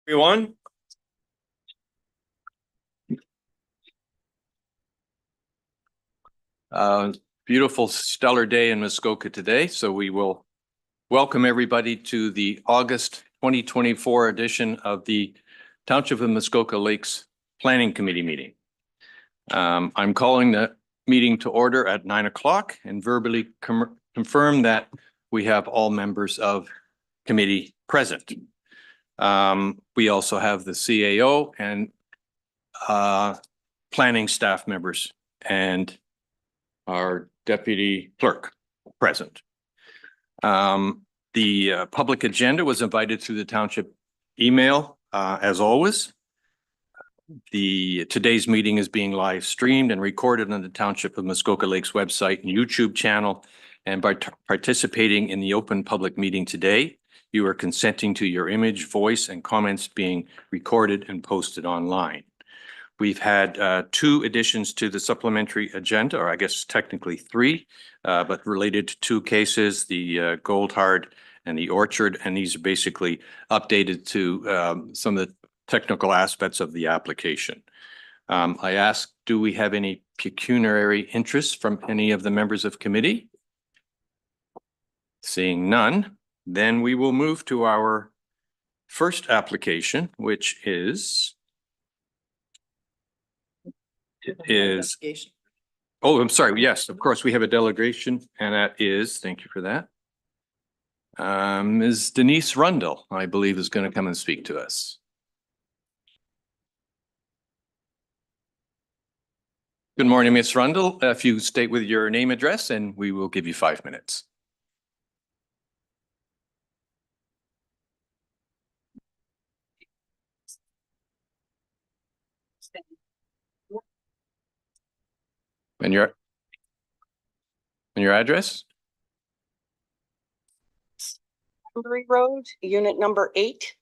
Everyone. Beautiful stellar day in Muskoka today, so we will welcome everybody to the August 2024 edition of the Township of Muskoka Lakes Planning Committee meeting. I'm calling the meeting to order at 9 o'clock and verbally confirm that we have all members of committee present. We also have the CAO and planning staff members and our deputy clerk present. The public agenda was invited through the township email, as always. Today's meeting is being live streamed and recorded on the Township of Muskoka Lakes website and YouTube channel. And by participating in the open public meeting today, you are consenting to your image, voice, and comments being recorded and posted online. We've had two additions to the supplementary agenda, or I guess technically three, but related to two cases, the GOLDHAR and the Orchard, and these are basically updated to some of the technical aspects of the application. I asked, do we have any pecuniary interest from any of the members of committee? Seeing none, then we will move to our first application, which is oh, I'm sorry. Yes, of course, we have a delegation, and that is, thank you for that. Ms. Denise Rundle, I believe, is going to come and speak to us. Good morning, Ms. Rundle. If you state with your name, address, and we will give you 5 minutes. And your address? Road, unit number 8.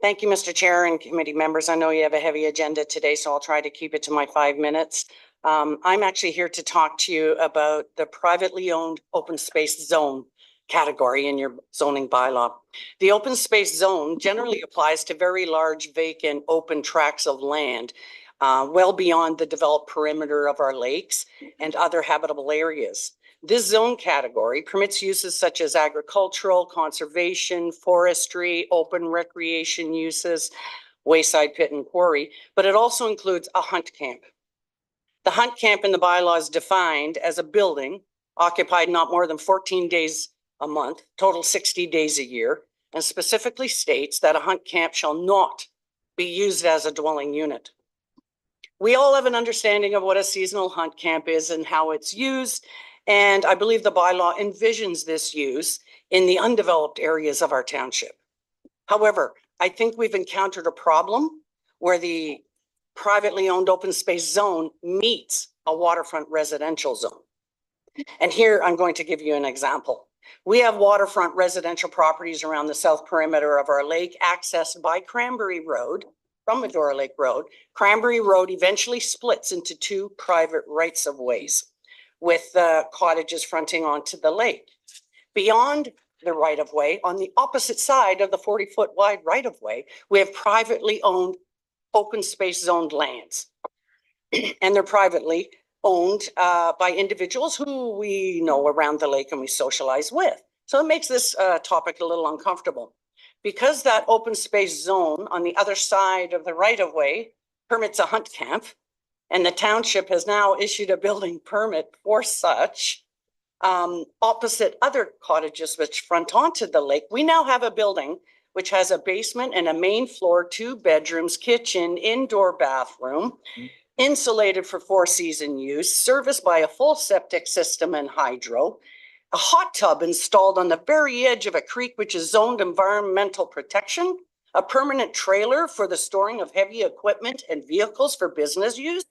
Thank you, Mr. Chair and committee members. I know you have a heavy agenda today, so I'll try to keep it to my 5 minutes. I'm actually here to talk to you about the privately owned open space zone category in your zoning bylaw. The open space zone generally applies to very large vacant open tracts of land well beyond the developed perimeter of our lakes and other habitable areas. This zone category permits uses such as agricultural, conservation, forestry, open recreation uses, wayside pit and quarry, but it also includes a hunt camp. The hunt camp in the bylaw is defined as a building occupied not more than 14 days a month, total 60 days a year, and specifically states that a hunt camp shall not be used as a dwelling unit. We all have an understanding of what a seasonal hunt camp is and how it's used, and I believe the bylaw envisions this use in the undeveloped areas of our township. However, I think we've encountered a problem where the privately owned open space zone meets a waterfront residential zone. And here I'm going to give you an example. We have waterfront residential properties around the south perimeter of our lake accessed by Cranberry Road from Medora Lake Road. Cranberry Road eventually splits into two private rights of ways, with cottages fronting onto the lake. Beyond the right-of-way, on the opposite side of the 40-foot wide right-of-way, we have privately owned open space zoned lands. And they're privately owned by individuals who we know around the lake and we socialize with. So it makes this topic a little uncomfortable. Because that open space zone on the other side of the right-of-way permits a hunt camp, and the township has now issued a building permit for such, opposite other cottages which front onto the lake, we now have a building which has a basement and a main floor, 2 bedrooms, kitchen, indoor bathroom, insulated for 4-season use, serviced by a full septic system and hydro, a hot tub installed on the very edge of a creek which is zoned environmental protection, a permanent trailer for the storing of heavy equipment and vehicles for business use,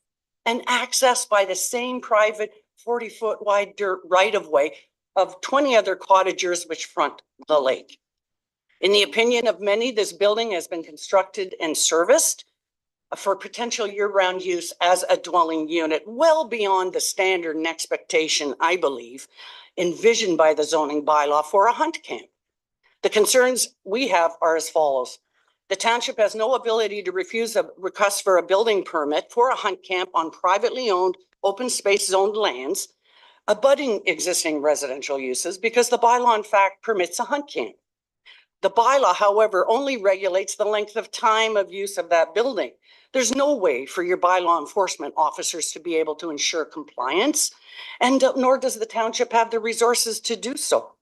and accessed by the same private 40-foot wide dirt right-of-way of 20 other cottagers which front the lake. In the opinion of many, this building has been constructed and serviced for potential year-round use as a dwelling unit, well beyond the standard and expectation, I believe, envisioned by the zoning bylaw for a hunt camp. The concerns we have are as follows. The township has no ability to refuse a request for a building permit for a hunt camp on privately owned open space zoned lands abutting existing residential uses because the bylaw in fact permits a hunt camp. The bylaw, however, only regulates the length of time of use of that building. There's no way for your bylaw enforcement officers to be able to ensure compliance, and nor does the township have the resources to do so.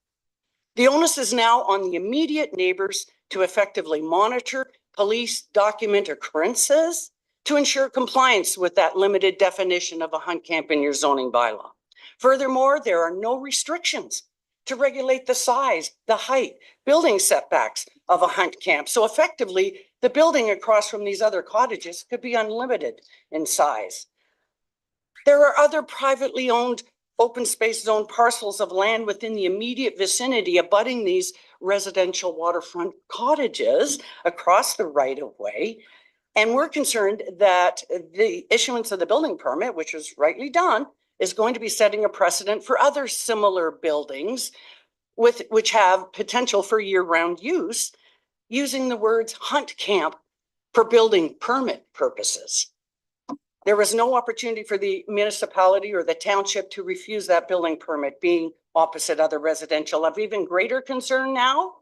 The onus is now on the immediate neighbors to effectively monitor, police, document occurrences to ensure compliance with that limited definition of a hunt camp in your zoning bylaw. Furthermore, there are no restrictions to regulate the size, the height, building setbacks of a hunt camp. So effectively, the building across from these other cottages could be unlimited in size. There are other privately owned open space zone parcels of land within the immediate vicinity abutting these residential waterfront cottages across the right of way. And we're concerned that the issuance of the building permit, which was rightly done, is going to be setting a precedent for other similar buildings which have potential for year-round use, using the words hunt camp for building permit purposes. There was no opportunity for the municipality or the township to refuse that building permit being opposite other residential. Of even greater concern now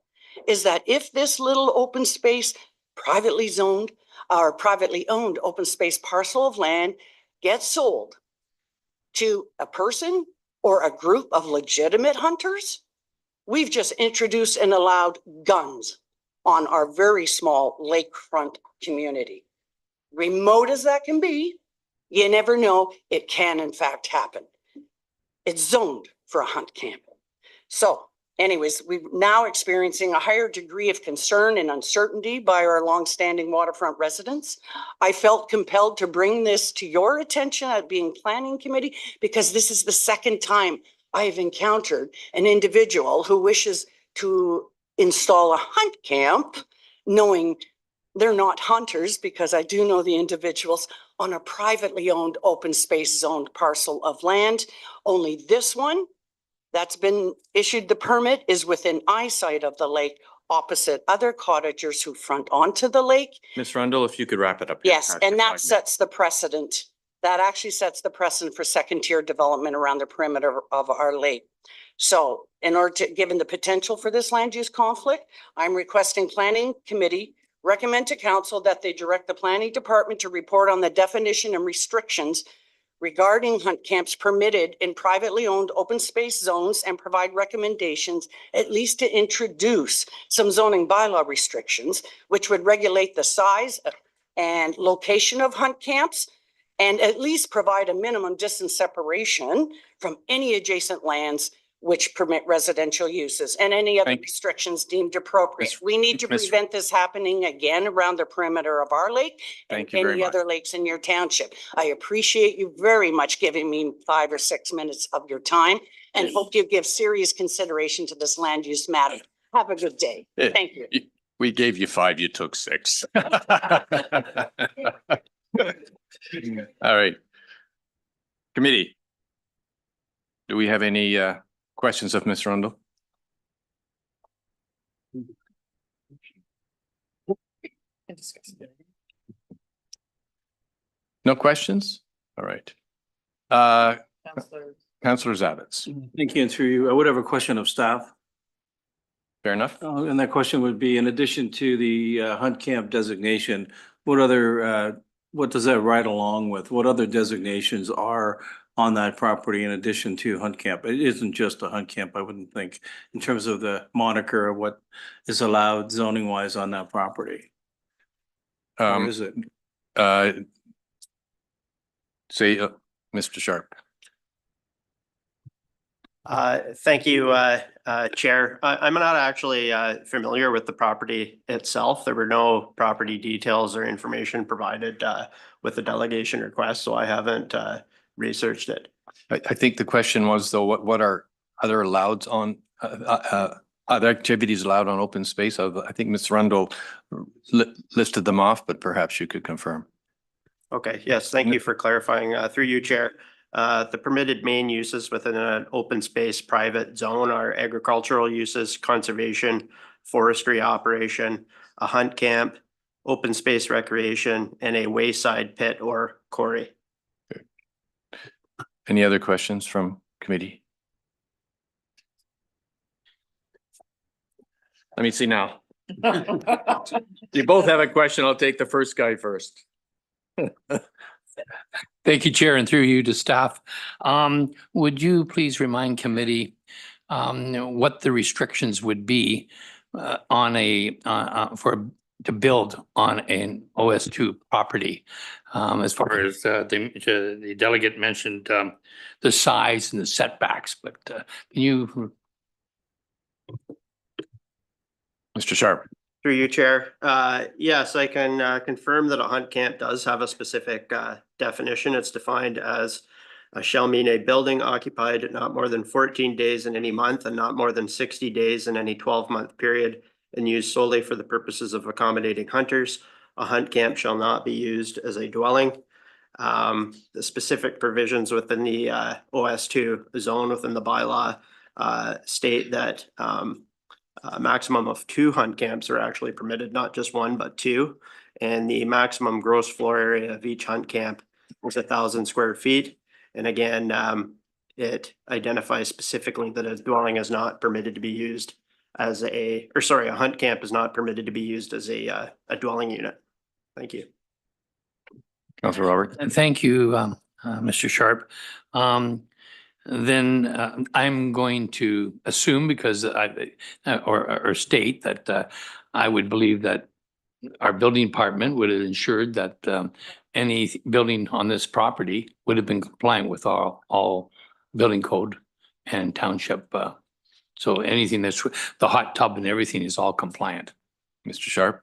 is that if this little open space privately zoned or privately owned open space parcel of land gets sold to a person or a group of legitimate hunters, we've just introduced and allowed guns on our very small lakefront community. Remote as that can be, you never know, it can in fact happen. It's zoned for a hunt camp. So anyways, we're now experiencing a higher degree of concern and uncertainty by our longstanding waterfront residents. I felt compelled to bring this to your attention at being planning committee because this is the second time I have encountered an individual who wishes to install a hunt camp, knowing they're not hunters, because I do know the individuals, on a privately owned open space zoned parcel of land. Only this one that's been issued the permit is within eyesight of the lake, opposite other cottagers who front onto the lake. Ms. Rundle, if you could wrap it up. Here. Yes, and that sets the precedent. That actually sets the precedent for second tier development around the perimeter of our lake. So in order to, given the potential for this land use conflict, I'm requesting planning committee recommend to council that they direct the planning department to report on the definition and restrictions regarding hunt camps permitted in privately owned open space zones and provide recommendations at least to introduce some zoning bylaw restrictions, which would regulate the size and location of hunt camps and at least provide a minimum distance separation from any adjacent lands which permit residential uses and any other restrictions deemed appropriate. We need to prevent this happening again around the perimeter of our lake and any other lakes in your township. I appreciate you very much giving me 5 or 6 minutes of your time and hope you give serious consideration to this land use matter. Have a good day. Thank you. We gave you 5, you took 6. All right. Committee. Do we have any questions of Ms. Rundle? No questions? All right. Councillor Zavitz. Thank you. And through you, I would have a question of staff. Fair enough. And that question would be, in addition to the hunt camp designation, what other, what does that ride along with? What other designations are on that property in addition to hunt camp? It isn't just a hunt camp, I wouldn't think, in terms of the moniker of what is allowed zoning wise on that property. Or is it? Mr. Sharp. Thank you, Chair. I'm not actually familiar with the property itself. There were no property details or information provided with the delegation request, so I haven't researched it. I think the question was, though, what are other alloweds on other activities allowed on open space? I think Ms. Rundle listed them off, but perhaps you could confirm. Okay, yes, thank you for clarifying. Through you, Chair. The permitted main uses within an open space private zone are agricultural uses, conservation, forestry operation, a hunt camp, open space recreation, and a wayside pit or quarry. Any other questions from committee? Let me see now. You both have a question. I'll take the first guy first. Thank you, Chair, and through you to staff. Would you please remind committee what the restrictions would be on to build on an OS2 property? As far as the delegate mentioned the size and the setbacks, but can you? Mr. Sharp. Through you, Chair. Yes, I can confirm that a hunt camp does have a specific definition. It's defined as shall mean a building occupied not more than 14 days in any month and not more than 60 days in any 12-month period and used solely for the purposes of accommodating hunters. A hunt camp shall not be used as a dwelling. The specific provisions within the OS2 zone within the bylaw state that a maximum of 2 hunt camps are actually permitted, not just 1, but 2. And the maximum gross floor area of each hunt camp is 1,000 square feet. And again, it identifies specifically that a dwelling is not permitted to be used as a hunt camp is not permitted to be used as a dwelling unit. Thank you. Councilor Robert. And thank you, Mr. Sharp. Then I'm going to assume because or state that I would believe that our building department would have ensured that any building on this property would have been compliant with all building code and township. So anything that's the hot tub and everything is all compliant. Mr. Sharp.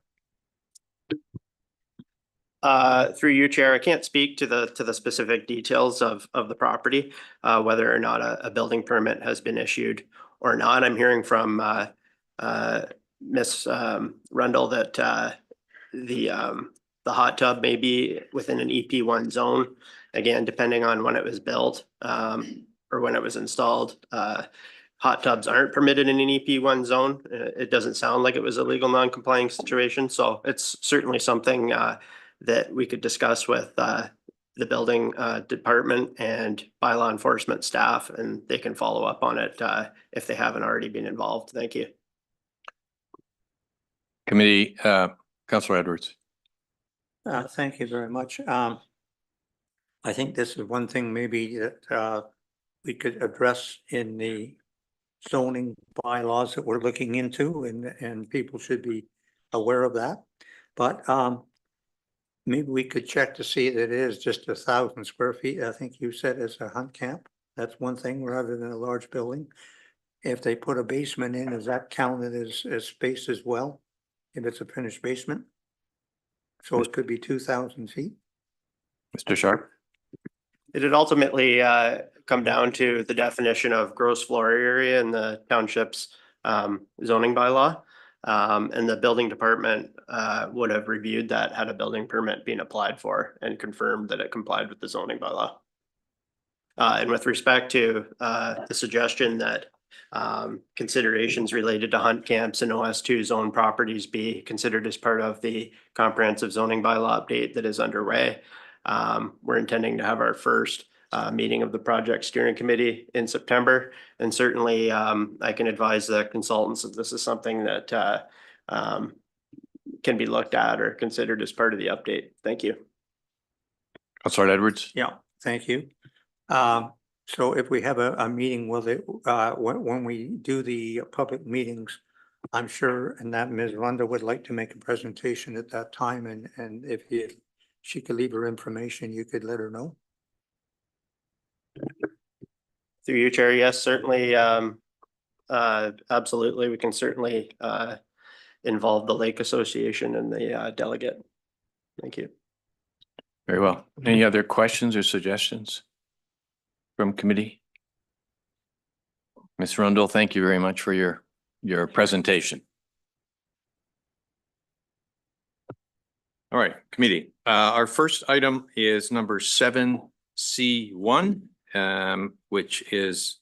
Through you, Chair, I can't speak to the specific details of the property, whether or not a building permit has been issued or not. I'm hearing from Miss Rundle that the hot tub may be within an EP1 zone. Again, depending on when it was built or when it was installed. Hot tubs aren't permitted in an EP1 zone. It doesn't sound like it was a legal non-complying situation, so it's certainly something that we could discuss with the building department and bylaw enforcement staff, and they can follow up on it if they haven't already been involved. Thank you. Committee, Councilor Edwards. Thank you very much. I think this is one thing maybe that we could address in the zoning bylaws that we're looking into, and people should be aware of that. But maybe we could check to see that it is just 1,000 square feet. I think you said it's a hunt camp. That's one thing rather than a large building. If they put a basement in, is that counted as space as well? If it's a finished basement? So it could be 2,000 feet? Mr. Sharp. It'd ultimately come down to the definition of gross floor area in the township's zoning bylaw. And the building department would have reviewed that had a building permit being applied for and confirmed that it complied with the zoning bylaw. And with respect to the suggestion that considerations related to hunt camps and OS2 zone properties be considered as part of the comprehensive zoning bylaw update that is underway, we're intending to have our first meeting of the project steering committee in September. And certainly I can advise the consultants that this is something that can be looked at or considered as part of the update. Thank you. Councilor Edwards. Yeah, thank you. So if we have a meeting, will it, when we do the public meetings, I'm sure, and that Ms. Rundle would like to make a presentation at that time, and if she could leave her information, you could let her know. Through you, Chair, yes, certainly. Absolutely, we can certainly involve the Lake Association and the delegate. Thank you. Very well. Any other questions or suggestions from committee? Ms. Rundle, thank you very much for your presentation. All right, committee. Our first item is number 7C1, which is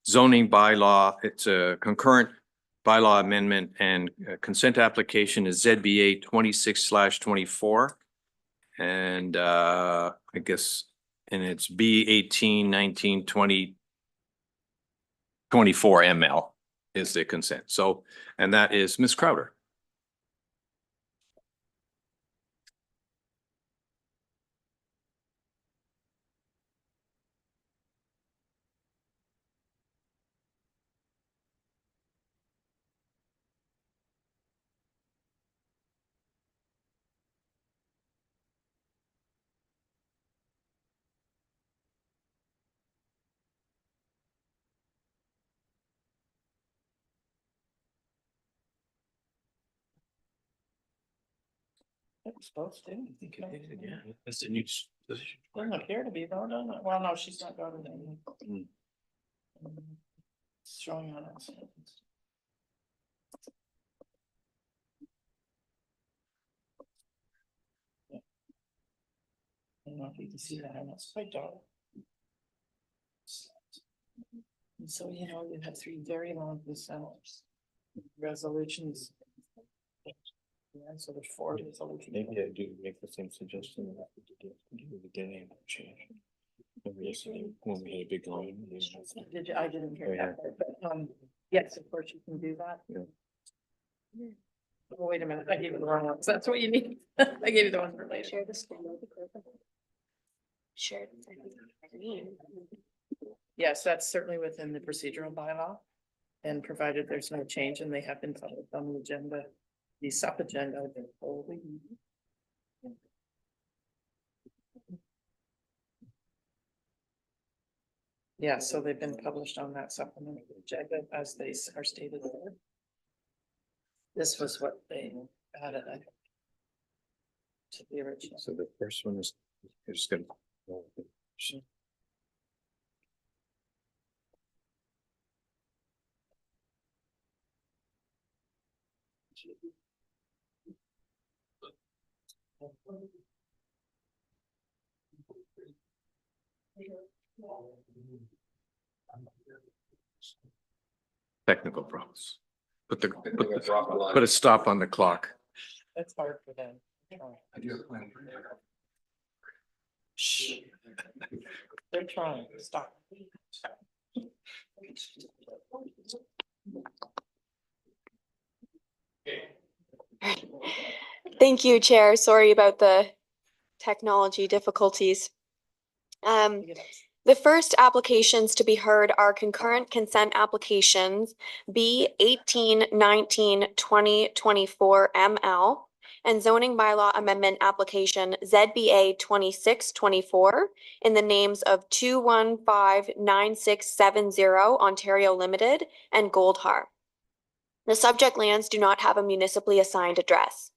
zoning bylaw. It's a concurrent bylaw amendment and consent application is ZBA 26/24. And I guess, and it's B 18/19/2024 ML is the consent. So, and that is Ms. Crowder. It's supposed to. I think it did, yeah. That's a new position. Doesn't appear to be though, doesn't it? Well, no, she's not going to. Mm. It's showing on us. I don't know if you can see that, and it's quite dark. And so, you know, you have three very long resolutions. Yeah, so there's four resolutions. Maybe I do make the same suggestion that we did the name change. Remember yesterday when we had a big line? Did you, I didn't Oh, hear yeah. that, but, yes, of course you can do that. Yeah. Oh, wait a minute, I gave you the wrong ones, that's what you need. I gave you the one for later. Share the screen. Share. Yes, that's certainly within the procedural bylaw. And provided there's no change and they have been published on the agenda, the sub-agenda. I've been holding. Yeah, so they've been published on that supplementary agenda as they are stated there. This was what they added, I think, to the original. So the first one is, you're just gonna. Technical problems. Put a stop on the clock. That's hard for them. Shh. They're trying, stop. Thank you, Chair. Sorry about the technology difficulties. The first applications to be heard are concurrent consent applications B 18/19/2024 ML and zoning bylaw amendment application ZBA 26/24 in the names of 2159670 Ontario Limited and GOLDHAR. The subject lands do not have a municipally assigned address.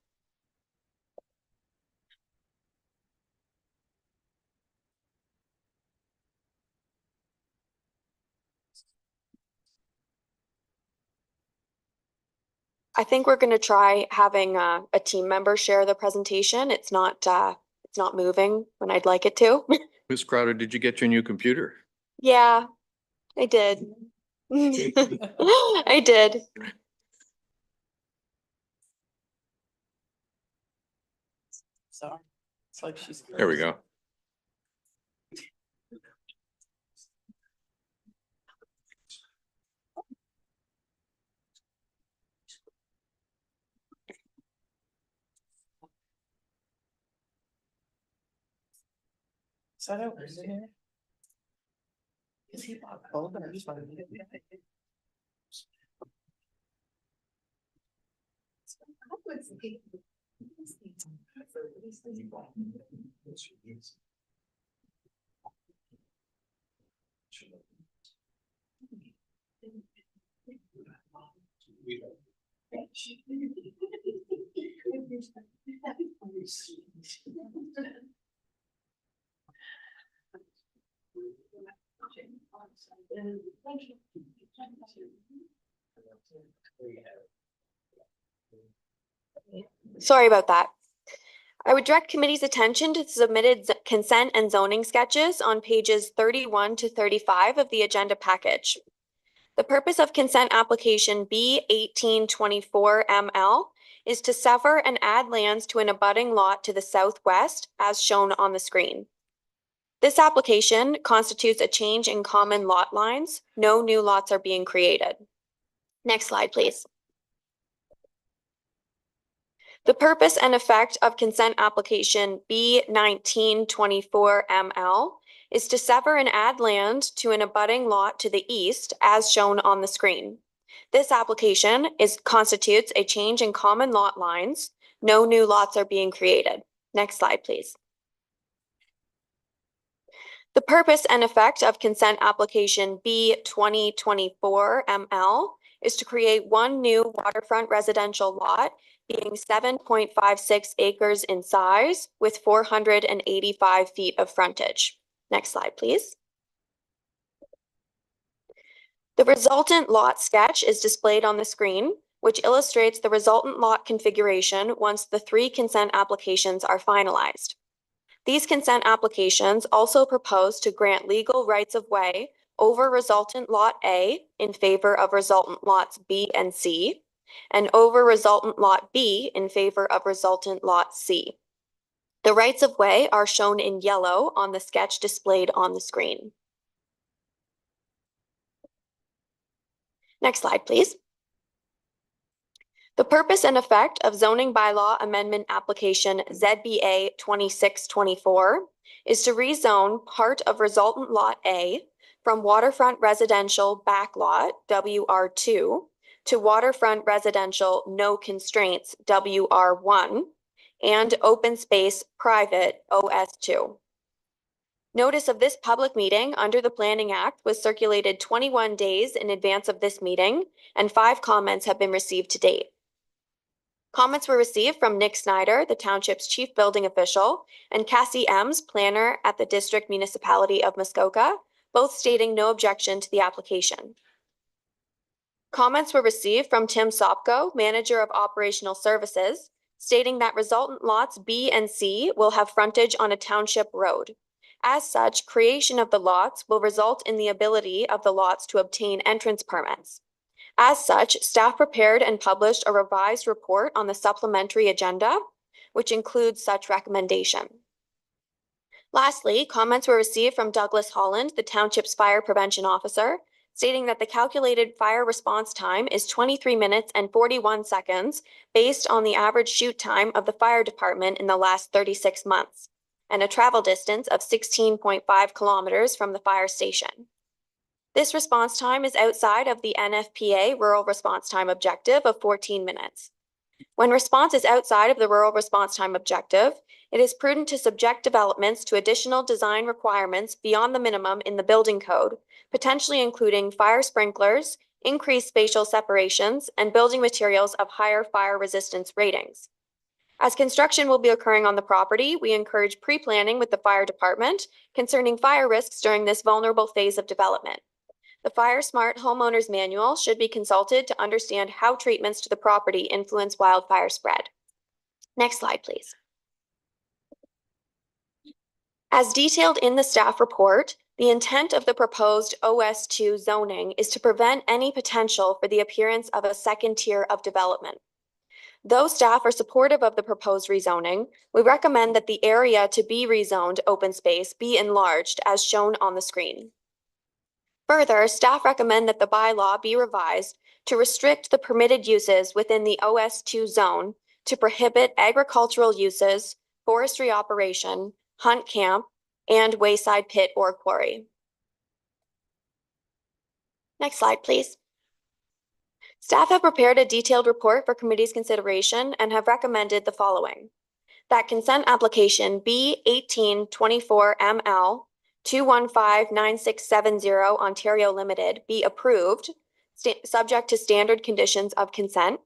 I think we're going to try having a team member share the presentation. It's not moving when I'd like it to. Ms. Crowder, did you get your new computer? Yeah, I did. I did. Sorry. It's like she's. There we go. Is that over there? Is he bought both or just one? Sorry about that. I would direct committee's attention to submitted consent and zoning sketches on pages 31 to 35 of the agenda package. The purpose of consent application B 1824 ML is to sever and add lands to an abutting lot to the southwest as shown on the screen. This application constitutes a change in common lot lines. No new lots are being created. Next slide, please. The purpose and effect of consent application B 1924 ML is to sever and add land to an abutting lot to the east as shown on the screen. This application constitutes a change in common lot lines. No new lots are being created. Next slide, please. The purpose and effect of consent application B 2024 ML is to create one new waterfront residential lot being 7.56 acres in size with 485 feet of frontage. Next slide, please. The resultant lot sketch is displayed on the screen, which illustrates the resultant lot configuration once the 3 consent applications are finalized. These consent applications also propose to grant legal rights of way over resultant lot A in favor of resultant lots B and C, and over resultant lot B in favor of resultant lot C. The rights of way are shown in yellow on the sketch displayed on the screen. Next slide, please. The purpose and effect of zoning bylaw amendment application ZBA 2624 is to rezone part of resultant lot A from waterfront residential backlot WR2 to waterfront residential no constraints WR1 and open space private OS2. Notice of this public meeting under the Planning Act was circulated 21 days in advance of this meeting, and 5 comments have been received to date. Comments were received from Nick Snyder, the township's chief building official, and Cassie Ems, planner at the District Municipality of Muskoka, both stating no objection to the application. Comments were received from Tim Sopko, manager of operational services, stating that resultant lots B and C will have frontage on a township road. As such, creation of the lots will result in the ability of the lots to obtain entrance permits. As such, staff prepared and published a revised report on the supplementary agenda, which includes such recommendation. Lastly, comments were received from Douglas Holland, the township's fire prevention officer, stating that the calculated fire response time is 23 minutes and 41 seconds based on the average shoot time of the fire department in the last 36 months, and a travel distance of 16.5 kilometers from the fire station. This response time is outside of the NFPA rural response time objective of 14 minutes. When response is outside of the rural response time objective, it is prudent to subject developments to additional design requirements beyond the minimum in the building code, potentially including fire sprinklers, increased spatial separations, and building materials of higher fire resistance ratings. As construction will be occurring on the property, we encourage pre-planning with the fire department concerning fire risks during this vulnerable phase of development. The Fire Smart Homeowner's Manual should be consulted to understand how treatments to the property influence wildfire spread. Next slide, please. As detailed in the staff report, the intent of the proposed OS2 zoning is to prevent any potential for the appearance of a second tier of development. Though staff are supportive of the proposed rezoning, we recommend that the area to be rezoned open space be enlarged as shown on the screen. Further, staff recommend that the bylaw be revised to restrict the permitted uses within the OS2 zone to prohibit agricultural uses, forestry operation, hunt camp, and wayside pit or quarry. Next slide, please. Staff have prepared a detailed report for committee's consideration and have recommended the following: that consent application B 1824 ML 2159670 Ontario Limited be approved, subject to standard conditions of consent.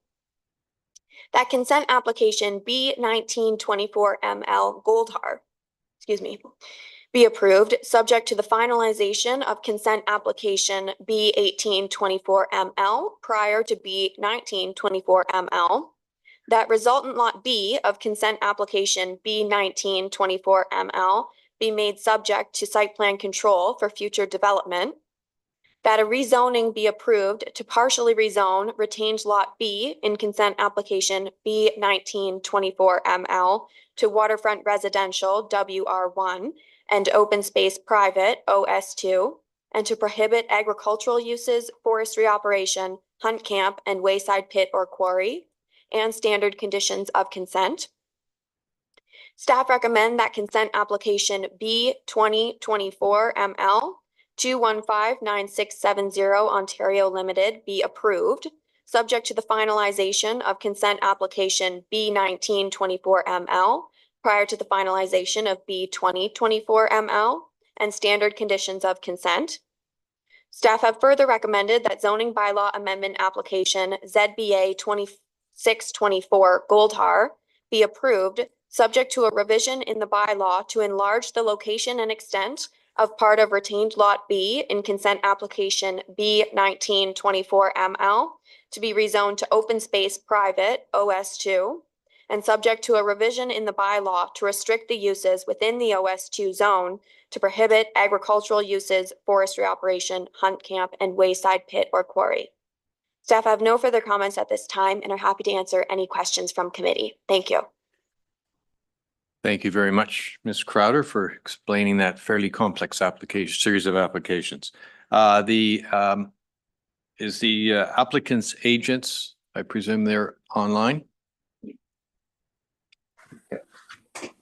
That consent application B 1924 ML GOLDHAR, be approved, subject to the finalization of consent application B 1824 ML prior to B 1924 ML. That resultant lot B of consent application B 1924 ML be made subject to site plan control for future development. that a rezoning be approved to partially rezone retained lot B in consent application B 1924 ML to waterfront residential WR1 and open space private OS2, and to prohibit agricultural uses, forestry operation, hunt camp, and wayside pit or quarry, and standard conditions of consent. Staff recommend that consent application B 2024 ML 2159670 Ontario Limited be approved, subject to the finalization of consent application B 1924 ML prior to the finalization of B 2024 ML and standard conditions of consent. Staff have further recommended that zoning bylaw amendment application ZBA 2624 GOLDHAR be approved, subject to a revision in the bylaw to enlarge the location and extent of part of retained lot B in consent application B 1924 ML to be rezoned to open space private OS2, and subject to a revision in the bylaw to restrict the uses within the OS2 zone to prohibit agricultural uses, forestry operation, hunt camp, and wayside pit or quarry. Staff have no further comments at this time and are happy to answer any questions from committee. Thank you. Thank you very much, Ms. Crowder, for explaining that fairly complex series of applications. Is the applicant's agents, I presume they're online?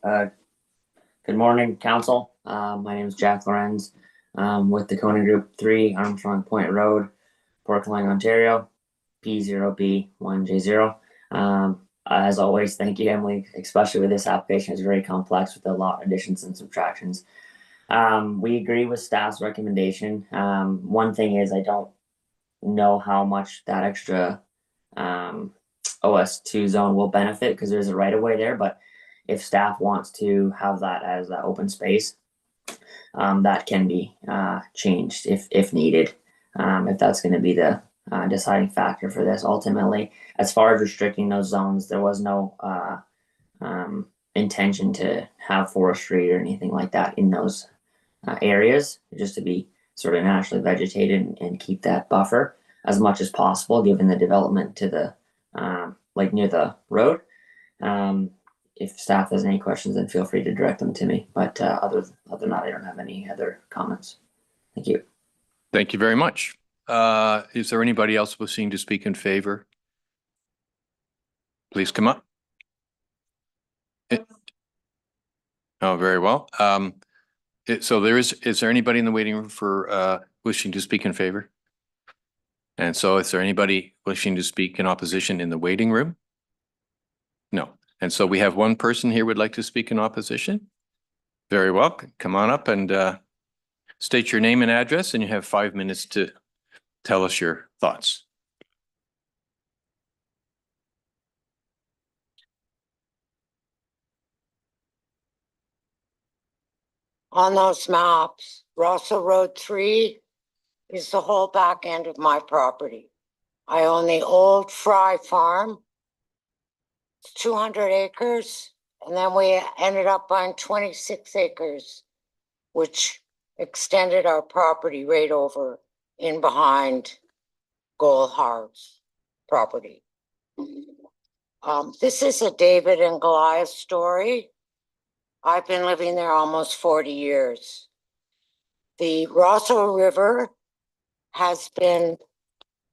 Good morning, council. My name is Jack Lorenz, with the Conan Group 3, Armstrong Point Road, Portland, Ontario, P0B1J0. As always, thank you, Emily, especially with this application. It's very complex with a lot of additions and subtractions. We agree with staff's recommendation. One thing is I don't know how much that extra OS2 zone will benefit because there's a right of way there, but if staff wants to have that as an open space, that can be changed if needed, if that's going to be the deciding factor for this. Ultimately, as far as restricting those zones, there was no intention to have forestry or anything like that in those areas, just to be sort of naturally vegetated and keep that buffer as much as possible, given the development to the like near the road. If staff has any questions, then feel free to direct them to me. But other than that, I don't have any other comments. Thank you. Thank you very much. Is there anybody else wishing to speak in favor? Please come up. Oh, very well. So is there anybody in the waiting room for wishing to speak in favor? And so is there anybody wishing to speak in opposition in the waiting room? No. And so we have one person here would like to speak in opposition. Very well. Come on up and state your name and address, and you have 5 minutes to tell us your thoughts. On those maps, Russell Road 3 is the whole back end of my property. I own the old Fry Farm, 200 acres, and then we ended up buying 26 acres, which extended our property right over in behind GOLDHAR's property. This is a David and Goliath story. I've been living there almost 40 years. The Russell River has been,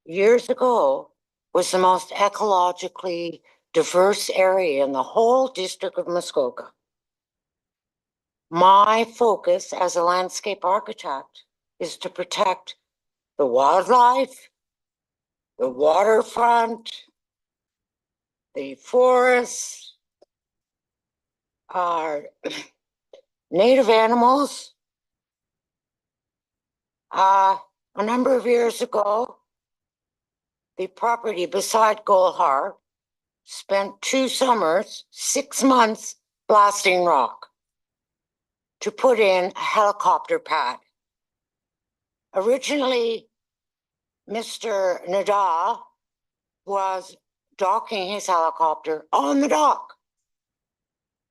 years ago, was the most ecologically diverse area in the whole district of Muskoka. My focus as a landscape architect is to protect the wildlife, the waterfront, the forests, our native animals. A number of years ago, the property beside GOLDHAR spent 2 summers, 6 months blasting rock to put in a helicopter pad. Originally, Mr. Nada was docking his helicopter on the dock.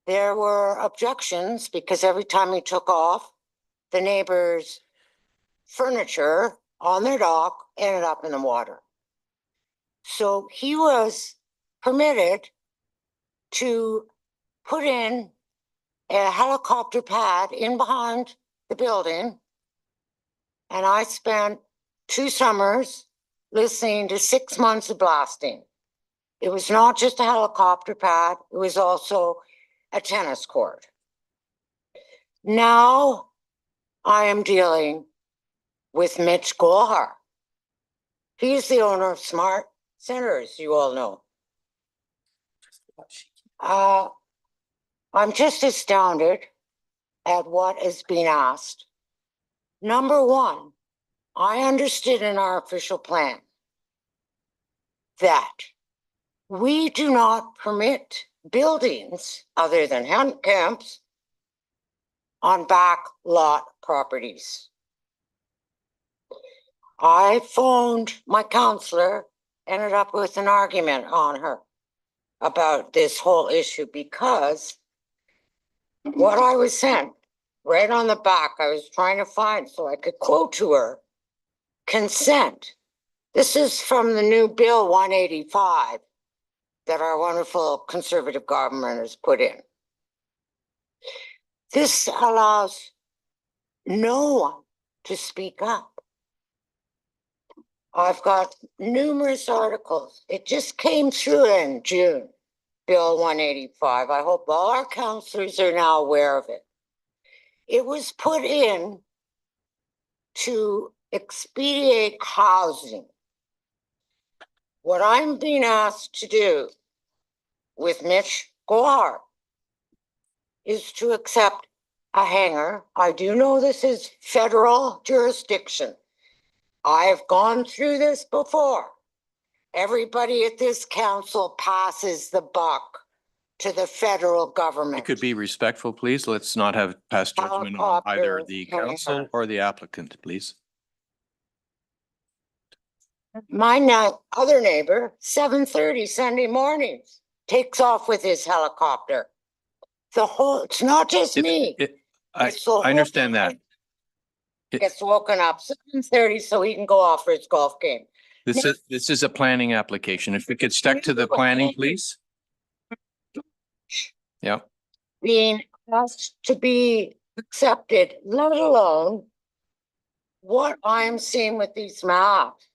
There were objections because every time he took off, the neighbor's furniture on their dock, ended up in the water. So he was permitted to put in a helicopter pad in behind the building. And I spent 2 summers listening to 6 months of blasting. It was not just a helicopter pad, it was also a tennis court. Now I am dealing with Mitch GOLDHAR. He's the owner of Smart Centers, you all know. I'm just astounded at what is being asked. Number one, I understood in our official plan that we do not permit buildings other than hunt camps on back lot properties. I phoned my counselor, ended up with an argument on her about this whole issue because what I was sent right on the back, I was trying to find so I could quote to her, consent. This is from the new Bill 185 that our wonderful conservative government has put in. This allows no one to speak up. I've got numerous articles. It just came through in June, Bill 185. I hope all our councillors are now aware of it. It was put in to expedite housing. What I'm being asked to do with Mitch GOLDHAR is to accept a hangar. I do know this is federal jurisdiction. I've gone through this before. Everybody at this council passes the buck to the federal government. You could be respectful, please. Let's not have passed judgment on either the council or the applicant, please. My other neighbor, 7:30 Sunday mornings, takes off with his helicopter. It's not just me. I understand that. Gets woken up 7:30 so he can go off for his golf game. This is a planning application. If we could stick to the planning, please. Yeah. Being asked to be accepted, let alone what I'm seeing with these maps.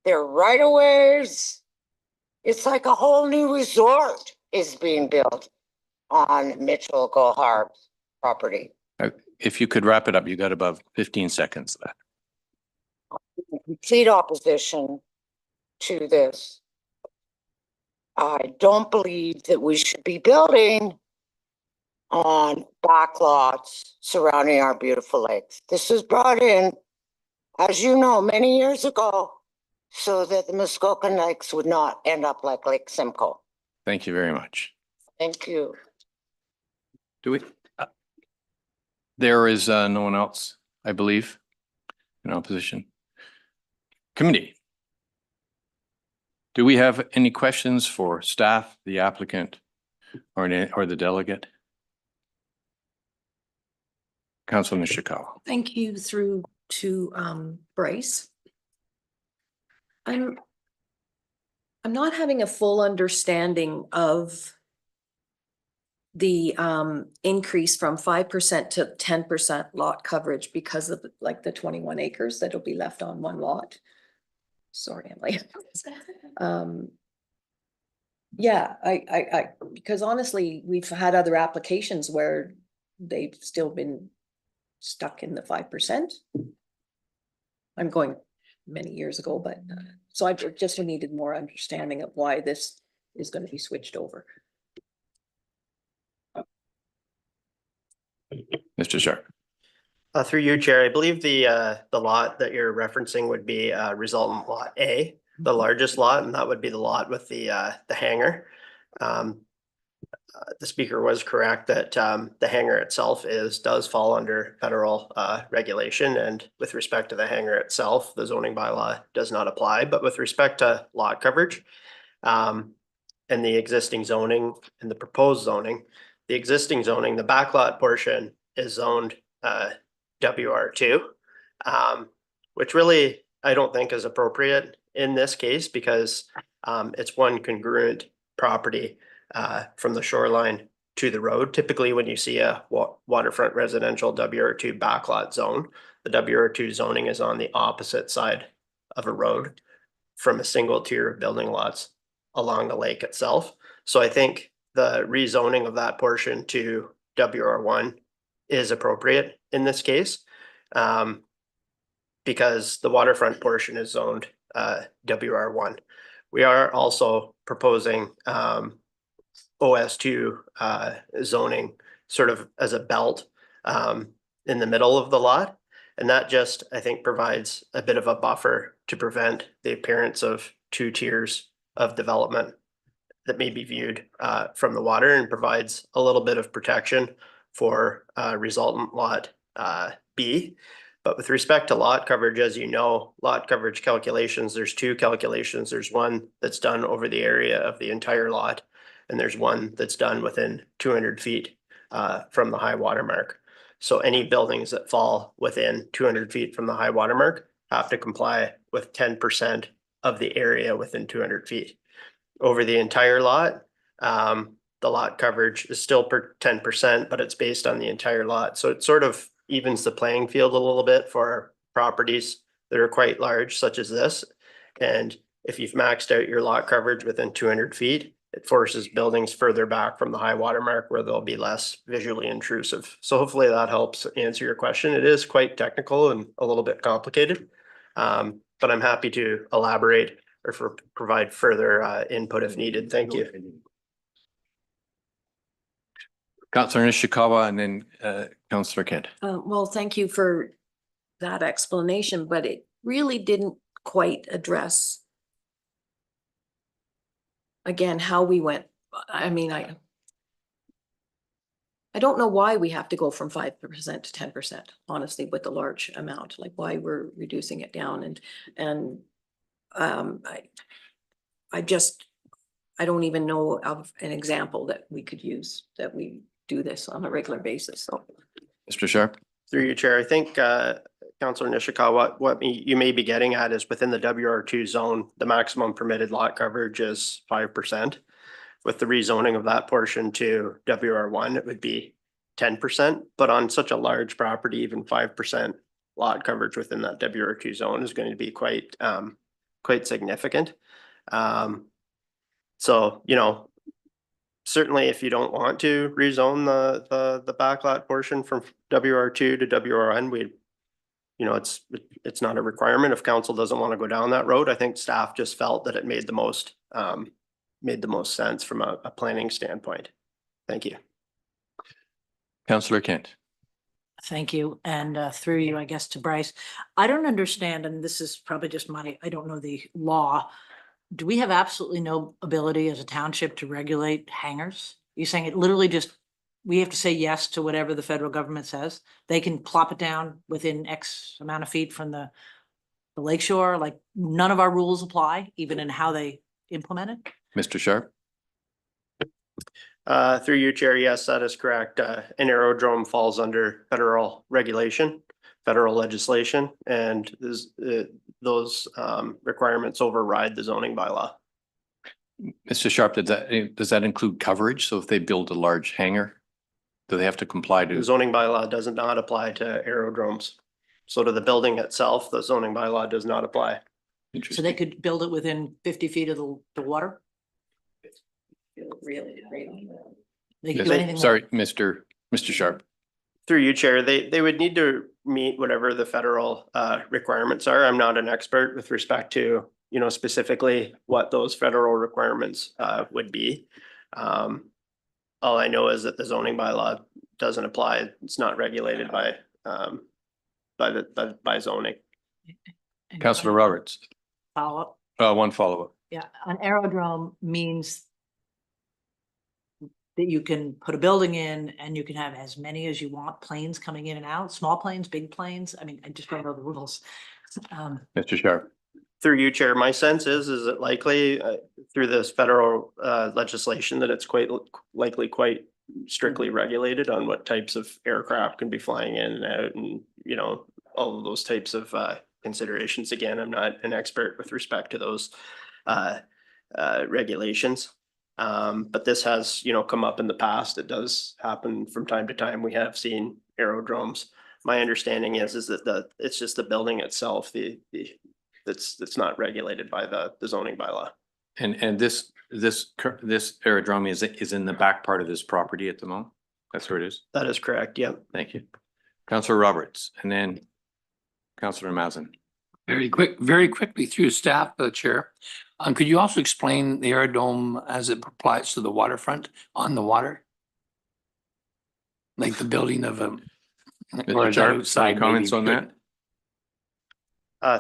They're right-of-ways. It's like a whole new resort is being built on Mitchell GOLDHAR's property. If you could wrap it up, you got about 15 seconds left. Complete opposition to this. I don't believe that we should be building on back lots surrounding our beautiful lakes. This was brought in, as you know, many years ago, so that the Muskoka Lakes would not end up like Lake Simcoe. Thank you very much. Thank you. Do we? There is no one else, I believe, in opposition. Committee. Do we have any questions for staff, the applicant, or the delegate? Councilman Chakal. Thank you through to Bryce. I'm not having a full understanding of the increase from 5% to 10% lot coverage because of like the 21 acres that'll be left on one lot. Sorry, I'm late. Yeah, I because honestly, we've had other applications where they've still been stuck in the 5%. I'm going many years ago, but so I just needed more understanding of why this is going to be switched over. Mr. Sharp. Through you, Chair, I believe the lot that you're referencing would be resultant lot A, the largest lot, and that would be the lot with the hangar. The speaker was correct that the hangar itself does fall under federal regulation, and with respect to the hangar itself, the zoning bylaw does not apply. But with respect to lot coverage and the existing zoning and the proposed zoning, the existing zoning, the backlot portion is zoned WR2. which really I don't think is appropriate in this case because it's one congruent property from the shoreline to the road. Typically, when you see a waterfront residential WR2 backlot zone, the WR2 zoning is on the opposite side of a road from a single tier of building lots along the lake itself. So I think the rezoning of that portion to WR1 is appropriate in this case. Because the waterfront portion is zoned WR1. We are also proposing OS2 zoning sort of as a belt in the middle of the lot. And that just, I think, provides a bit of a buffer to prevent the appearance of two tiers of development that may be viewed from the water, and provides a little bit of protection for resultant lot B. But with respect to lot coverage, as you know, lot coverage calculations, there's two calculations. There's one that's done over the area of the entire lot, and there's one that's done within 200 feet from the high water mark. So any buildings that fall within 200 feet from the high water mark have to comply with 10% of the area within 200 feet. Over the entire lot, the lot coverage is still per 10%, but it's based on the entire lot. So it sort of evens the playing field a little bit for properties that are quite large, such as this. And if you've maxed out your lot coverage within 200 feet, it forces buildings further back from the high water mark where they'll be less visually intrusive. So hopefully that helps answer your question. It is quite technical and a little bit complicated, but I'm happy to elaborate or provide further input if needed. Thank you. Councillor Nishikawa and then Councillor Kent. Well, thank you for that explanation, but it really didn't quite address again how we went. I mean, I don't know why we have to go from 5% to 10%, honestly, with the large amount, like why we're reducing it down. And I don't even know of an example that we could use that we do this on a regular basis. So, Mr. Sharp. Through you, Chair, I think Councillor Nishikawa, what you may be getting at is within the WR2 zone, the maximum permitted lot coverage is 5%. With the rezoning of that portion to WR1, it would be 10%. But on such a large property, even 5% lot coverage within that WR2 zone is going to be quite significant. So, you know, certainly if you don't want to rezone the backlot portion from WR2 to WR1, you know, it's not a requirement if council doesn't want to go down that road. I think staff just felt that it made the most sense from a planning standpoint. Thank you. Councillor Kent. Thank you. And through you, I guess, to Bryce. I don't understand, and this is probably just I don't know the law. Do we have absolutely no ability as a township to regulate hangars? You're saying it literally just, we have to say yes to whatever the federal government says? They can plop it down within X amount of feet from the lakeshore? Like none of our rules apply, even in how they implement it? Mr. Sharp. Through you, Chair, yes, that is correct. An aerodrome falls under federal regulation, federal legislation, and those requirements override the zoning bylaw. Mr. Sharp, does that include coverage? So if they build a large hangar, do they have to comply to? The zoning bylaw does not apply to aerodromes. So to the building itself, the zoning bylaw does not apply. So they could build it within 50 feet of the water? really. They could do anything. Sorry, Mr. Sharp. Through you, Chair, they would need to meet whatever the federal requirements are. I'm not an expert with respect to, you know, specifically what those federal requirements would be. All I know is that the zoning bylaw doesn't apply. It's not regulated by zoning. Councillor Roberts. Follow-up. One follow-up. Yeah, an aerodrome means that you can put a building in and you can have as many as you want planes coming in and out, small planes, big planes. I mean, I just don't know the rules. Mr. Sharp. Through you, Chair, my sense is it likely through this federal legislation that it's quite likely quite strictly regulated on what types of aircraft can be flying in and out, and you know, all of those types of considerations. Again, I'm not an expert with respect to those regulations. But this has, come up in the past. It does happen from time to time. We have seen aerodromes. My understanding is that it's just the building itself, that's not regulated by the zoning bylaw. And this aerodrome is in the back part of this property at the moment? That's where it is? That is correct, yep. Thank you. Councillor Roberts, and then Councillor Mazin. Very quickly through staff, Chair. Could you also explain the aerodrome as it applies to the waterfront on the water? Like the building of a. Mr. Sharp, any comments on that?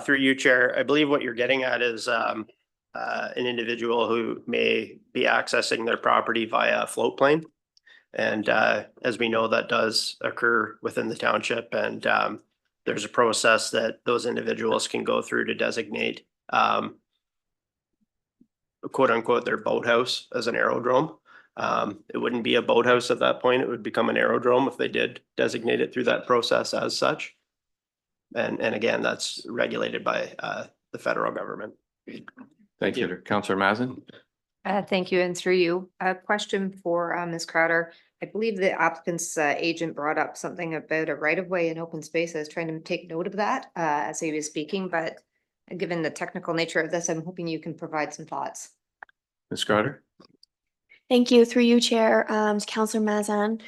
Through you, Chair, I believe what you're getting at is an individual who may be accessing their property via float plane. And as we know, that does occur within the township, and there's a process that those individuals can go through to designate quote unquote their boathouse as an aerodrome. It wouldn't be a boathouse at that point. It would become an aerodrome if they did designate it through that process as such. And again, that's regulated by the federal government. Thank you. Councillor Mazin. Thank you, and through you, a question for Ms. Crowder. I believe the applicant's agent brought up something about a right-of-way in open space. I was trying to take note of that as he was speaking, but given the technical nature of this, I'm hoping you can provide some thoughts. Ms. Crowder. Thank you. Through you, Chair, Councillor Mazan.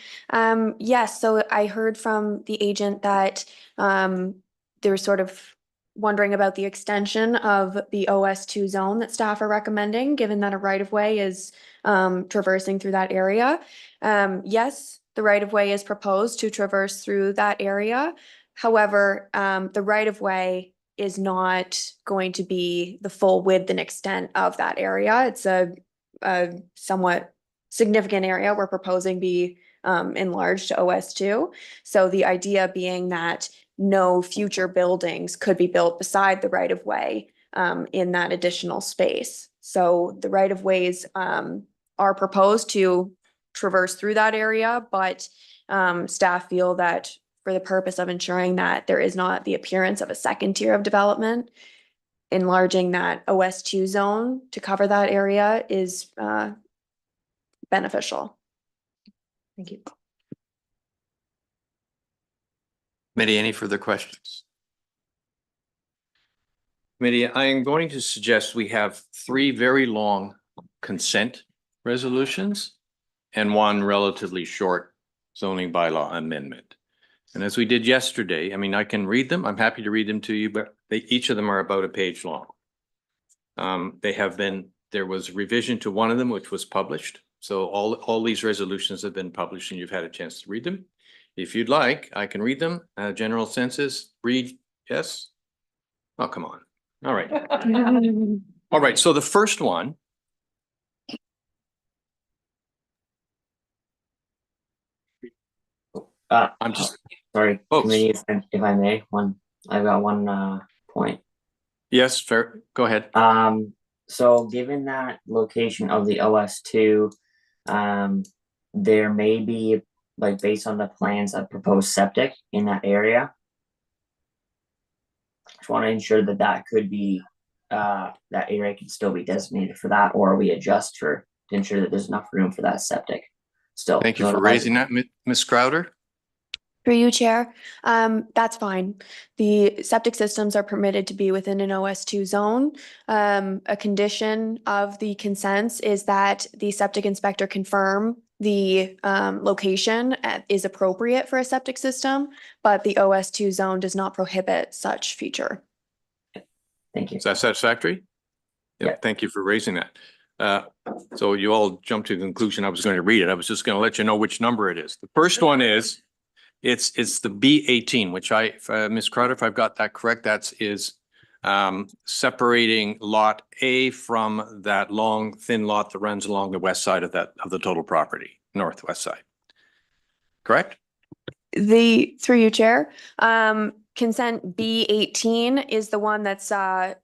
Yes, so I heard from the agent that they're sort of wondering about the extension of the OS2 zone that staff are recommending, given that a right-of-way is traversing through that area. Yes, the right-of-way is proposed to traverse through that area. However, the right-of-way is not going to be the full width and extent of that area. It's a somewhat significant area we're proposing be enlarged to OS2. So the idea being that no future buildings could be built beside the right-of-way in that additional space. So the right-of-ways are proposed to traverse through that area, but staff feel that for the purpose of ensuring that there is not the appearance of a second tier of development, enlarging that OS2 zone to cover that area is beneficial. Thank you. Committee, any further questions? Committee, I am going to suggest we have 3 very long consent resolutions and 1 relatively short zoning bylaw amendment. And as we did yesterday, I mean, I can read them. I'm happy to read them to you, but each of them are about a page long. There was revision to one of them, which was published. So all these resolutions have been published and you've had a chance to read them. If you'd like, I can read them. General census, read, yes? Oh, come on. All right. All right, so the first one. I'm just. Sorry, Folks. committee, if I may, I've got one point. Yes, fair. Go ahead. So given that location of the OS2, there may be, like, based on the plans, a proposed septic in that area. Just want to ensure that could be, that area can still be designated for that, or we adjust to ensure that there's enough room for that septic still. Thank you for raising that, Ms. Crowder. Through you, Chair. That's fine. The septic systems are permitted to be within an OS2 zone. A condition of the consents is that the septic inspector confirm the location is appropriate for a septic system, but the OS2 zone does not prohibit such feature. Thank you. Is that satisfactory? Yeah. Thank you for raising that. So you all jumped to the conclusion I was going to read it. I was just going to let you know which number it is. The first one is, it's the B18, which Ms. Crowder, if I've got that correct, is separating lot A from that long, thin lot that runs along the west side of the total property, northwest side. Correct? Through you, Chair. Consent B18 is the one that's you're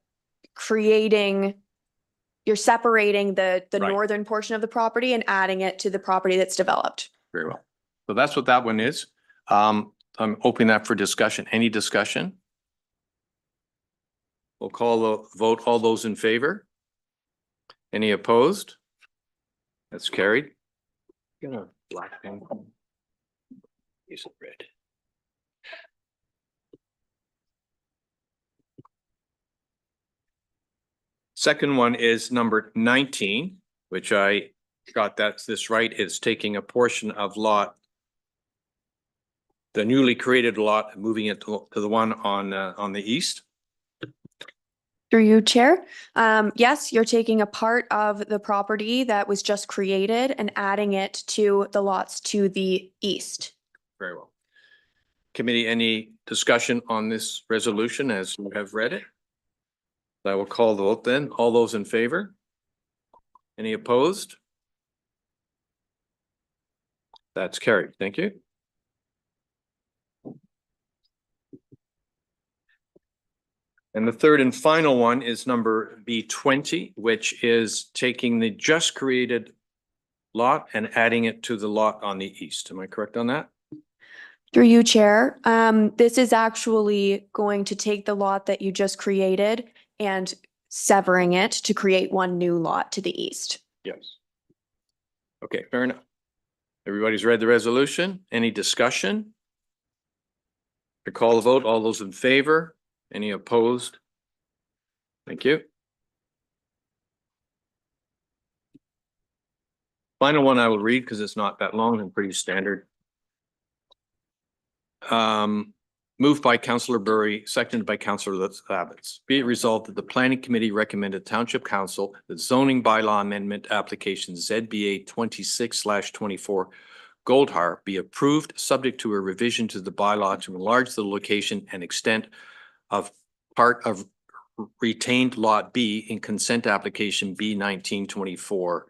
separating the Right. northern portion of the property and adding it to the property that's developed. Very well. So that's what that one is. I'm opening that for discussion. Any discussion? We'll call the vote. All those in favor? Any opposed? That's carried. Gonna black pen. Use of red. Second one is number 19, which I got this right. It's taking a portion of the newly created lot, moving it to the one on the east. Through you, Chair. Yes, you're taking a part of the property that was just created and adding it to the lots to the east. Very well. Committee, any discussion on this resolution as you have read it? I will call the vote then. All those in favor? Any opposed? That's carried. Thank you. And the third and final one is number B20, which is taking the just created lot and adding it to the lot on the east. Am I correct on that? Through you, Chair. This is actually going to take the lot that you just created and severing it to create one new lot to the east. Yes. Okay, fair enough. Everybody's read the resolution. Any discussion? I call the vote. All those in favor? Any opposed? Thank you. Final one I will read because it's not that long and pretty standard. Moved by Councillor Burry, seconded by Councillor Abbots. Be it resolved that the Planning Committee recommended Township Council that zoning bylaw amendment application ZBA 26/24 GOLDHAR be approved, subject to a revision to the bylaw to enlarge the location and extent of part of retained lot B in consent application B 1924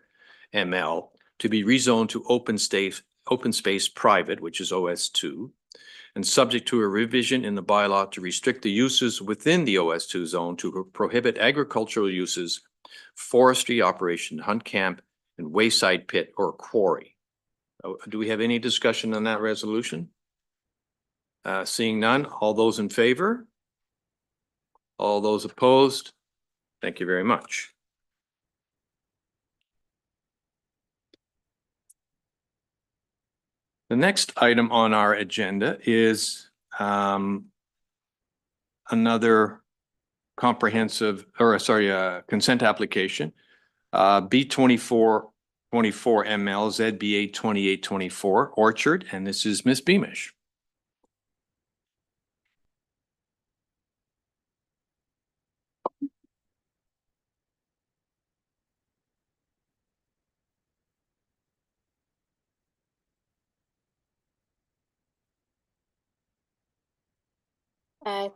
ML to be rezoned to open space private, which is OS2, and subject to a revision in the bylaw to restrict the uses within the OS2 zone to prohibit agricultural uses, forestry operation, hunt camp, and wayside pit or quarry. Do we have any discussion on that resolution? Seeing none, all those in favor? All those opposed? Thank you very much. The next item on our agenda is another comprehensive, or sorry, consent application, B2424 ML ZBA 2824 Orchard, and this is Miss Beamish.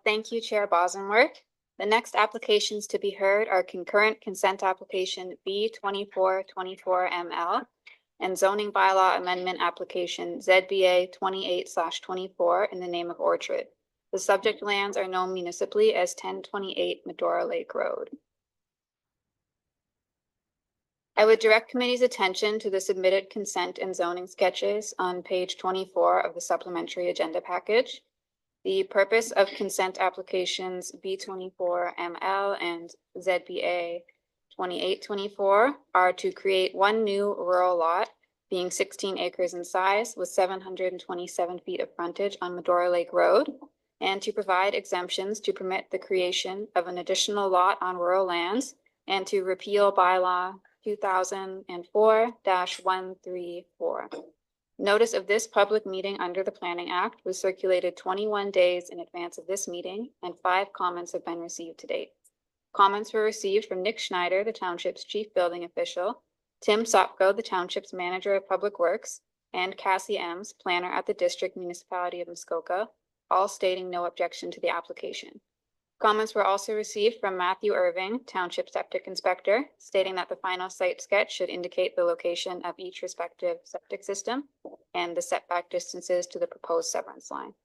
Thank you, Chair Bosenwork. The next applications to be heard are concurrent consent application B2424 ML and zoning bylaw amendment application ZBA 28/24 in the name of Orchard. The subject lands are known municipally as 1028 Medora Lake Road. I would direct committee's attention to the submitted consent and zoning sketches on page 24 of the supplementary agenda package. The purpose of consent applications B24 ML and ZBA 2824 are to create one new rural lot being 16 acres in size with 727 feet of frontage on Medora Lake Road, and to provide exemptions to permit the creation of an additional lot on rural lands and to repeal bylaw 2004-134. Notice of this public meeting under the Planning Act was circulated 21 days in advance of this meeting, and 5 comments have been received to date. Comments were received from Nick Schneider, the Township's Chief Building Official, Tim Sopko, the Township's Manager of Public Works, and Cassie Ems, Planner at the District Municipality of Muskoka, all stating no objection to the application. Comments were also received from Matthew Irving, Township Septic Inspector, stating that the final site sketch should indicate the location of each respective septic system and the setback distances to the proposed severance line.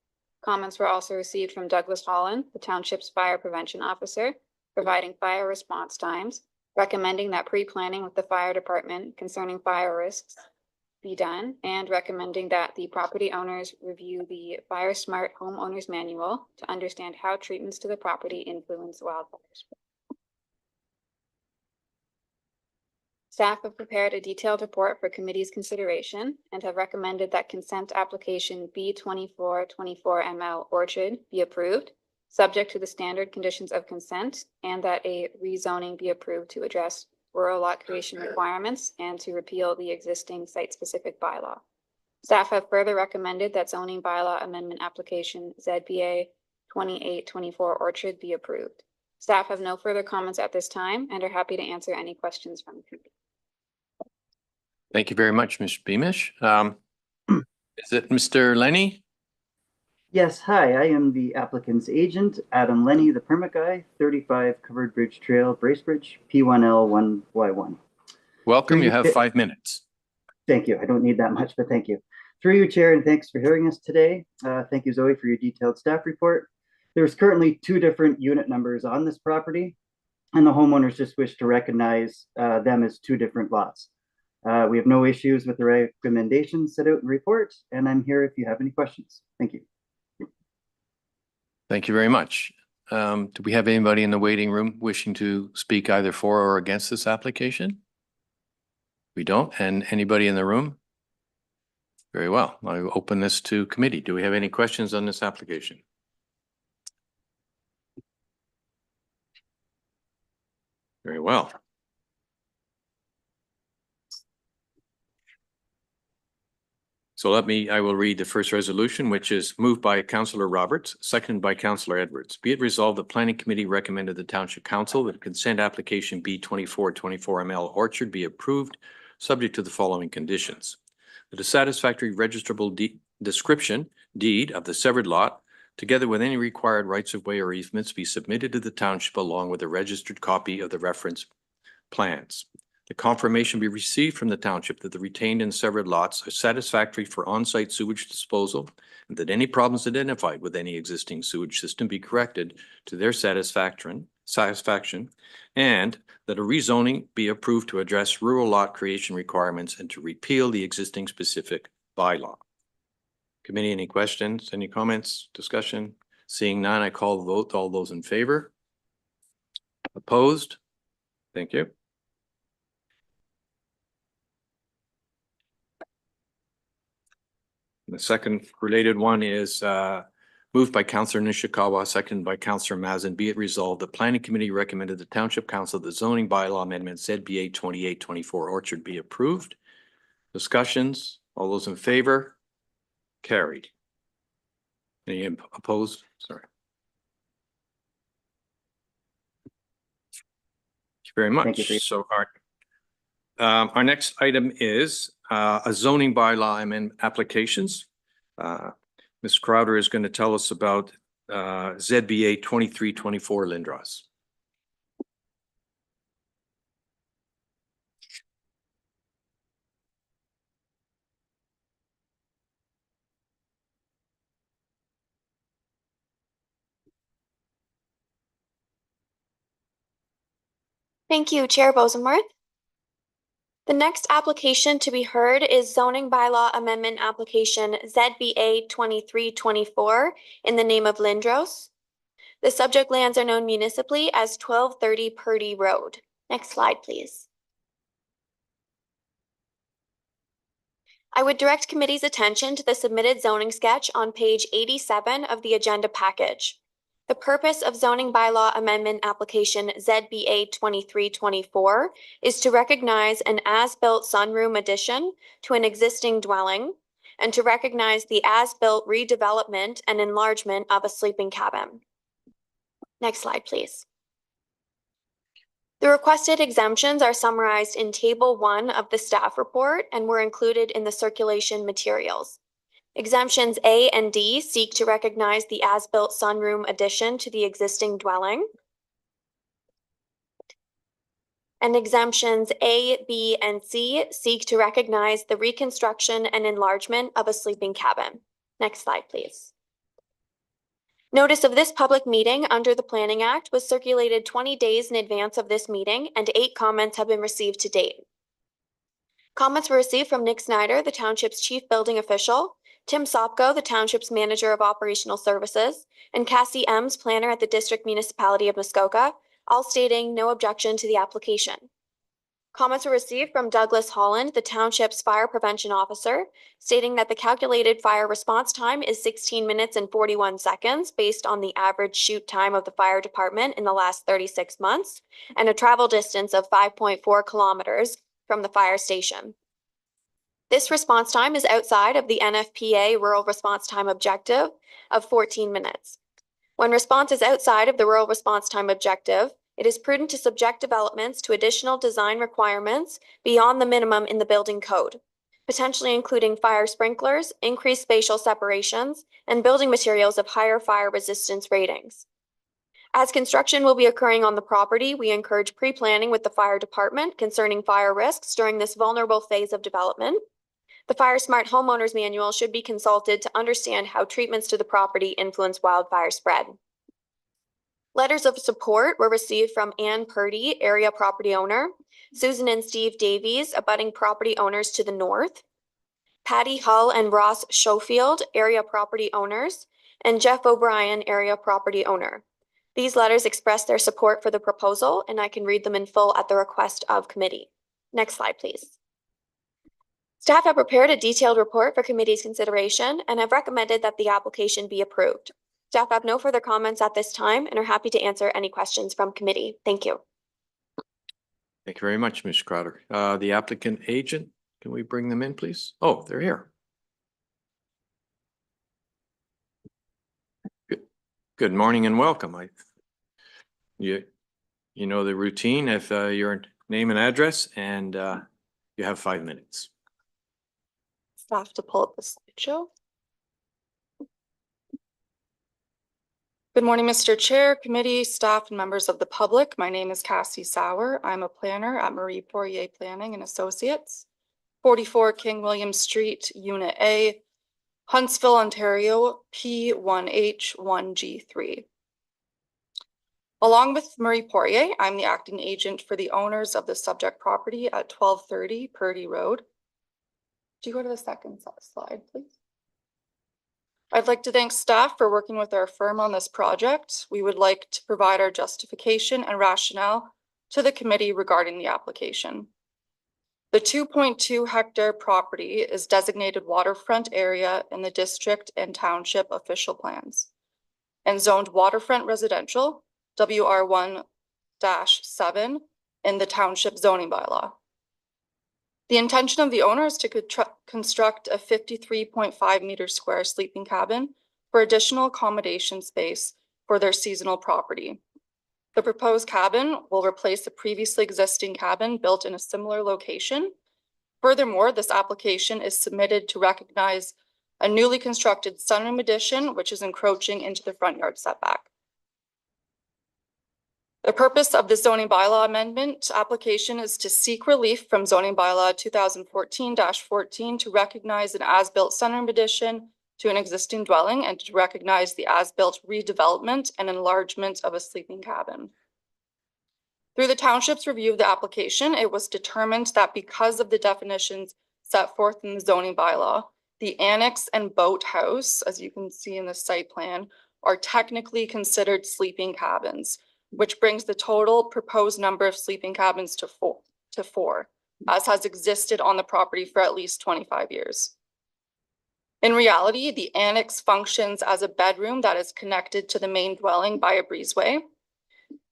Comments were also received from Douglas Holland, the Township's Fire Prevention Officer, providing fire response times, recommending that pre-planning with the fire department concerning fire risks be done and recommending that the property owners review the Buyer Smart Homeowners Manual to understand how treatments to the property influence wildfires. Staff have prepared a detailed report for committee's consideration and have recommended that consent application B2424ML Orchard be approved, subject to the standard conditions of consent, and that a rezoning be approved to address rural lot creation requirements and to repeal the existing site-specific bylaw. Staff have further recommended that zoning bylaw amendment application ZBA 2824 Orchard be approved. Staff have no further comments at this time and are happy to answer any questions from the committee. Thank you very much, Mr. Beamish. Is it Mr. Lenny? Yes, hi, I am the applicant's agent, Adam Lenny, the permit guy, 35 Covered Bridge Trail, Bracebridge, P1L1Y1. Welcome. You have 5 minutes. Thank you. I don't need that much, but thank you. Through you, Chair, and thanks for hearing us today. Thank you, Zoe, for your detailed staff report. There's currently 2 different unit numbers on this property, and the homeowners just wish to recognize them as 2 different lots. We have no issues with the recommendations set out in the report, and I'm here if you have any questions. Thank you. Thank you very much. Do we have anybody in the waiting room wishing to speak either for or against this application? We don't. And anybody in the room? Very well. I open this to committee. Do we have any questions on this application? Very well. So I will read the first resolution, which is moved by Councillor Roberts, seconded by Councillor Edwards. Be it resolved, the Planning Committee recommended the Township Council that consent application B2424ML Orchard be approved, subject to the following conditions. That a satisfactory registrable description deed of the severed lot, together with any required rights of way or easements, be submitted to the Township along with a registered copy of the reference plans. The confirmation be received from the Township that the retained and severed lots are satisfactory for on-site sewage disposal and that any problems identified with any existing sewage system be corrected to their satisfaction, and that a rezoning be approved to address rural lot creation requirements and to repeal the existing specific bylaw. Committee, any questions, any comments, discussion? Seeing none, I call the vote. All those in favor? Opposed? Thank you. The second related one is moved by Councillor Nishikawa, seconded by Councillor Mazin. Be it resolved, the Planning Committee recommended the Township Council the zoning bylaw amendment ZBA 2824 Orchard be approved. Discussions? All those in favor? Carried. Any opposed? Sorry. Thank you very much. Thank you. So our next item is a zoning bylaw amendment applications. Ms. Crowder is going to tell us about ZBA 2324 LINDROS. Thank you, Chair Bosenworth. The next application to be heard is zoning bylaw amendment application ZBA 2324 in the name of LINDROS. The subject lands are known municipally as 1230 Purdy Road. Next slide, please. I would direct committee's attention to the submitted zoning sketch on page 87 of the agenda package. The purpose of zoning bylaw amendment application ZBA 2324 is to recognize an as-built sunroom addition to an existing dwelling and to recognize the as-built redevelopment and enlargement of a sleeping cabin. Next slide, please. The requested exemptions are summarized in Table 1 of the staff report and were included in the circulation materials. Exemptions A and D seek to recognize the as-built sunroom addition to the existing dwelling. And exemptions A, B, and C seek to recognize the reconstruction and enlargement of a sleeping cabin. Next slide, please. Notice of this public meeting under the Planning Act was circulated 20 days in advance of this meeting, and 8 comments have been received to date. Comments were received from Nick Snyder, the township's chief building official, Tim Sopko, the township's manager of operational services, and Cassie Ems, planner at the district municipality of Muskoka, all stating no objection to the application. Comments were received from Douglas Holland, the township's fire prevention officer, stating that the calculated fire response time is 16 minutes and 41 seconds based on the average shoot time of the fire department in the last 36 months and a travel distance of 5.4 kilometers from the fire station. This response time is outside of the NFPA rural response time objective of 14 minutes. When response is outside of the rural response time objective, it is prudent to subject developments to additional design requirements beyond the minimum in the building code, potentially including fire sprinklers, increased spatial separations, and building materials of higher fire resistance ratings. As construction will be occurring on the property, we encourage pre-planning with the fire department concerning fire risks during this vulnerable phase of development. The Fire Smart Homeowners Manual should be consulted to understand how treatments to the property influence wildfire spread. Letters of support were received from Ann Purdy, area property owner, Susan and Steve Davies, abutting property owners to the north, Patty Hull and Ross Schofield, area property owners, and Jeff O'Brien, area property owner. These letters express their support for the proposal, and I can read them in full at the request of committee. Next slide, please. Staff have prepared a detailed report for committee's consideration and have recommended that the application be approved. Staff have no further comments at this time and are happy to answer any questions from committee. Thank you. Thank you very much, Ms. Crowder. The applicant agent, can we bring them in, please? Oh, they're here. Good morning and welcome. You know the routine. If your name and address, and you have 5 minutes. Staff to pull up the slideshow. Good morning, Mr. Chair, committee, staff, and members of the public. My name is Cassie Sauer. I'm a planner at Marie Poirier Planning and Associates, 44 King William Street, Unit A, Huntsville, Ontario, P1H1G3. Along with Marie Poirier, I'm the acting agent for the owners of the subject property at 1230 Purdy Road. Do you go to the second slide, please? I'd like to thank staff for working with our firm on this project. We would like to provide our justification and rationale to the committee regarding the application. The 2.2 hectare property is designated waterfront area in the district and township official plans and zoned waterfront residential WR1-7 in the township zoning bylaw. The intention of the owner is to construct a 53.5 meter square sleeping cabin for additional accommodation space for their seasonal property. The proposed cabin will replace the previously existing cabin built in a similar location. Furthermore, this application is submitted to recognize a newly constructed sunroom addition, which is encroaching into the front yard setback. The purpose of the zoning bylaw amendment application is to seek relief from zoning bylaw 2014-14 to recognize an as-built sunroom addition to an existing dwelling and to recognize the as-built redevelopment and enlargement of a sleeping cabin. Through the township's review of the application, it was determined that because of the definitions set forth in the zoning bylaw, the annex and boathouse, as you can see in the site plan, are technically considered sleeping cabins, which brings the total proposed number of sleeping cabins to four, as has existed on the property for at least 25 years. In reality, the annex functions as a bedroom that is connected to the main dwelling by a breezeway.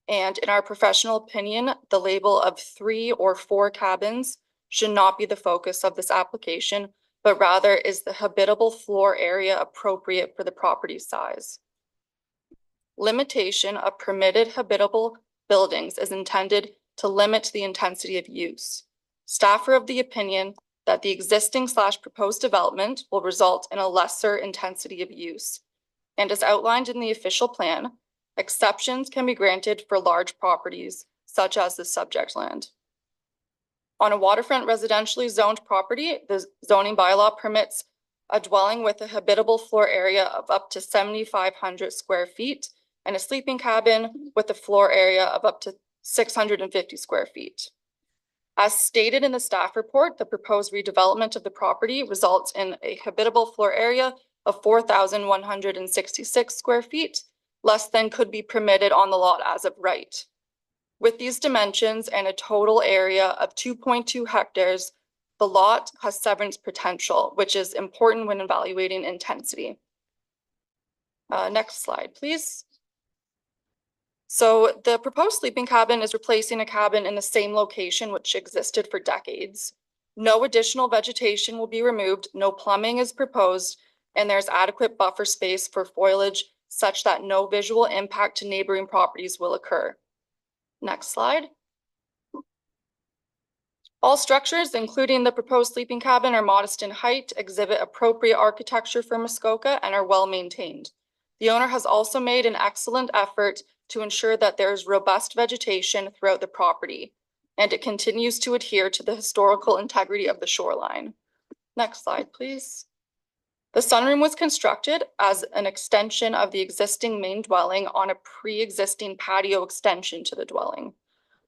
And in our professional opinion, the label of 3 or 4 cabins should not be the focus of this application, but rather is the habitable floor area appropriate for the property size. Limitation of permitted habitable buildings is intended to limit the intensity of use. Staff are of the opinion that the existing / proposed development will result in a lesser intensity of use. And as outlined in the official plan, exceptions can be granted for large properties such as the subject land. On a waterfront residentially zoned property, the zoning bylaw permits a dwelling with a habitable floor area of up to 7,500 square feet and a sleeping cabin with a floor area of up to 650 square feet. As stated in the staff report, the proposed redevelopment of the property results in a habitable floor area of 4,166 square feet, less than could be permitted on the lot as of right. With these dimensions and a total area of 2.2 hectares, the lot has severance potential, which is important when evaluating intensity. Next slide, please. So the proposed sleeping cabin is replacing a cabin in the same location which existed for decades. No additional vegetation will be removed, no plumbing is proposed, and there's adequate buffer space for foliage such that no visual impact to neighboring properties will occur. Next slide. All structures, including the proposed sleeping cabin, are modest in height, exhibit appropriate architecture for Muskoka, and are well maintained. The owner has also made an excellent effort to ensure that there is robust vegetation throughout the property, and it continues to adhere to the historical integrity of the shoreline. Next slide, please. The sunroom was constructed as an extension of the existing main dwelling on a pre-existing patio extension to the dwelling.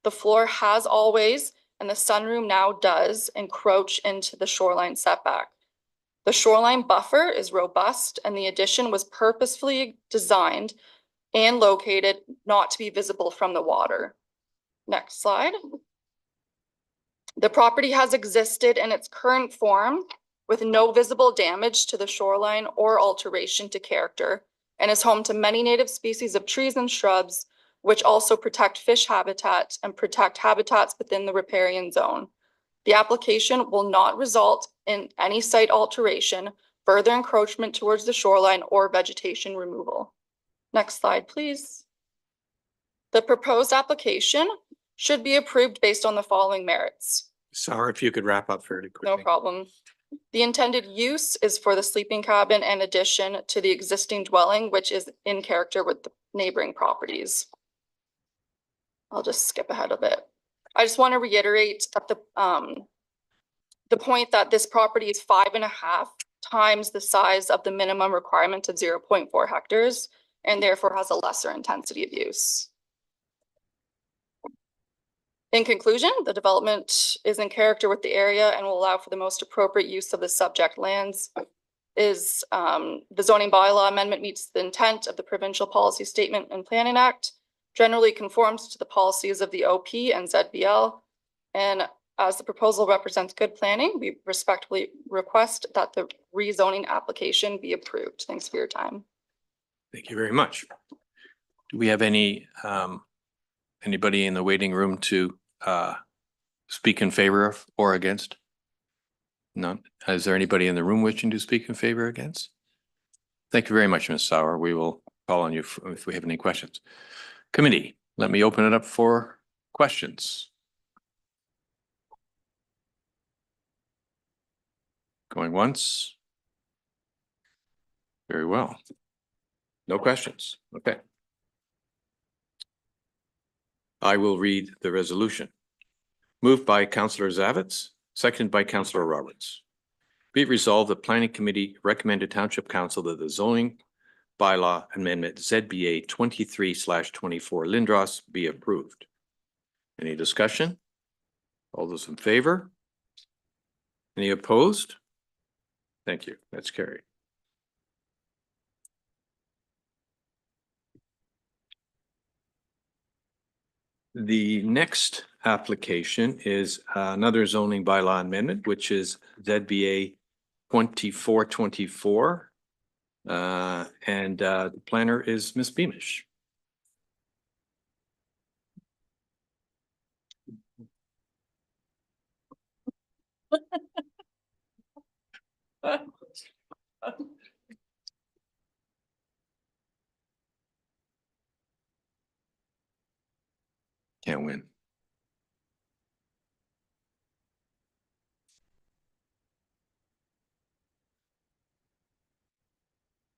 The floor has always, and the sunroom now does, encroach into the shoreline setback. The shoreline buffer is robust, and the addition was purposefully designed and located not to be visible from the water. Next slide. The property has existed in its current form with no visible damage to the shoreline or alteration to character, and is home to many native species of trees and shrubs, which also protect fish habitat and protect habitats within the riparian zone. The application will not result in any site alteration, further encroachment towards the shoreline, or vegetation removal. Next slide, please. The proposed application should be approved based on the following merits. Sorry, if you could wrap up fairly quickly. No problem. The intended use is for the sleeping cabin and addition to the existing dwelling, which is in character with the neighboring properties. I'll just skip ahead a bit. I just want to reiterate that the point that this property is 5.5 times the size of the minimum requirement of 0.4 hectares, and therefore has a lesser intensity of use. In conclusion, the development is in character with the area and will allow for the most appropriate use of the subject lands. The zoning bylaw amendment meets the intent of the Provincial Policy Statement and Planning Act, generally conforms to the policies of the OP and ZBL, and as the proposal represents good planning, we respectfully request that the rezoning application be approved. Thanks for your time. Thank you very much. Do we have any anybody in the waiting room to speak in favor of or against? None. Is there anybody in the room wishing to speak in favor or against? Thank you very much, Ms. Sauer. We will call on you if we have any questions. Committee, let me open it up for questions. Going once. Very well. No questions. Okay. I will read the resolution. Moved by Councillor Zavitz, seconded by Councillor Roberts. Be it resolved, the Planning Committee recommended Township Council that the zoning bylaw amendment ZBA 23/24 LINDROS be approved. Any discussion? All those in favor? Any opposed? Thank you. That's carried. The next application is another zoning bylaw amendment, which is ZBA 24/24. And the planner is Ms. Beamish. Can't win.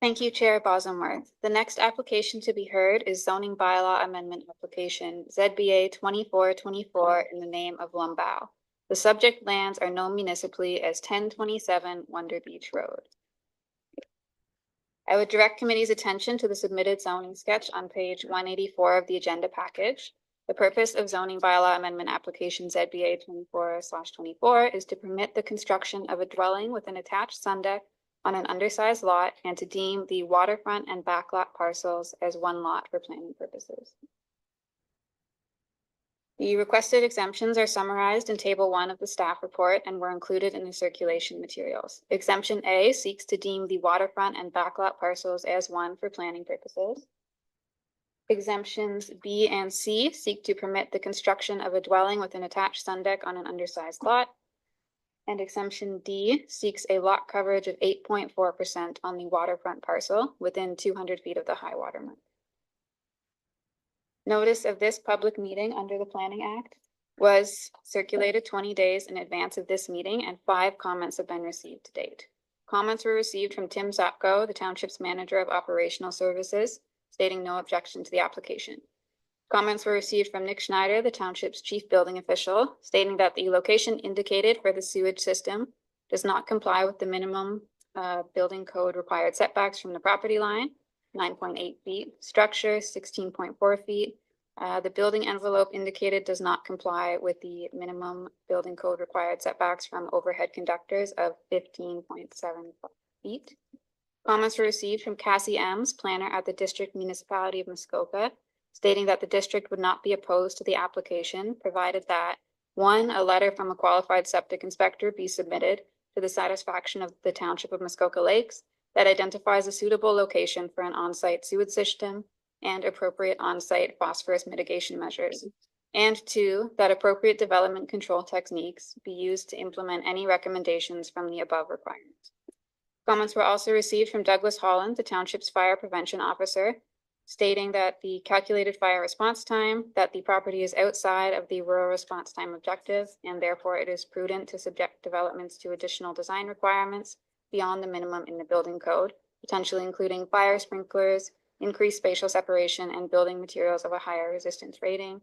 Thank you, Chair Bosworth. The next application to be heard is zoning bylaw amendment application ZBA 24/24 in the name of Lumbao. The subject lands are known municipally as 1027 Wonder Beach Road. I would direct committee's attention to the submitted zoning sketch on page 184 of the agenda package. The purpose of zoning bylaw amendment application ZBA 24/24 is to permit the construction of a dwelling with an attached sun deck on an undersized lot and to deem the waterfront and backlot parcels as one lot for planning purposes. The requested exemptions are summarized in Table 1 of the staff report and were included in the circulation materials. Exemption A seeks to deem the waterfront and backlot parcels as one for planning purposes. Exemptions B and C seek to permit the construction of a dwelling with an attached sun deck on an undersized lot. And exemption D seeks a lot coverage of 8.4% on the waterfront parcel within 200 feet of the high water mark. Notice of this public meeting under the Planning Act was circulated 20 days in advance of this meeting, and 5 comments have been received to date. Comments were received from Tim Zapko, the Township's Manager of Operational Services, stating no objection to the application. Comments were received from Nick Schneider, the Township's Chief Building Official, stating that the location indicated for the sewage system does not comply with the minimum building code required setbacks from the property line, 9.8 feet, structure 16.4 feet. The building envelope indicated does not comply with the minimum building code required setbacks from overhead conductors of 15.7 feet. Comments were received from Cassie Ems, planner at the District Municipality of Muskoka, stating that the district would not be opposed to the application, provided that 1, a letter from a qualified septic inspector be submitted to the satisfaction of the Township of Muskoka Lakes that identifies a suitable location for an on-site sewage system and appropriate on-site phosphorus mitigation measures. And 2, that appropriate development control techniques be used to implement any recommendations from the above requirements. Comments were also received from Douglas Holland, the Township's Fire Prevention Officer, stating that the calculated fire response time, that the property is outside of the rural response time objective, and therefore it is prudent to subject developments to additional design requirements beyond the minimum in the building code, potentially including fire sprinklers, increased spatial separation, and building materials of a higher resistance rating.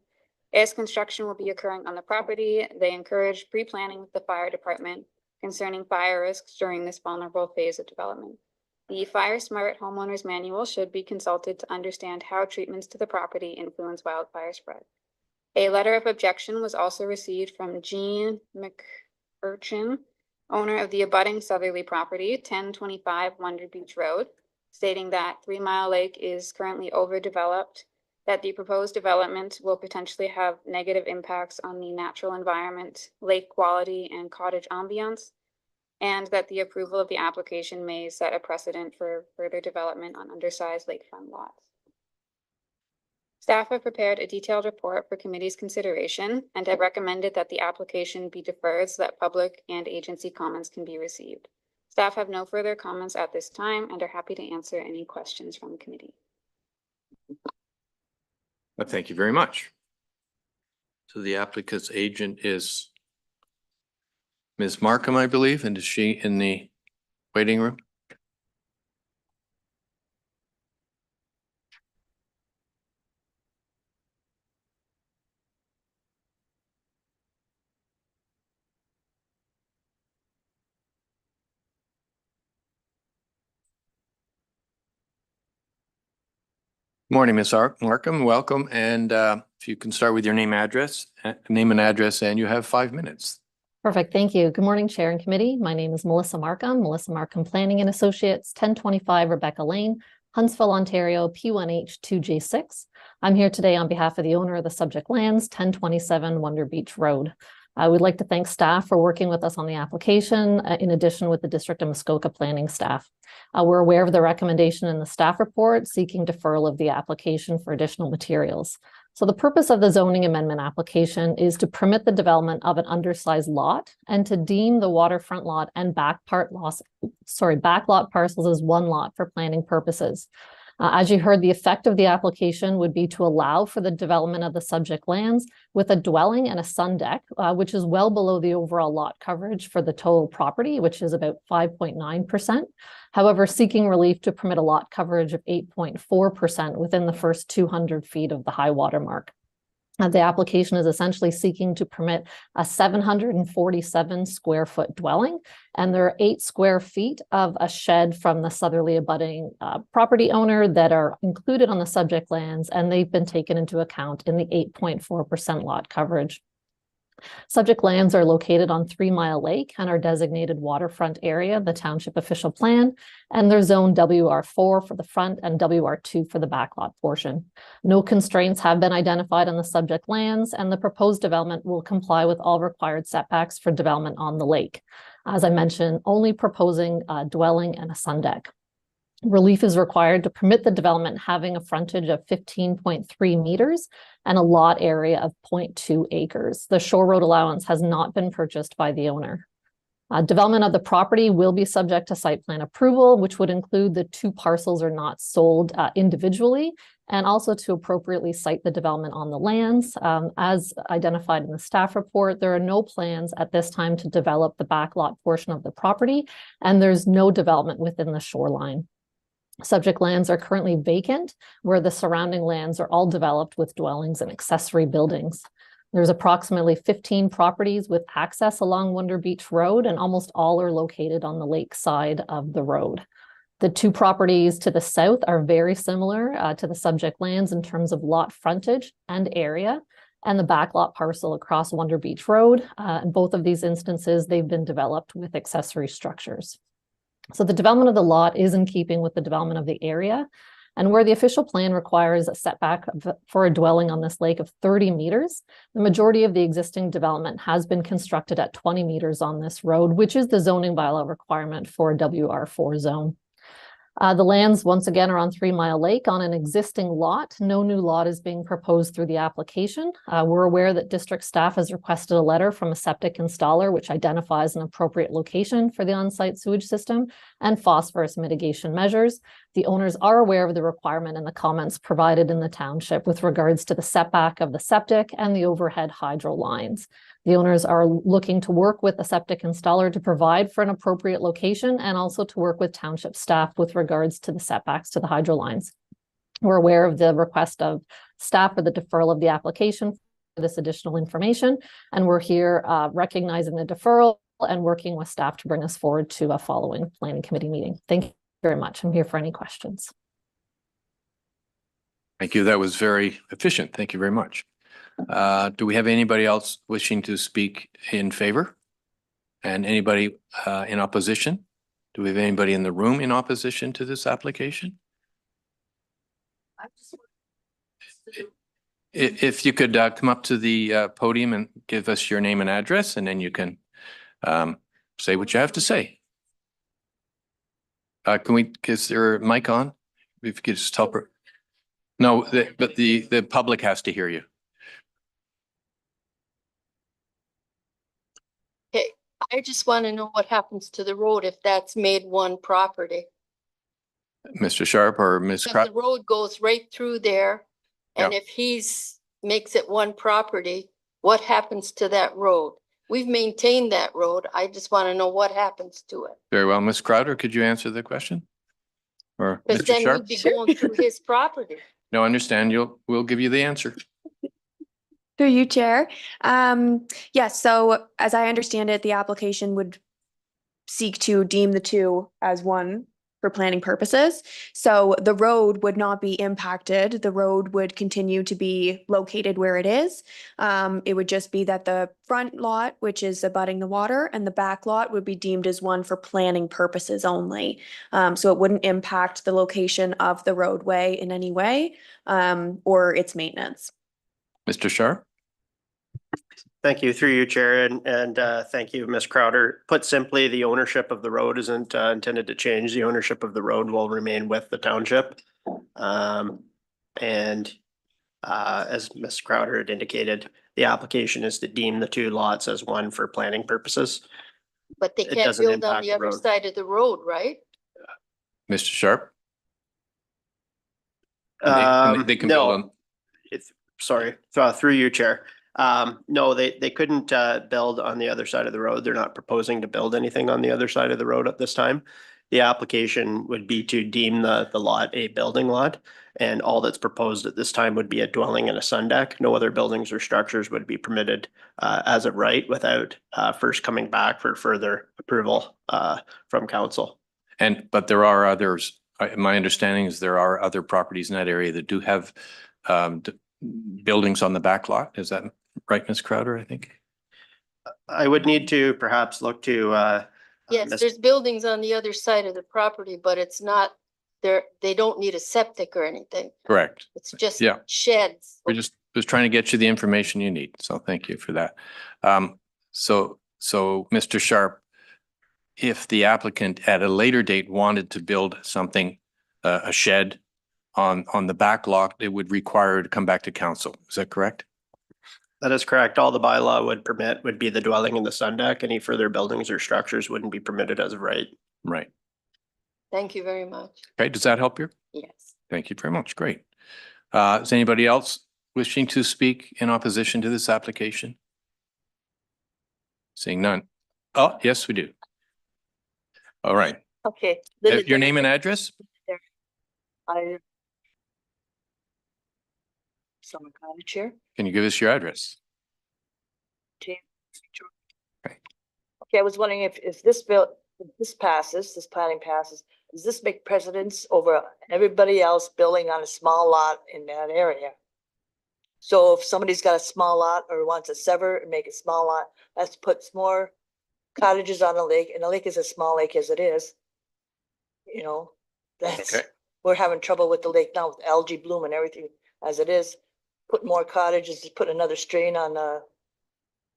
As construction will be occurring on the property, they encourage pre-planning with the fire department concerning fire risks during this vulnerable phase of development. The Fire Smart Homeowners Manual should be consulted to understand how treatments to the property influence wildfire spread. A letter of objection was also received from Jean McUrchin, owner of the abutting southerly property, 1025 Wonder Beach Road, stating that 3 Mile Lake is currently overdeveloped, that the proposed development will potentially have negative impacts on the natural environment, lake quality, and cottage ambiance, and that the approval of the application may set a precedent for further development on undersized lakefront lots. Staff have prepared a detailed report for committee's consideration and have recommended that the application be deferred so that public and agency comments can be received. Staff have no further comments at this time and are happy to answer any questions from the committee. Well, thank you very much. So the applicant's agent is Ms. Markham, I believe, and is she in the waiting room? Morning, Ms. Markham, welcome. And if you can start with your name and address, and you have 5 minutes. Perfect. Thank you. Good morning, Chair and Committee. My name is Melissa Markham Planning and Associates, 1025 Rebecca Lane, Huntsville, Ontario, P1H2J6. I'm here today on behalf of the owner of the subject lands, 1027 Wonder Beach Road. I would like to thank staff for working with us on the application, in addition with the District of Muskoka planning staff. We're aware of the recommendation in the staff report seeking deferral of the application for additional materials. So the purpose of the zoning amendment application is to permit the development of an undersized lot and to deem the waterfront lot and backlot parcels as one lot for planning purposes. As you heard, the effect of the application would be to allow for the development of the subject lands with a dwelling and a sun deck, which is well below the overall lot coverage for the total property, which is about 5.9%. However, seeking relief to permit a lot coverage of 8.4% within the first 200 feet of the high water mark. The application is essentially seeking to permit a 747 square foot dwelling, and there are 8 square feet of a shed from the southerly abutting property owner that are included on the subject lands, and they've been taken into account in the 8.4% lot coverage. Subject lands are located on 3 Mile Lake and are designated waterfront area, the township official plan, and they're zoned WR4 for the front and WR2 for the backlot portion. No constraints have been identified on the subject lands, and the proposed development will comply with all required setbacks for development on the lake. As I mentioned, only proposing a dwelling and a sun deck. Relief is required to permit the development having a frontage of 15.3 meters and a lot area of 0.2 acres. The shore road allowance has not been purchased by the owner. Development of the property will be subject to site plan approval, which would include the 2 parcels are not sold individually, and also to appropriately site the development on the lands. As identified in the staff report, there are no plans at this time to develop the backlot portion of the property, and there's no development within the shoreline. Subject lands are currently vacant, where the surrounding lands are all developed with dwellings and accessory buildings. There's approximately 15 properties with access along Wonder Beach Road, and almost all are located on the lake side of the road. The 2 properties to the south are very similar to the subject lands in terms of lot frontage and area, and the backlot parcel across Wonder Beach Road. In both of these instances, they've been developed with accessory structures. So the development of the lot is in keeping with the development of the area, and where the official plan requires a setback for a dwelling on this lake of 30 meters, the majority of the existing development has been constructed at 20 meters on this road, which is the zoning bylaw requirement for a WR4 zone. The lands, once again, are on 3 Mile Lake on an existing lot. No new lot is being proposed through the application. We're aware that district staff has requested a letter from a septic installer, which identifies an appropriate location for the on-site sewage system and phosphorus mitigation measures. The owners are aware of the requirement in the comments provided in the township with regards to the setback of the septic and the overhead hydro lines. The owners are looking to work with the septic installer to provide for an appropriate location, and also to work with township staff with regards to the setbacks to the hydro lines. We're aware of the request of staff for the deferral of the application for this additional information, and we're here recognizing the deferral and working with staff to bring us forward to a following planning committee meeting. Thank you very much. I'm here for any questions. Thank you. That was very efficient. Thank you very much. Do we have anybody else wishing to speak in favor? And anybody in opposition? Do we have anybody in the room in opposition to this application? If you could come up to the podium and give us your name and address, and then you can say what you have to say. Is there a mic on? If you could just help her. No, but the public has to hear you. Okay, I just want to know what happens to the road if that's made one property. Mr. Sharp or Ms. Because the road goes right through there, and Yep. if makes it one property, what happens to that road? We've maintained that road. I just want to know what happens to it. Very well. Ms. Crowder, could you answer the question? Or Because Mr. then Sharp? we'd be going through his property. No, understand. We'll give you the answer. Through you, Chair. Yes, so as I understand it, the application would seek to deem the 2 as one for planning purposes. So the road would not be impacted. The road would continue to be located where it is. It would just be that the front lot, which is abutting the water, and the back lot would be deemed as one for planning purposes only. So it wouldn't impact the location of the roadway in any way, or its maintenance. Mr. Sharp? Thank you, through you, Chair, and thank you, Ms. Crowder. Put simply, the ownership of the road isn't intended to change. The ownership of the road will remain with the township. And as Ms. Crowder had indicated, the application is to deem the 2 lots as one for planning purposes. But they It can't doesn't build on impact the the other road. side of the road, right? Mr. Sharp? They can build on. Sorry, through you, Chair. No, they couldn't build on the other side of the road. They're not proposing to build anything on the other side of the road at this time. The application would be to deem the lot a building lot. And all that's proposed at this time would be a dwelling and a sun deck. No other buildings or structures would be permitted as of right without first coming back for further approval from council. But there are others, my understanding is there are other properties in that area that do have buildings on the back lot. Is that right, Ms. Crowder, I think? I would need to perhaps look to Yes, Ms. there's buildings on the other side of the property, but it's not, they don't need a septic or anything. Correct. It's just Yeah. sheds. We're just trying to get you the information you need. So thank you for that. So Mr. Sharp, if the applicant at a later date wanted to build something, a shed on the back lot, it would require to come back to council. Is that correct? That is correct. All the bylaw would permit would be the dwelling and the sun deck. Any further buildings or structures wouldn't be permitted as of right. Right. Thank you very much. Okay, does that help you? Yes. Thank you very much. Great. Is anybody else wishing to speak in opposition to this application? Seeing none. Oh, yes, we do. All right. Okay. Your name and address? Summer Cottage here. Can you give us your address? Okay, I was wondering if this bill, if this passes, this planning passes, does this make precedence over everybody else building on a small lot in that area? So if somebody's got a small lot or wants to sever and make a small lot, that puts more cottages on the lake, and the lake is a small lake as it is. You know, that's, Okay. we're having trouble with the lake now with algae bloom and everything as it is. Put more cottages, put another strain on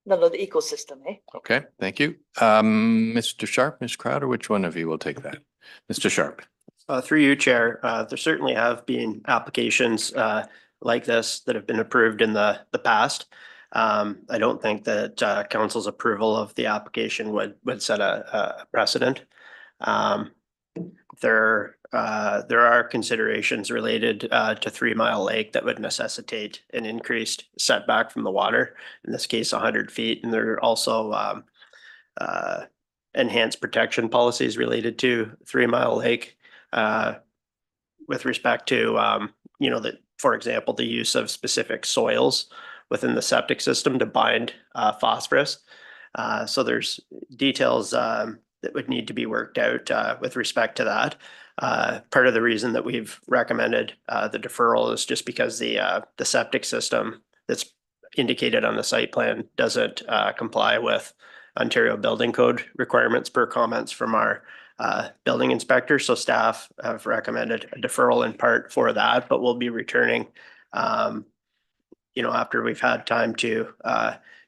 another ecosystem, eh? Okay, thank you. Mr. Sharp, Ms. Crowder, which one of you will take that? Mr. Sharp. Through you, Chair, there certainly have been applications like this that have been approved in the past. I don't think that council's approval of the application would set a precedent. There are considerations related to 3 Mile Lake that would necessitate an increased setback from the water, in this case 100 feet, and there are also enhanced protection policies related to 3 Mile Lake with respect to you know, that, for example, the use of specific soils within the septic system to bind phosphorus. So there's details that would need to be worked out with respect to that. Part of the reason that we've recommended the deferral is just because the septic system that's indicated on the site plan doesn't comply with Ontario Building Code requirements per comments from our building inspector. So staff have recommended a deferral in part for that, but we'll be returning you know, after we've had time to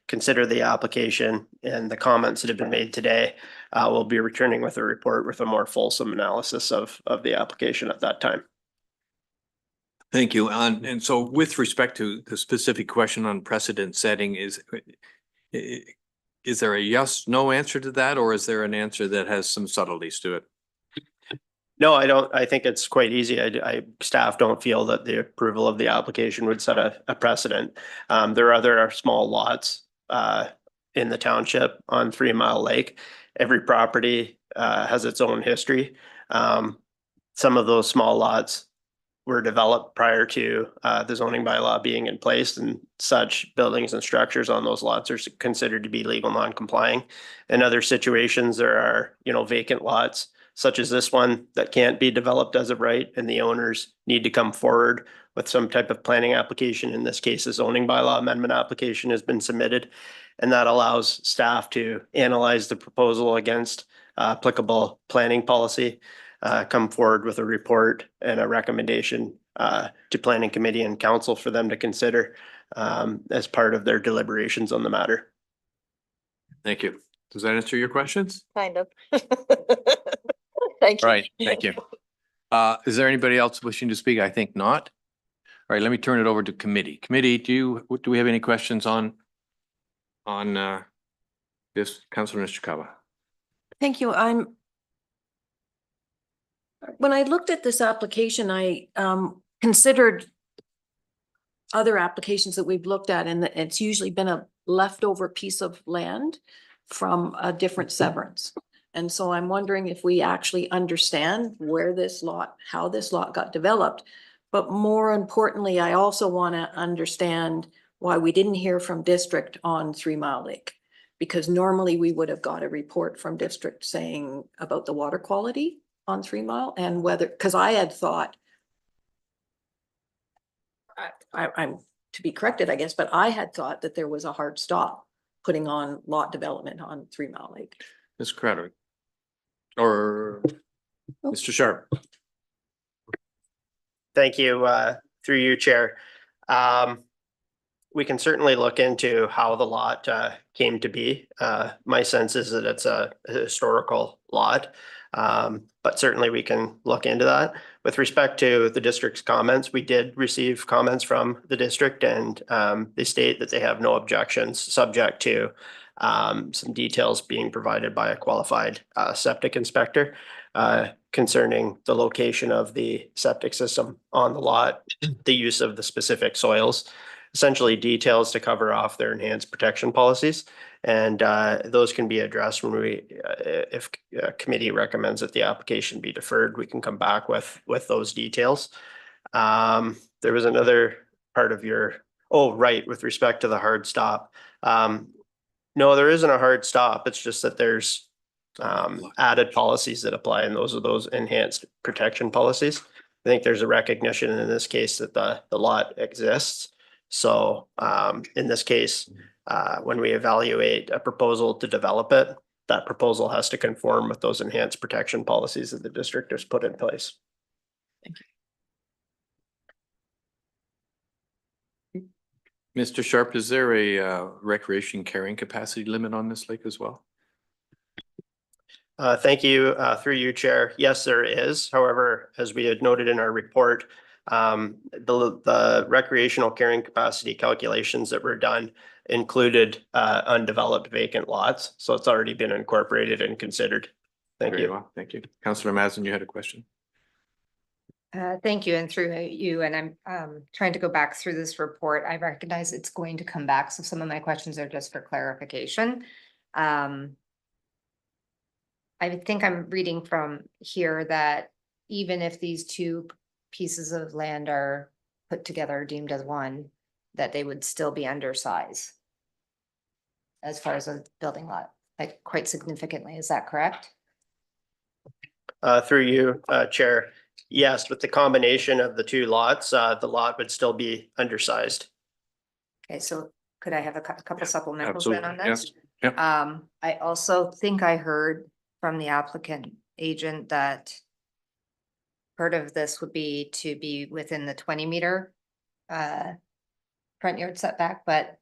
consider the application and the comments that have been made today. We'll be returning with a report with a more fulsome analysis of the application at that time. Thank you. And so with respect to the specific question on precedent setting, is there a yes, no answer to that, or is there an answer that has some subtleties to it? No, I don't. I think it's quite easy. Staff don't feel that the approval of the application would set a precedent. There are other small lots in the township on 3 Mile Lake. Every property has its own history. Some of those small lots were developed prior to the zoning bylaw being in place, and such buildings and structures on those lots are considered to be legal non-complying. In other situations, there are, you know, vacant lots such as this one that can't be developed as of right, and the owners need to come forward with some type of planning application. In this case, a zoning bylaw amendment application has been submitted, and that allows staff to analyze the proposal against applicable planning policy, come forward with a report and a recommendation to planning committee and council for them to consider as part of their deliberations on the matter. Thank you. Does that answer your questions? Kind of. Thank you. Right, thank you. Is there anybody else wishing to speak? I think not. All right, let me turn it over to committee. Committee, do we have any questions on this? Councilor Nishikawa. Thank you. When I looked at this application, I considered other applications that we've looked at, and it's usually been a leftover piece of land from a different severance. And so I'm wondering if we actually understand where this lot, how this lot got developed. But more importantly, I also want to understand why we didn't hear from district on 3 Mile Lake. Because normally we would have got a report from district saying about the water quality on 3 Mile and whether, because I had thought, I'm to be corrected, I guess, but I had thought that there was a hard stop putting on lot development on 3 Mile Lake. Ms. Crowder. Or Mr. Sharp. Thank you, through you, Chair. We can certainly look into how the lot came to be. My sense is that it's a historical lot, but certainly we can look into that. With respect to the district's comments, we did receive comments from the district, and they state that they have no objections, subject to some details being provided by a qualified septic inspector concerning the location of the septic system on the lot, the use of the specific soils, essentially details to cover off their enhanced protection policies. And those can be addressed when we, if a committee recommends that the application be deferred, we can come back with those details. There was another part of your, oh, right, with respect to the hard stop. No, there isn't a hard stop. It's just that there's added policies that apply, and those are those enhanced protection policies. I think there's a recognition in this case that the lot exists. So in this case, when we evaluate a proposal to develop it, that proposal has to conform with those enhanced protection policies that the district has put in place. Thank you. Mr. Sharp, is there a recreation carrying capacity limit on this lake as well? Thank you, through you, Chair. Yes, there is. However, as we had noted in our report, the recreational carrying capacity calculations that were done included undeveloped vacant lots. So it's already been incorporated and considered. Thank Very you. well, thank you. Councillor Mazin, you had a question? Thank you, and through you, and I'm trying to go back through this report. I recognize it's going to come back, so some of my questions are just for clarification. I think I'm reading from here that even if these two pieces of land are put together, deemed as one, that they would still be undersized as far as a building lot, like quite significantly. Is that correct? Through you, Chair. Yes, with the combination of the two lots, the lot would still be undersized. Okay, so could I have a couple supplementals then on Absolutely, this? yes. Yep. I also think I heard from the applicant agent that part of this would be to be within the 20-meter front yard setback, but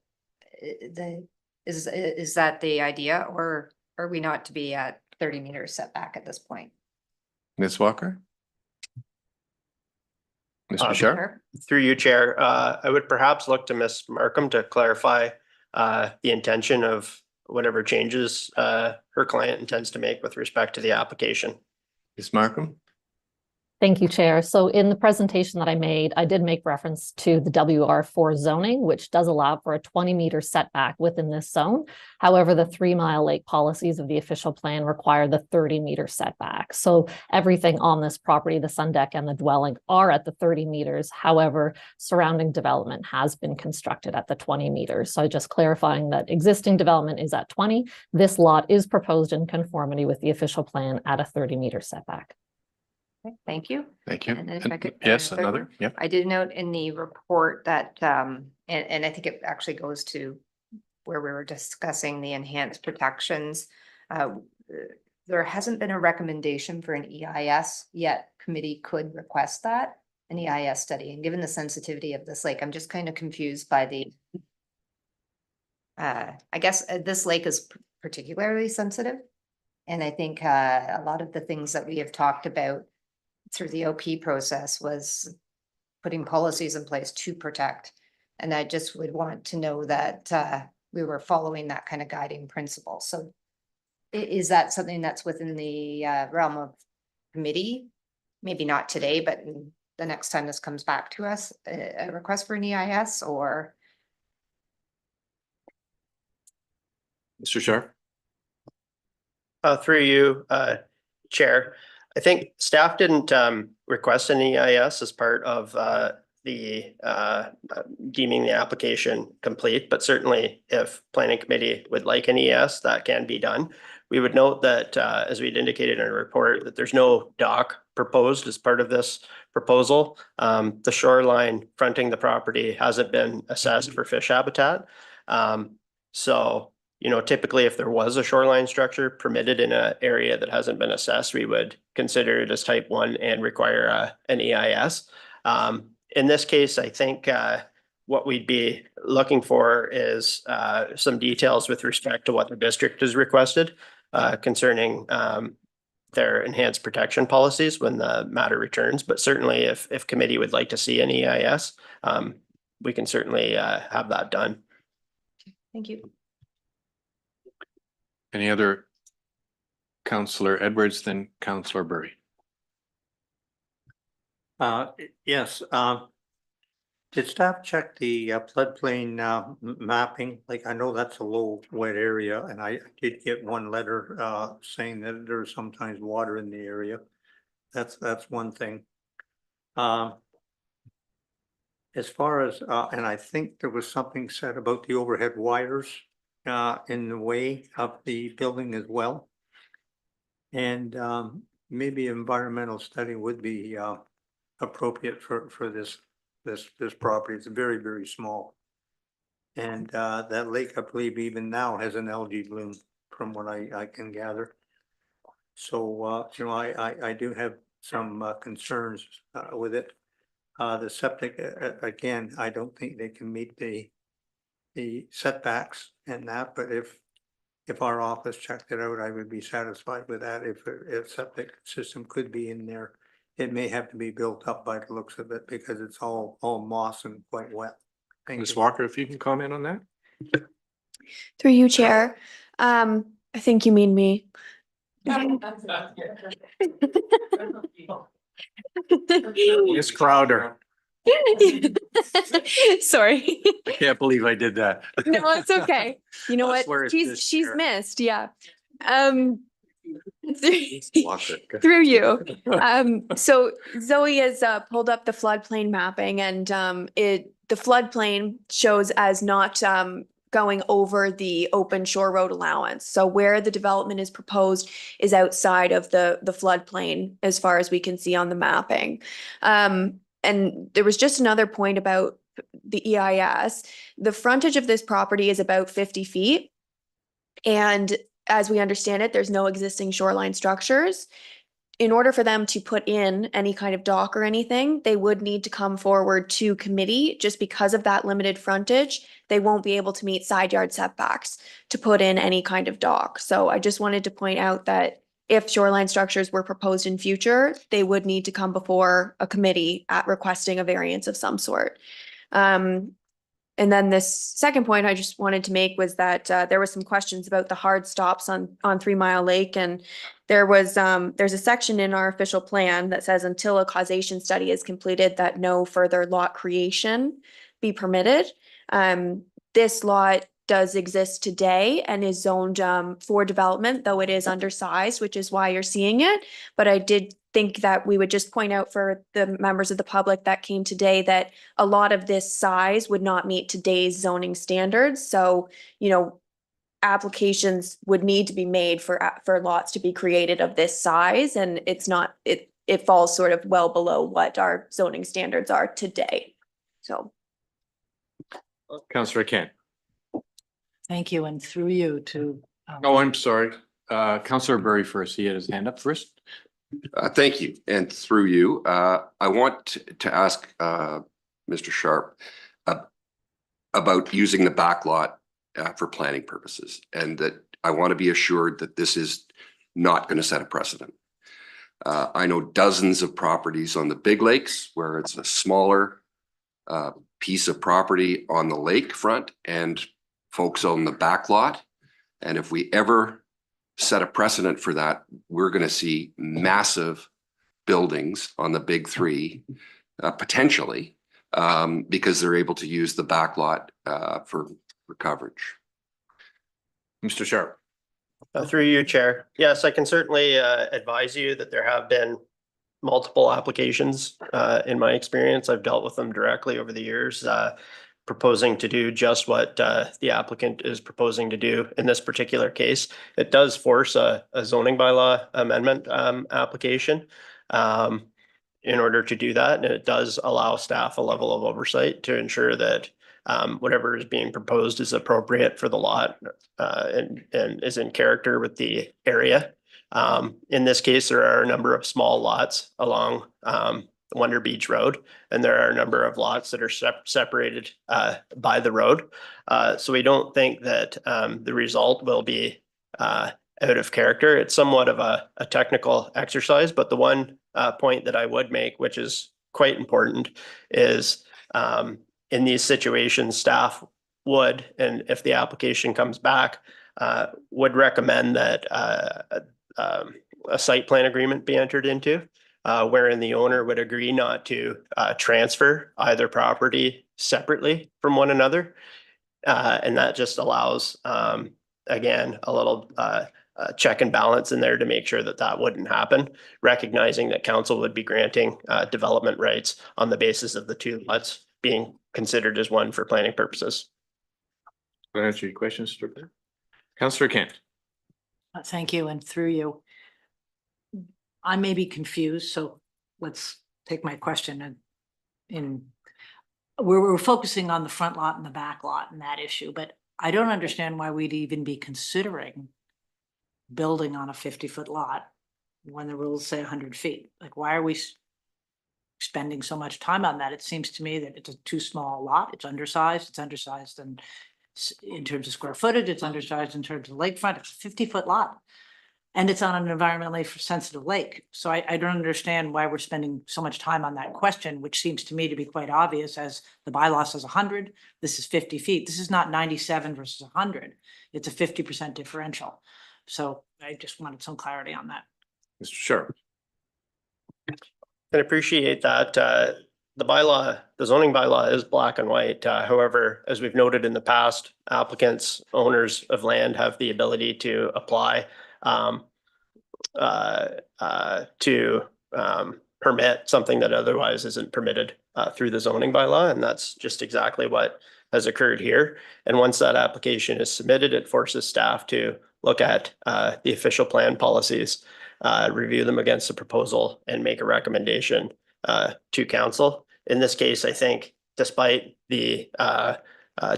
is that the idea, or are we not to be at 30 meters setback at this point? Ms. Walker? Mr. Sharp? Sure. Through you, Chair, I would perhaps look to Ms. Markham to clarify the intention of whatever changes her client intends to make with respect to the application. Ms. Markham? Thank you, Chair. So in the presentation that I made, I did make reference to the WR4 zoning, which does allow for a 20-meter setback within this zone. However, the 3 Mile Lake policies of the official plan require the 30-meter setback. So everything on this property, the sun deck and the dwelling, are at the 30 meters. However, surrounding development has been constructed at the 20 meters. So just clarifying that existing development is at 20. This lot is proposed in conformity with the official plan at a 30-meter setback. Okay, thank you. Thank you. And then if I could, Yes, third another, one. yep. I did note in the report that, and I think it actually goes to where we were discussing the enhanced protections. There hasn't been a recommendation for an EIS yet. Committee could request that, an EIS study. And given the sensitivity of this lake, I'm just kind of confused by the, I guess this lake is particularly sensitive. And I think a lot of the things that we have talked about through the OP process was putting policies in place to protect. And I just would want to know that we were following that kind of guiding principle. So is that something that's within the realm of committee? Maybe not today, but the next time this comes back to us, a request for an EIS or? Mr. Sharp? Through you, Chair. I think staff didn't request an EIS as part of the deeming the application complete, but certainly if planning committee would like an ES, that can be done. We would note that, as we'd indicated in our report, that there's no dock proposed as part of this proposal. The shoreline fronting the property hasn't been assessed for fish habitat. So, you know, typically if there was a shoreline structure permitted in an area that hasn't been assessed, we would consider it as type 1 and require an EIS. In this case, I think what we'd be looking for is some details with respect to what the district has requested concerning their enhanced protection policies when the matter returns. But certainly if committee would like to see an EIS, we can certainly have that done. Thank you. Any other? Councillor Edwards, then Councillor Burry. Yes, did staff check the floodplain mapping? Like, I know that's a low wet area, and I did get one letter saying that there's sometimes water in the area. That's one thing. As far as, and I think there was something said about the overhead wires in the way of the building as well. And maybe environmental study would be appropriate for this property. It's very, very small. And that lake, I believe even now has an algae bloom from what I can gather. So, you know, I do have some concerns with it. The septic, again, I don't think they can meet the setbacks and that, but if our office checked it out, I would be satisfied with that. If septic system could be in there, it may have to be built up by the looks of it because it's all moss and quite wet. Ms. Walker, if you can comment on that. Through you, Chair. I think you mean me. Miss Crowder. Sorry. I can't believe I did that. No, it's okay. You know I what? swear it's She's this year. missed. Yeah. Watch it. Through you. So Zoe has pulled up the floodplain mapping, and the floodplain shows as not going over the open shore road allowance. So where the development is proposed is outside of the floodplain as far as we can see on the mapping. And there was just another point about the EIS. The frontage of this property is about 50 feet. And as we understand it, there's no existing shoreline structures. In order for them to put in any kind of dock or anything, they would need to come forward to committee. Just because of that limited frontage, they won't be able to meet side yard setbacks to put in any kind of dock. So I just wanted to point out that if shoreline structures were proposed in future, they would need to come before a committee at requesting a variance of some sort. And then this second point I just wanted to make was that there was some questions about the hard stops on 3 Mile Lake, and there's a section in our official plan that says until a causation study is completed that no further lot creation be permitted. This lot does exist today and is zoned for development, though it is undersized, which is why you're seeing it. But I did think that we would just point out for the members of the public that came today that a lot of this size would not meet today's zoning standards. So, you know, applications would need to be made for lots to be created of this size, and it's not, it falls sort of well below what our zoning standards are today. So. Councillor Kent. Thank you, and through you to. Oh, I'm sorry. Councillor Burry first. He had his hand up first. Thank you. And through you, I want to ask Mr. Sharp about using the back lot for planning purposes, and that I want to be assured that this is not going to set a precedent. I know dozens of properties on the big lakes where it's a smaller piece of property on the lake front and folks own the back lot. And if we ever set a precedent for that, we're going to see massive buildings on the big three, potentially, because they're able to use the back lot for coverage. Mr. Sharp. Through you, Chair. Yes, I can certainly advise you that there have been multiple applications. In my experience, I've dealt with them directly over the years, proposing to do just what the applicant is proposing to do in this particular case. It does force a zoning bylaw amendment application in order to do that, and it does allow staff a level of oversight to ensure that whatever is being proposed is appropriate for the lot and is in character with the area. In this case, there are a number of small lots along Wonder Beach Road, and there are a number of lots that are separated by the road. So we don't think that the result will be out of character. It's somewhat of a technical exercise, but the one point that I would make, which is quite important, is in these situations, staff would, and if the application comes back, would recommend that a site plan agreement be entered into, wherein the owner would agree not to transfer either property separately from one another. And that just allows, again, a little check and balance in there to make sure that that wouldn't happen, recognizing that council would be granting development rights on the basis of the two lots being considered as one for planning purposes. Can I answer your questions, Councillor Kent? Thank you, and through you. I may be confused, so let's take my question and we're focusing on the front lot and the back lot and that issue, but I don't understand why we'd even be considering building on a 50-foot lot when the rules say 100 feet. Like, why are we spending so much time on that? It seems to me that it's a too small lot. It's undersized and in terms of square footage, it's undersized in terms of lakefront. It's a 50-foot lot. And it's on an environmentally sensitive lake. So I don't understand why we're spending so much time on that question, which seems to me to be quite obvious, as the bylaw says 100, this is 50 feet. This is not 97 versus 100. It's a 50% differential. So I just wanted some clarity on that. Mr. Sharp. I appreciate that. The zoning bylaw is black and white. However, as we've noted in the past, applicants, owners of land have the ability to apply to permit something that otherwise isn't permitted through the zoning bylaw. And that's just exactly what has occurred here. And once that application is submitted, it forces staff to look at the official plan policies, review them against the proposal, and make a recommendation to council. In this case, I think despite the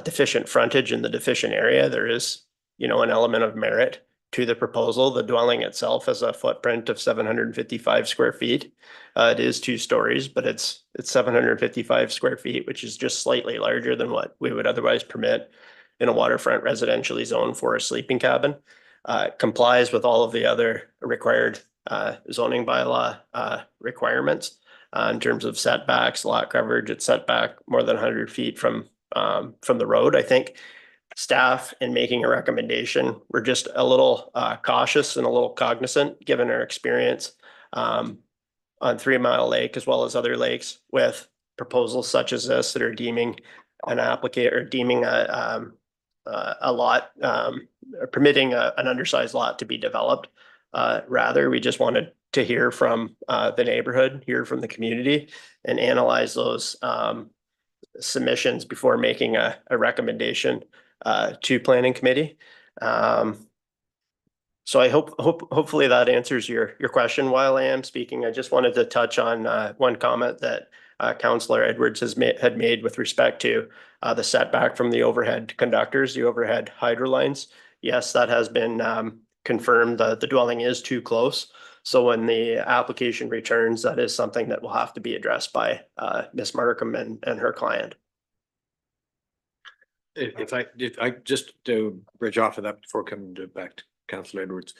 deficient frontage in the deficient area, there is, an element of merit to the proposal. The dwelling itself has a footprint of 755 square feet. It is 2 stories, but it's 755 square feet, which is just slightly larger than what we would otherwise permit in a waterfront residentially zoned for a sleeping cabin. It complies with all of the other required zoning bylaw requirements in terms of setbacks, lot coverage. It's set back more than 100 feet from the road. I think staff, in making a recommendation, we're just a little cautious and a little cognizant, given our experience on 3 Mile Lake as well as other lakes with proposals such as this that are deeming an applicant or deeming a lot or permitting an undersized lot to be developed. Rather, we just wanted to hear from the neighborhood, hear from the community, and analyze those submissions before making a recommendation to planning committee. So I hopefully that answers your question. While I am speaking, I just wanted to touch on one comment that Councillor Edwards had made with respect to the setback from the overhead conductors, the overhead hydro lines. Yes, that has been confirmed. The dwelling is too close. So when the application returns, that is something that will have to be addressed by Ms. Markham and her client. If I just to bridge off of that before coming back to Councillor Edwards,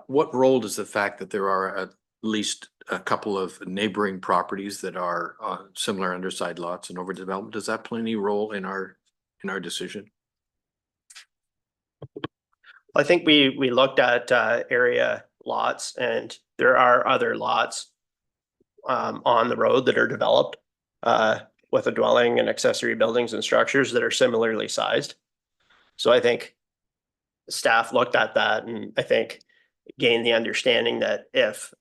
what role does the fact that there are at least a couple of neighboring properties that are similar underside lots and overdevelopment, does that play any role in our decision? I think we looked at area lots, and there are other lots on the road that are developed with a dwelling and accessory buildings and structures that are similarly sized. So I think staff looked at that and I think gained the understanding that if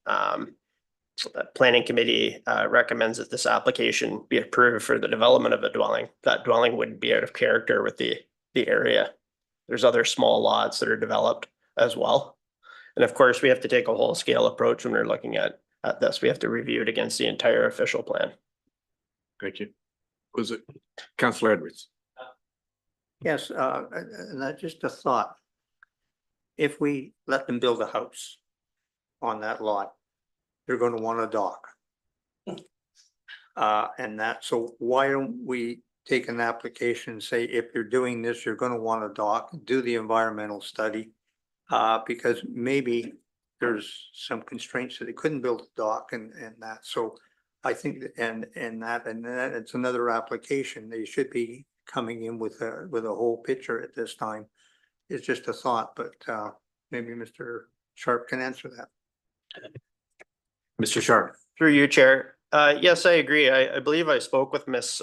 planning committee recommends that this application be approved for the development of a dwelling, that dwelling wouldn't be out of character with the area. There's other small lots that are developed as well. And of course, we have to take a whole scale approach when we're looking at this. We have to review it against the entire official plan. Thank you. Was it Councillor Edwards? Yes, and that's just a thought. If we let them build a house on that lot, they're gonna want a dock. And that, so why don't we take an application and say, if you're doing this, you're gonna want a dock, do the environmental study. Because maybe there's some constraints that they couldn't build a dock and that, so I think, and that it's another application, they should be coming in with a whole picture at this time. It's just a thought, but maybe Mr. Sharp can answer that. Mr. Sharp. Through you, Chair. Yes, I agree. I believe I spoke with Miss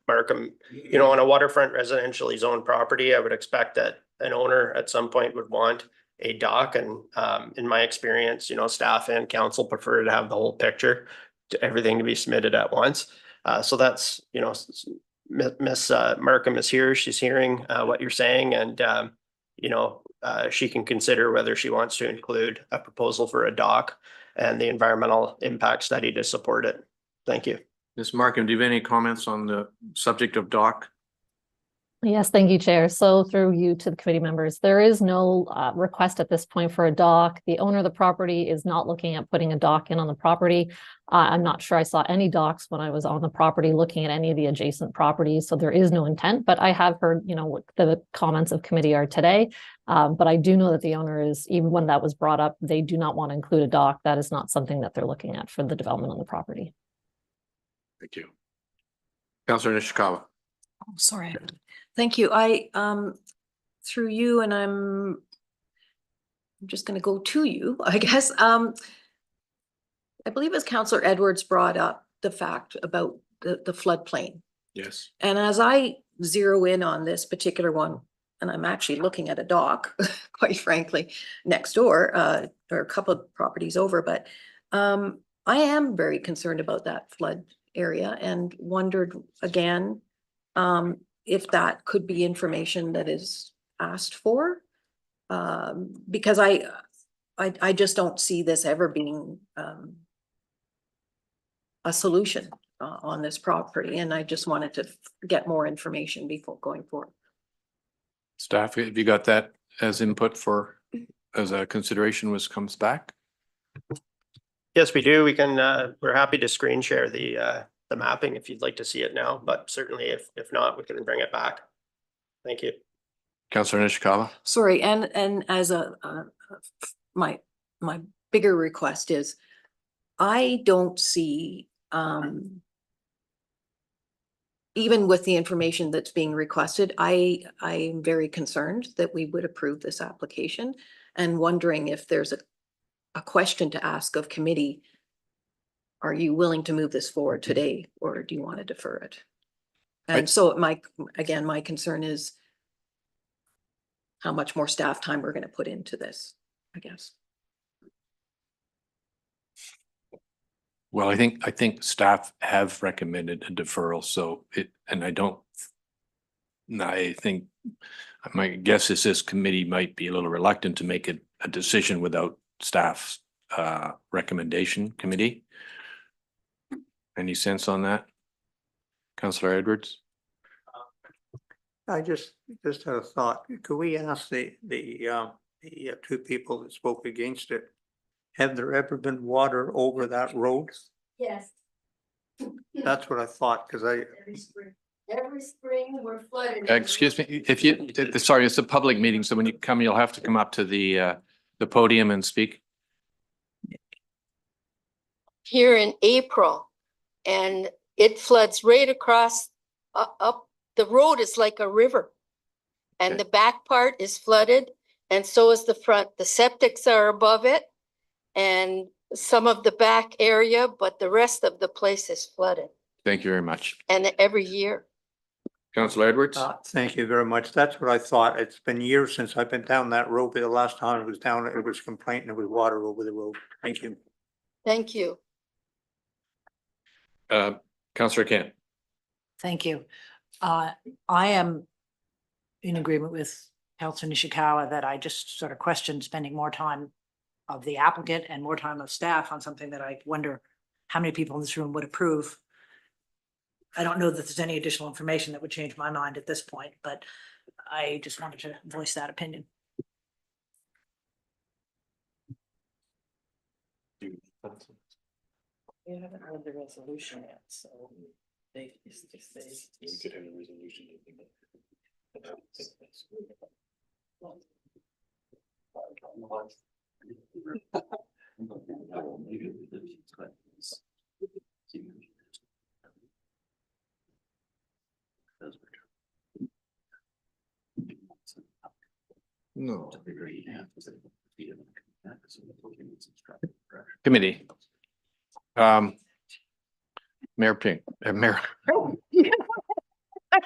Markham. You know, on a waterfront residentially zoned property, I would expect that an owner at some point would want a dock. And in my experience, you know, staff and council prefer to have the whole picture, to everything to be submitted at once. So that's, you know, Miss Markham is here. She's hearing what you're saying, and you know, she can consider whether she wants to include a proposal for a dock and the environmental impact study to support it. Thank you. Ms. Markham, do you have any comments on the subject of dock? Yes, thank you, Chair. So through you to the committee members, there is no request at this point for a dock. The owner of the property is not looking at putting a dock in on the property. I'm not sure I saw any docks when I was on the property looking at any of the adjacent properties. So there is no intent, but I have heard, you know, what the comments of committee are today. But I do know that the owner is, even when that was brought up, they do not want to include a dock. That is not something that they're looking at for the development on the property. Thank you. Councillor Nishikawa. Oh, sorry. Thank you. Through you, and I'm just going to go to you, I guess. I believe as Councillor Edwards brought up the fact about the floodplain. Yes. And as I zero in on this particular one, and I'm actually looking at a dock, quite frankly, next door, or a couple of properties over, but I am very concerned about that flood area and wondered again, if that could be information that is asked for, because I just don't see this ever being a solution on this property, and I just wanted to get more information before going forward. Staff, have you got that as input for, as a consideration comes back? Yes, we do. We can, we're happy to screen share the mapping if you'd like to see it now, but certainly if not, we can bring it back. Thank you. Councillor Nishikawa. Sorry, and as my bigger request is, I don't see, even with the information that's being requested, I'm very concerned that we would approve this application, and wondering if there's a question to ask of committee. Are you willing to move this forward today, or do you want to defer it? And so my concern is how much more staff time we're going to put into this, I guess. Well, I think staff have recommended a deferral, so I think my guess is this committee might be a little reluctant to make a decision without staff's recommendation committee. Any sense on that? Councillor Edwards? I just had a thought. Could we ask the two people that spoke against it, have there ever been water over that road? Yes. That's what I thought, because Every spring we're flooded. Excuse me, sorry, it's a public meeting, so when you come, you'll have to come up to the podium and speak. Here in April, and it floods right across up the road. Is like a river, and the back part is flooded, and so is the front. The septics are above it, and some of the back area, but the rest of the place is flooded. Thank you very much. And every year. Councillor Edwards? Thank you very much. That's what I thought. It's been years since I've been down that road, but the last time I was down, it was complaint and there was water over the road. Thank you. Thank you. Councillor Kent? Thank you. I am in agreement with Councilor Nishikawa that I just sort of question spending more time of the applicant and more time of staff on something that I wonder how many people in this room would approve. I don't know that there's any additional information that would change my mind at this point, but I just wanted to voice that opinion. We haven't read the resolution yet, so they. We could have a resolution. No. Committee. Mayor Pink, Mayor.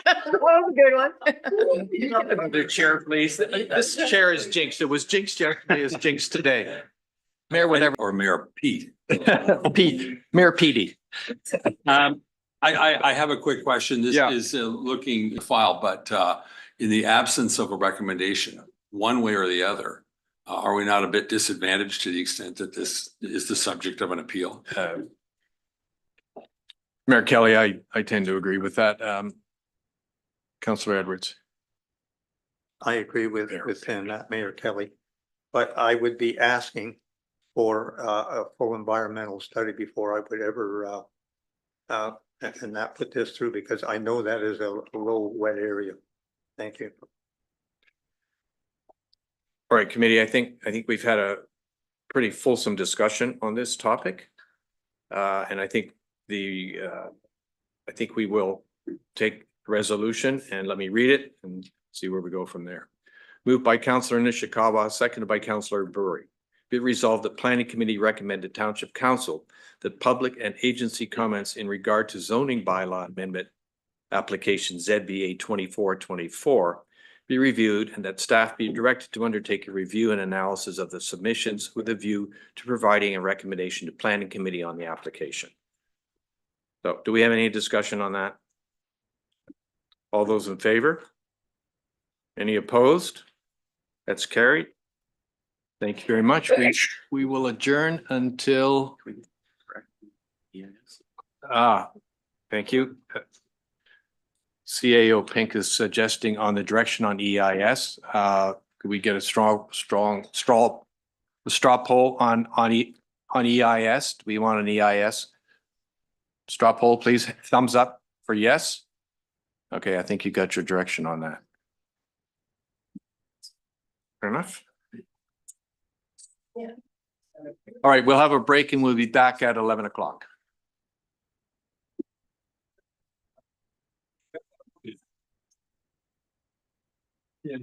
That was a good one. The chair, please. This chair is jinxed. It was jinxed yesterday, it's jinxed today. Mayor, whatever. Or Mayor Pete. Pete, Mayor Petey. I have a quick question. This Yeah. is looking file, but in the absence of a recommendation, one way or the other, are we not a bit disadvantaged to the extent that this is the subject of an appeal? Mayor Kelly, I tend to agree with that. Councillor Edwards. I agree with Mayor Kelly, but I would be asking for a full environmental study before I would ever and not put this through, because I know that is a low wet area. Thank you. All right, committee, I think we've had a pretty fulsome discussion on this topic. And I think I think we will take resolution and let me read it and see where we go from there. Moved by Councillor Nishikawa, seconded by Councillor Burry. Be it resolved that Planning Committee recommended Township Council that public and agency comments in regard to zoning bylaw amendment application ZBA 2424 be reviewed and that staff be directed to undertake a review and analysis of the submissions with a view to providing a recommendation to Planning Committee on the application. So do we have any discussion on that? All those in favor? Any opposed? That's carried. Thank you very much. We will adjourn until. Thank you. CAO Pink is suggesting on the direction on EIS. Could we get a straw poll on EIS? Do we want an EIS? Straw poll, please. Thumbs up for yes. Okay, I think you got your direction on that. Fair enough. Yeah. All right, we'll have a break and we'll be back at 11 o'clock. Yeah.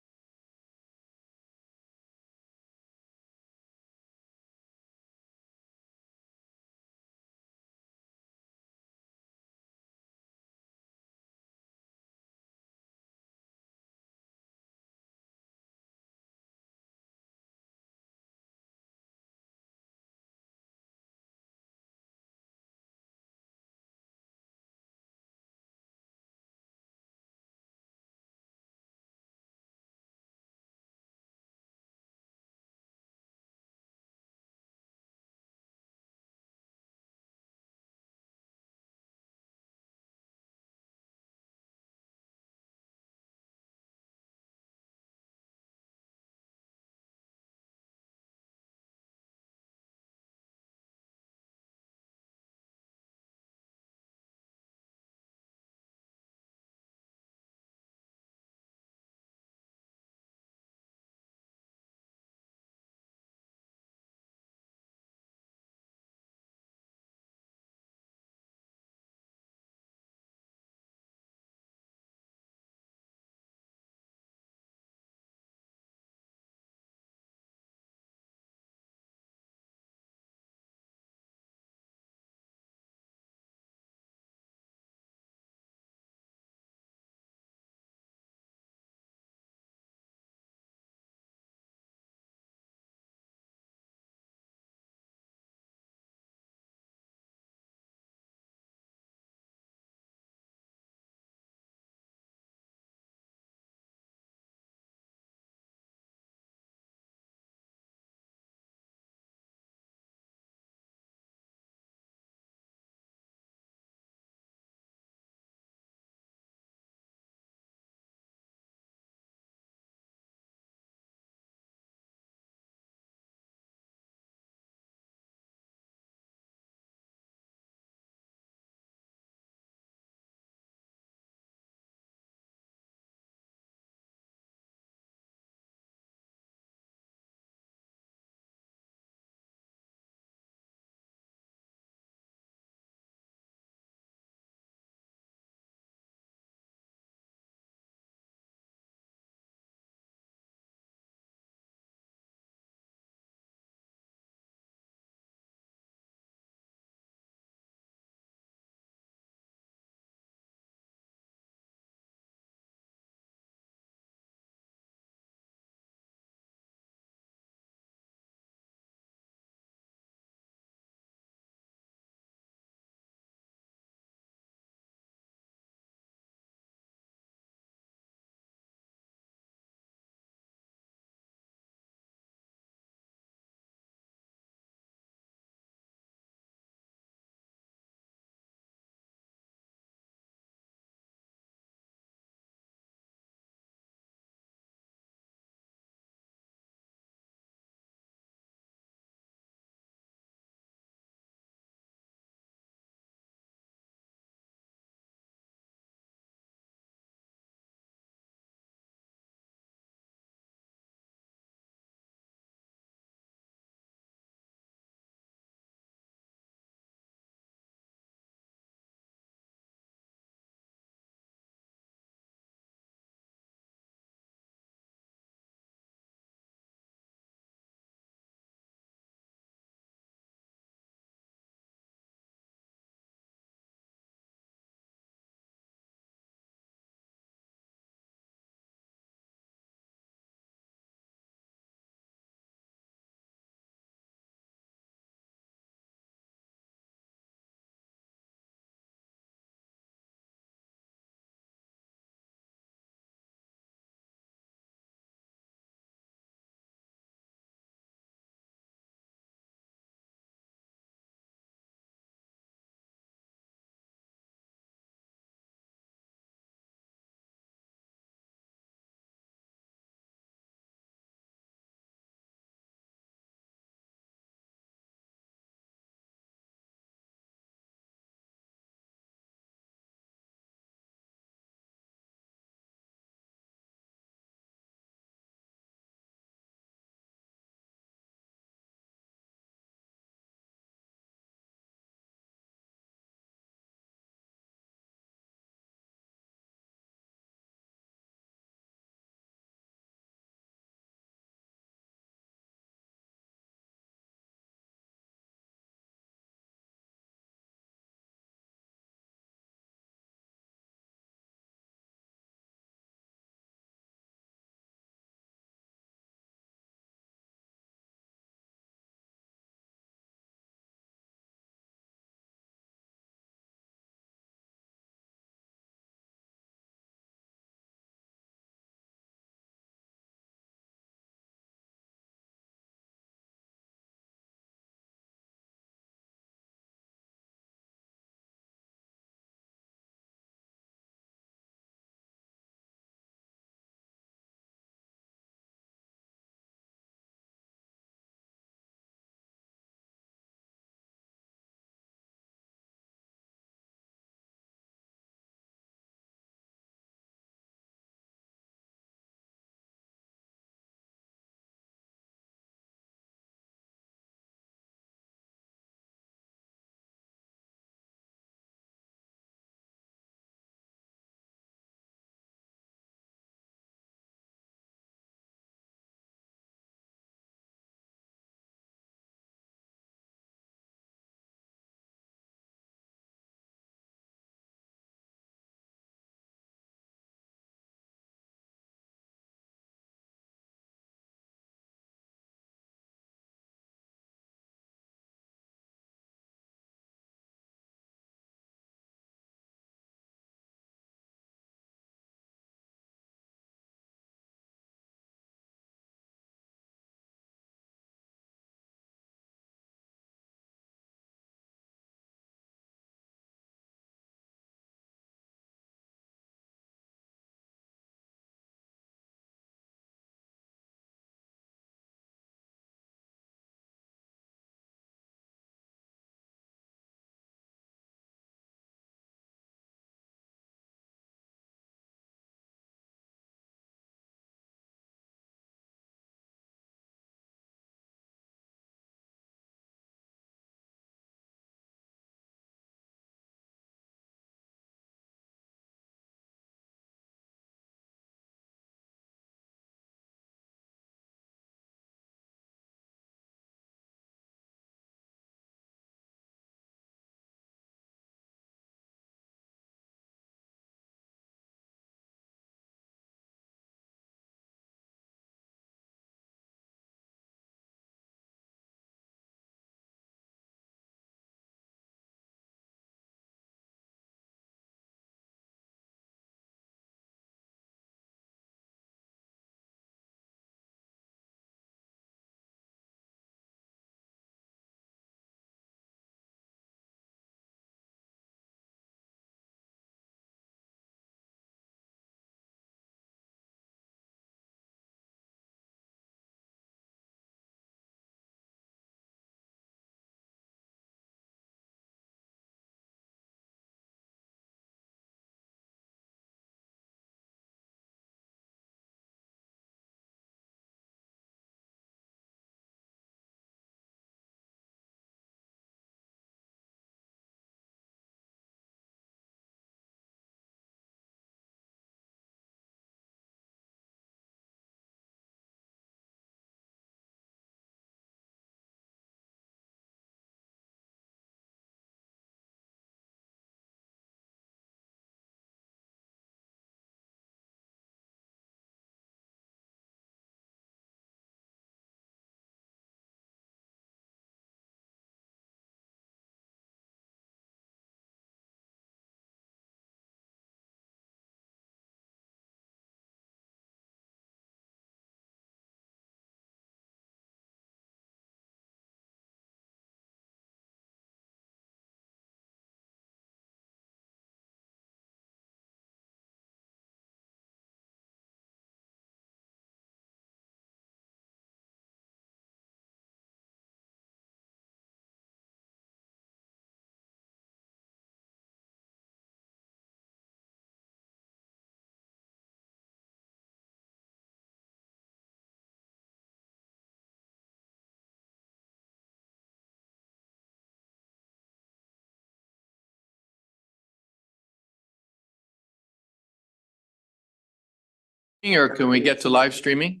Or can we get to live streaming?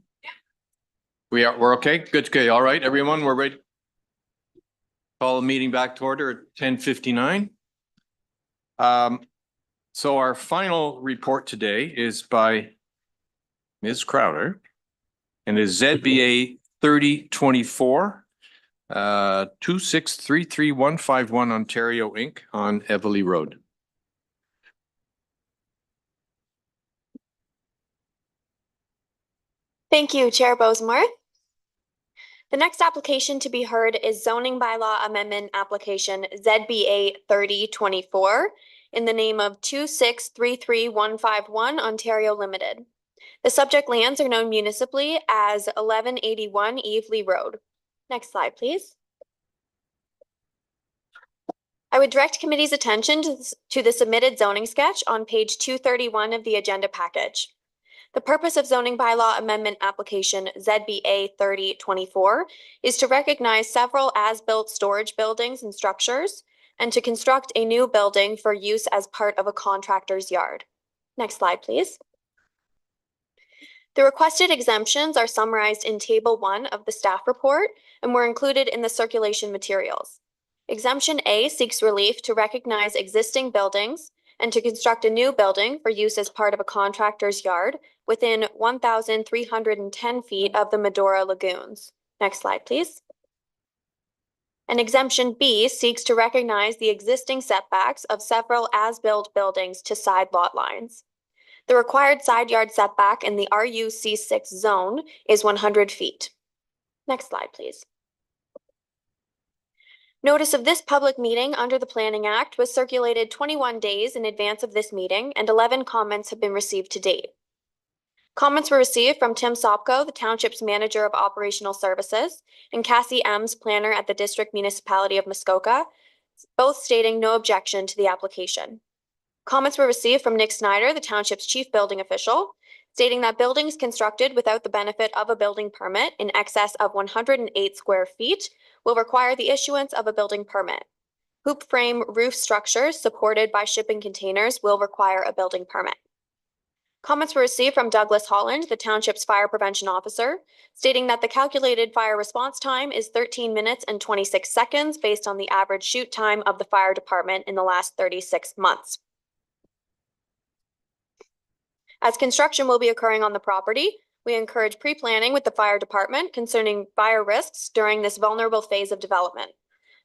We're okay? Good, okay, all right, everyone, we're ready. Call the meeting back to order at 10:59. So our final report today is by Ms. Crowder and is ZBA 3024, 2633151 Ontario Inc. on Everly Road. Thank you, Chair Bosemarth. The next application to be heard is zoning bylaw amendment application ZBA 3024 in the name of 2633151 Ontario Limited. The subject lands are known municipally as 1181 Evely Road. Next slide, please. I would direct committee's attention to the submitted zoning sketch on page 231 of the agenda package. The purpose of zoning bylaw amendment application ZBA 3024 is to recognize several as-built storage buildings and structures and to construct a new building for use as part of a contractor's yard. Next slide, please. The requested exemptions are summarized in Table 1 of the staff report and were included in the circulation materials. Exemption A seeks relief to recognize existing buildings and to construct a new building for use as part of a contractor's yard within 1,310 feet of the Medora lagoons. Next slide, please. And exemption B seeks to recognize the existing setbacks of several as-built buildings to side lot lines. The required side yard setback in the RUC6 zone is 100 feet. Next slide, please. Notice of this public meeting under the Planning Act was circulated 21 days in advance of this meeting, and 11 comments have been received to date. Comments were received from Tim Sopko, the Township's Manager of Operational Services, and Cassie Ems, Planner at the District Municipality of Muskoka, both stating no objection to the application. Comments were received from Nick Snyder, the Township's Chief Building Official, stating that buildings constructed without the benefit of a building permit in excess of 108 square feet will require the issuance of a building permit. Hoop frame roof structures supported by shipping containers will require a building permit. Comments were received from Douglas Holland, the Township's Fire Prevention Officer, stating that the calculated fire response time is 13 minutes and 26 seconds based on the average shoot time of the fire department in the last 36 months. As construction will be occurring on the property, we encourage pre-planning with the fire department concerning fire risks during this vulnerable phase of development.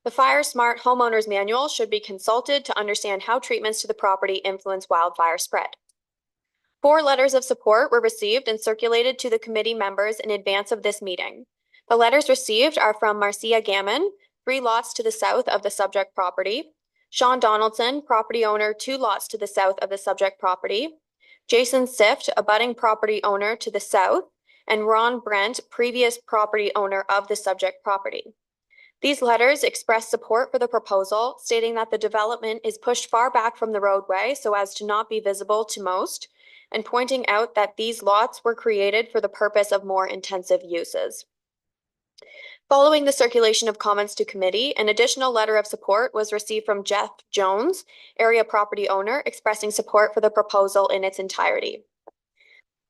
The Fire Smart Homeowners Manual should be consulted to understand how treatments to the property influence wildfire spread. 4 letters of support were received and circulated to the committee members in advance of this meeting. The letters received are from Marcia Gammon, 3 lots to the south of the subject property, Sean Donaldson, property owner, 2 lots to the south of the subject property, Jason Sift, a budding property owner to the south, and Ron Brent, previous property owner of the subject property. These letters express support for the proposal, stating that the development is pushed far back from the roadway so as to not be visible to most, and pointing out that these lots were created for the purpose of more intensive uses. Following the circulation of comments to committee, an additional letter of support was received from Jeff Jones, area property owner, expressing support for the proposal in its entirety.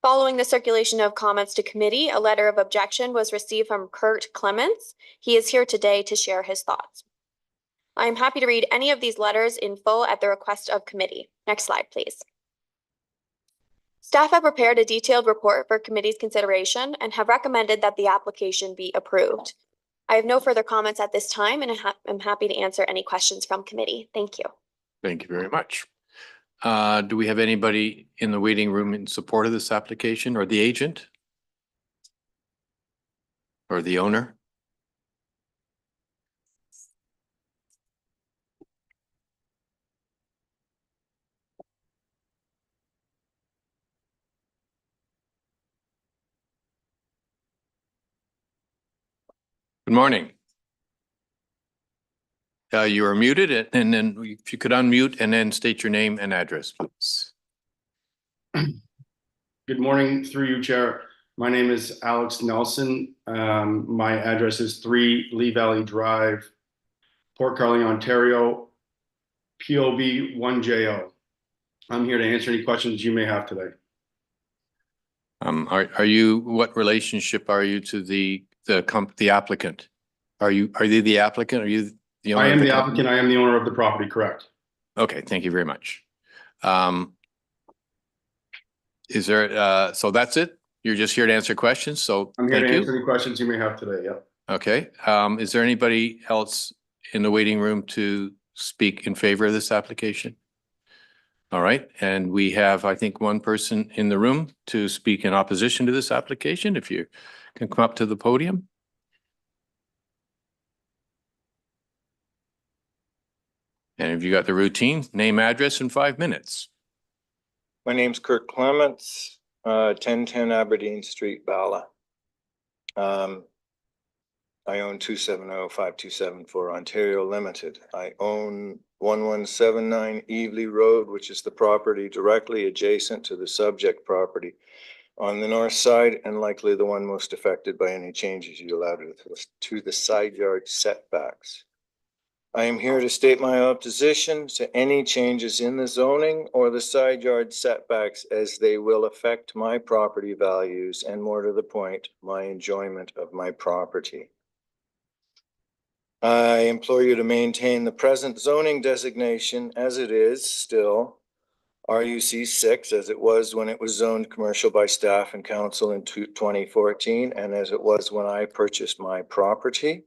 Following the circulation of comments to committee, a letter of objection was received from Kurt Clements. He is here today to share his thoughts. I am happy to read any of these letters in full at the request of committee. Next slide, please. Staff have prepared a detailed report for committee's consideration and have recommended that the application be approved. I have no further comments at this time and I'm happy to answer any questions from committee. Thank you. Thank you very much. Do we have anybody in the waiting room in support of this application, or the agent? Or the owner? Good morning. You are muted, and then if you could unmute and then state your name and address, please. Good morning, through you, Chair. My name is Alex Nelson. My address is 3 Lee Valley Drive, Port Carling, Ontario, POB 1JO. I'm here to answer any questions you may have today. Are you, what relationship are you to the applicant? Are you the applicant? Are you the owner? I of am the the company? applicant. I am the owner of the property, correct? Okay, thank you very much. Is there, so that's it? You're just here to answer questions, so I'm here thank to answer you. any questions you may have today, yep. Okay, is there anybody else in the waiting room to speak in favor of this application? All right, and we have, I think, one person in the room to speak in opposition to this application. If you can come up to the podium. And have you got the routine, name, address in 5 minutes? My name's Kurt Clements, 1010 Aberdeen Street, Bala. I own 270-5274 Ontario Limited. I own 1179 Evely Road, which is the property directly adjacent to the subject property on the north side, and likely the one most affected by any changes you allowed to the side yard setbacks. I am here to state my opposition to any changes in the zoning or the side yard setbacks, as they will affect my property values and, more to the point, my enjoyment of my property. I implore you to maintain the present zoning designation as it is still, RUC 6, as it was when it was zoned commercial by staff and council in 2014, and as it was when I purchased my property,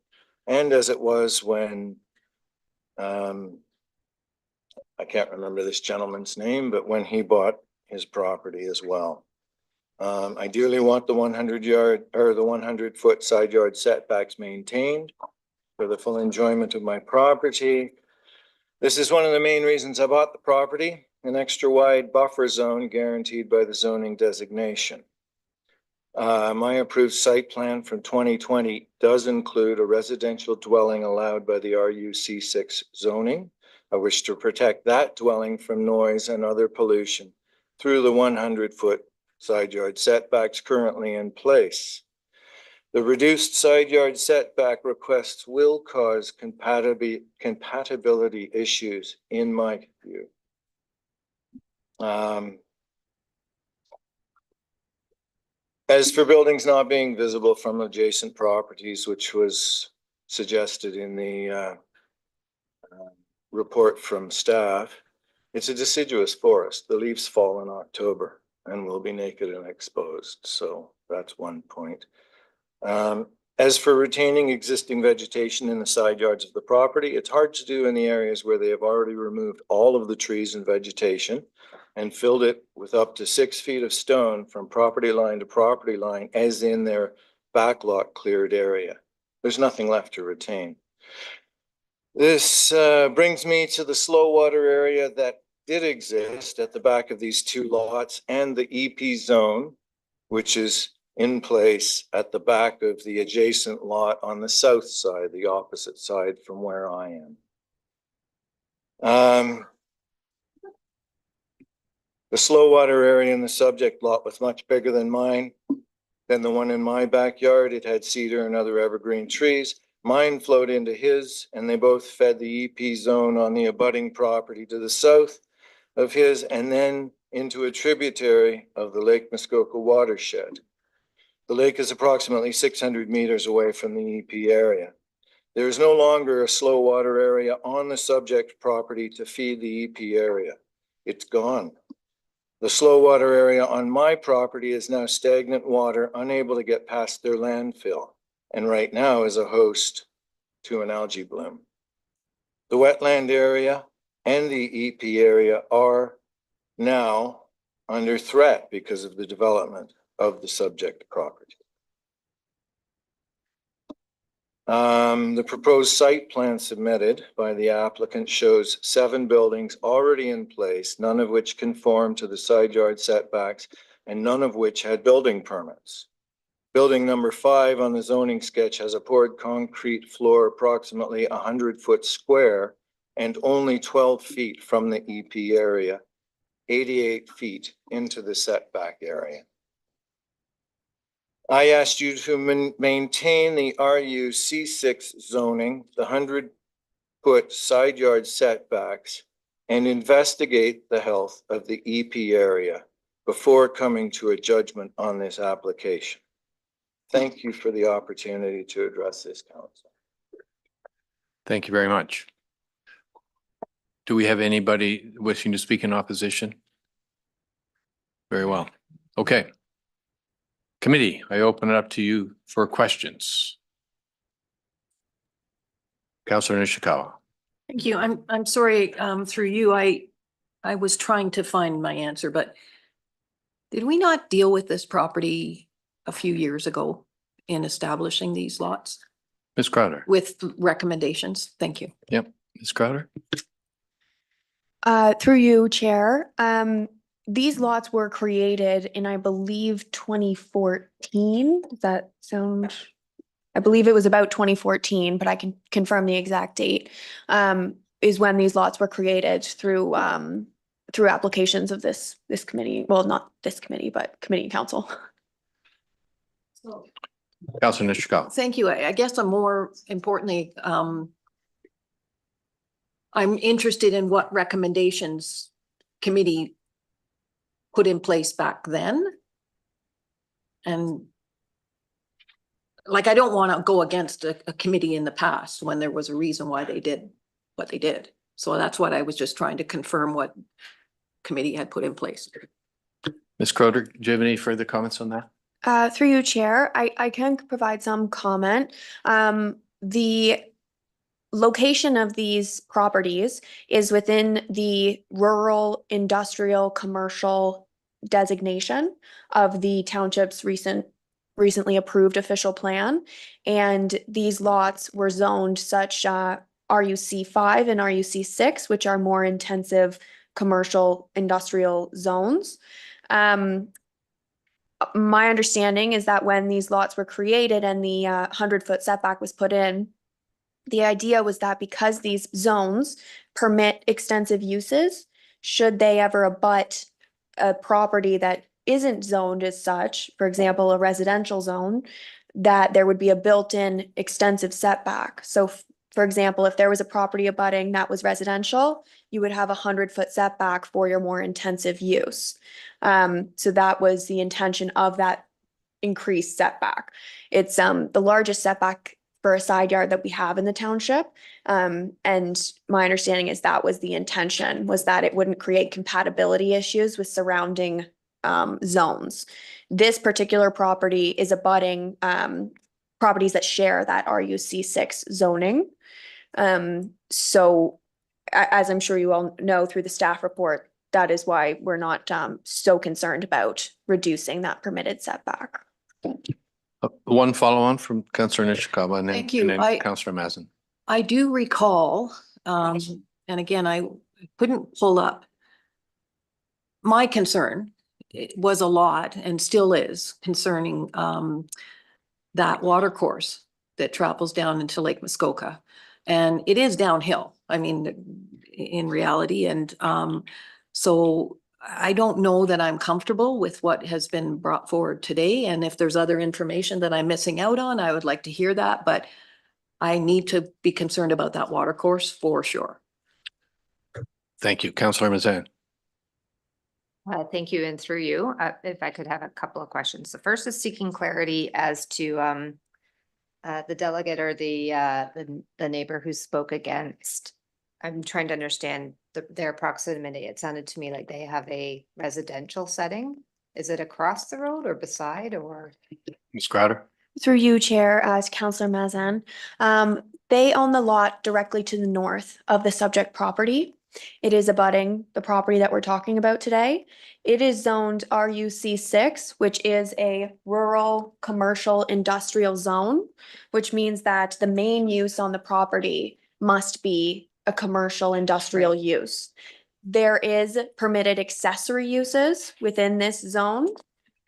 and as it was when I can't remember this gentleman's name, but when he bought his property as well. I dearly want the 100-foot side yard setbacks maintained for the full enjoyment of my property. This is one of the main reasons I bought the property, an extra wide buffer zone guaranteed by the zoning designation. My approved site plan from 2020 does include a residential dwelling allowed by the RUC 6 zoning. I wish to protect that dwelling from noise and other pollution through the 100-foot side yard setbacks currently in place. The reduced side yard setback requests will cause compatibility issues in my view. As for buildings not being visible from adjacent properties, which was suggested in the report from staff, it's a deciduous forest. The leaves fall in October and will be naked and exposed. So that's one point. As for retaining existing vegetation in the side yards of the property, it's hard to do in the areas where they have already removed all of the trees and vegetation and filled it with up to 6 feet of stone from property line to property line, as in their backlot cleared area. There's nothing left to retain. This brings me to the slow water area that did exist at the back of these two lots and the EP zone, which is in place at the back of the adjacent lot on the south side, the opposite side from where I am. The slow water area in the subject lot was much bigger than mine, than the one in my backyard. It had cedar and other evergreen trees. Mine flowed into his, and they both fed the EP zone on the abutting property to the south of his, and then into a tributary of the Lake Muskoka watershed. The lake is approximately 600 meters away from the EP area. There is no longer a slow water area on the subject property to feed the EP area. It's gone. The slow water area on my property is now stagnant water, unable to get past their landfill, and right now is a host to an algae bloom. The wetland area and the EP area are now under threat because of the development of the subject property. The proposed site plan submitted by the applicant shows 7 buildings already in place, none of which conform to the side yard setbacks and none of which had building permits. Building number 5 on the zoning sketch has a poured concrete floor approximately 100-foot square and only 12 feet from the EP area, 88 feet into the setback area. I asked you to maintain the RUC 6 zoning, the 100-foot side yard setbacks, and investigate the health of the EP area before coming to a judgment on this application. Thank you for the opportunity to address this, council. Thank you very much. Do we have anybody wishing to speak in opposition? Very well. Okay. Committee, I open it up to you for questions. Councillor Nishikawa. Thank you. I'm sorry, through you, I was trying to find my answer, but did we not deal with this property a few years ago in establishing these lots Ms. Crowder. with recommendations? Thank you. Yep. Ms. Crowder. Through you, Chair. These lots were created in, I believe, 2014. Does that sound? I believe it was about 2014, but I can confirm the exact date. Is when these lots were created through applications of this committee. Well, not this committee, but committee and council. Councillor Nishikawa. Thank you. I guess I'm more importantly, I'm interested in what recommendations committee put in place back then. And like, I don't want to go against a committee in the past when there was a reason why they did what they did. So that's what I was just trying to confirm what committee had put in place. Ms. Crowder, do you have any further comments on that? Through you, Chair, I can provide some comment. The location of these properties is within the rural industrial commercial designation of the township's recently approved official plan. And these lots were zoned such RUC 5 and RUC 6, which are more intensive commercial industrial zones. My understanding is that when these lots were created and the 100-foot setback was put in, the idea was that because these zones permit extensive uses, should they ever abut a property that isn't zoned as such, for example, a residential zone, that there would be a built-in extensive setback. So for example, if there was a property abutting that was residential, you would have a 100-foot setback for your more intensive use. So that was the intention of that increased setback. It's the largest setback for a side yard that we have in the township. And my understanding is that was the intention, was that it wouldn't create compatibility issues with surrounding zones. This particular property is abutting properties that share that RUC 6 zoning. So as I'm sure you all know through the staff report, that is why we're not so concerned about reducing that permitted setback. One follow on from Councillor Nishikawa and Thank you. then Councillor Mazin. I do recall, and again, I couldn't pull up. My concern was a lot and still is concerning that water course that travels down into Lake Muskoka. And it is downhill, I mean, in reality. And so I don't know that I'm comfortable with what has been brought forward today. And if there's other information that I'm missing out on, I would like to hear that. But I need to be concerned about that water course for sure. Thank you. Councillor Mazin. Thank you. And through you, if I could have a couple of questions. The first is seeking clarity as to the delegate or the neighbor who spoke against. I'm trying to understand their proximity. It sounded to me like they have a residential setting. Is it across the road or beside or? Ms. Crowder. Through you, Chair, as Councillor Mazin. They own the lot directly to the north of the subject property. It is abutting the property that we're talking about today. It is zoned RUC 6, which is a rural commercial industrial zone, which means that the main use on the property must be a commercial industrial use. There is permitted accessory uses within this zone,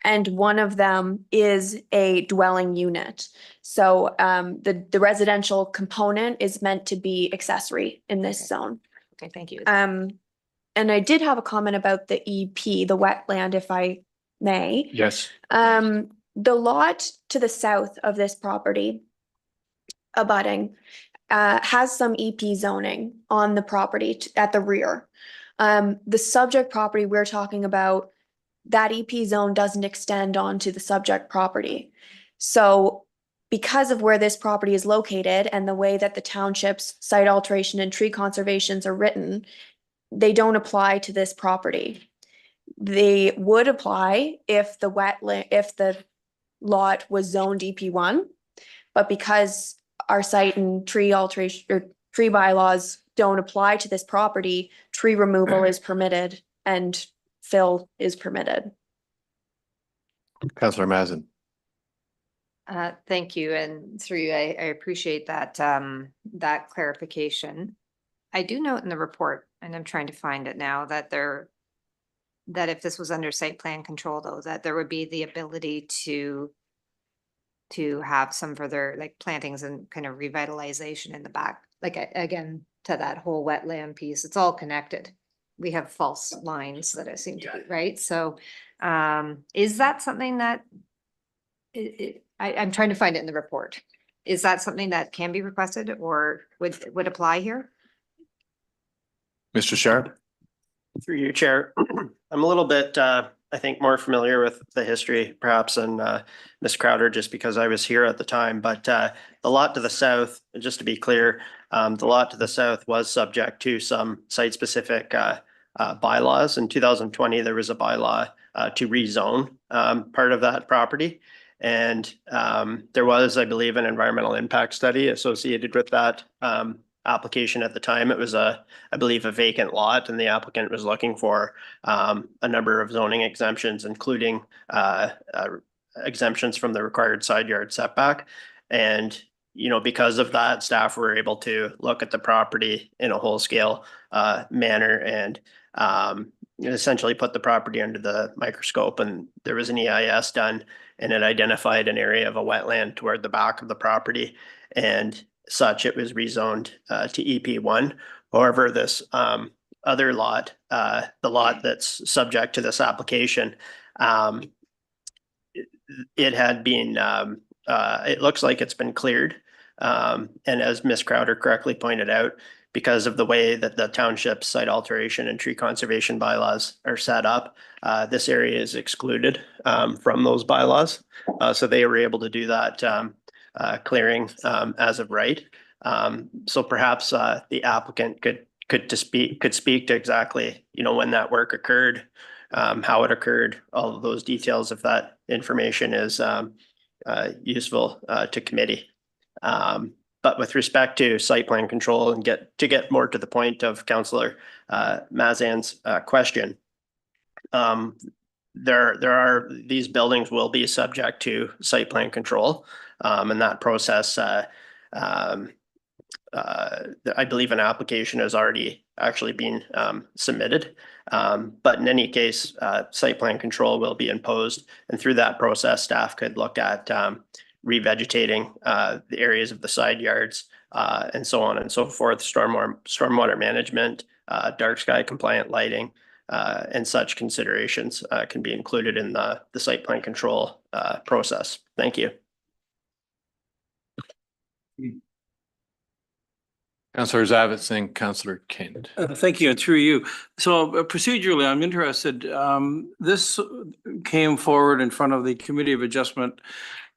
and one of them is a dwelling unit. So the residential component is meant to be accessory in this zone. Okay, thank you. And I did have a comment about the EP, the wetland, if I may. Yes. The lot to the south of this property, abutting, has some EP zoning on the property at the rear. The subject property we're talking about that EP zone doesn't extend onto the subject property. So because of where this property is located and the way that the township's site alteration and tree conservations are written, they don't apply to this property. They would apply if the lot was zoned EP1, but because our site and tree alteration or tree bylaws don't apply to this property, tree removal is permitted and fill is permitted. Councillor Mazin. Thank you, and through you, I appreciate that, that clarification. I do note in the report, and I'm trying to find it now, that that if this was under site plan control though, that there would be the ability to have some further like plantings and kind of revitalization in the back, like again, to that whole wetland piece. It's all connected. We have false lines that it seem to be, right? So, is that something that I'm trying to find it in the report. Is that something that can be requested or would apply here? Mr. Sharp. Through you, Chair. I'm a little bit, I think, more familiar with the history perhaps than Ms. Crowder, just because I was here at the time. But the lot to the south, just to be clear, the lot to the south was subject to some site-specific bylaws. In 2020, there was a bylaw to rezone part of that property. And there was, I believe, an environmental impact study associated with that application at the time. It was I believe, a vacant lot, and the applicant was looking for a number of zoning exemptions, including exemptions from the required side yard setback. And, you know, because of that, staff were able to look at the property in a whole scale manner and essentially put the property under the microscope. And there was an EIS done, and it identified an area of a wetland toward the back of the property, and such it was rezoned to EP1. However, this other lot, the lot that's subject to this application, it had been, it looks like it's been cleared. And as Ms. Crowder correctly pointed out, because of the way that the township site alteration and tree conservation bylaws are set up, this area is excluded from those bylaws. So they were able to do that clearing as of right. So perhaps the applicant could speak to exactly, you know, when that work occurred, how it occurred, all of those details, if that information is useful to committee. But with respect to site plan control and get more to the point of Councillor Mazin's question, these buildings will be subject to site plan control, and that process, I believe an application has already actually been submitted. But in any case, site plan control will be imposed, and through that process, staff could look at revegetating the areas of the side yards and so on and so forth, stormwater management, dark sky compliant lighting, and such considerations can be included in the site plan control process. Thank you. Councillor Zavitz and Councillor Kent. Thank you, and through you. So procedurally, I'm interested. This came forward in front of the Committee of Adjustment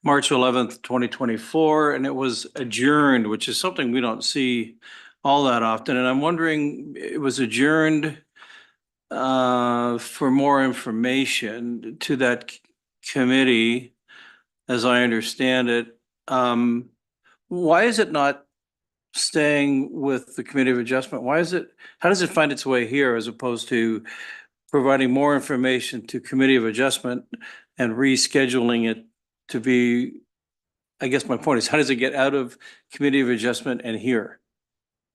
March 11th, 2024, and it was adjourned, which is something we don't see all that often. And I'm wondering, it was adjourned for more information to that committee, as I understand it. Why is it not staying with the Committee of Adjustment? How does it find its way here as opposed to providing more information to Committee of Adjustment and rescheduling it to be, I guess my point is, how does it get out of Committee of Adjustment and here?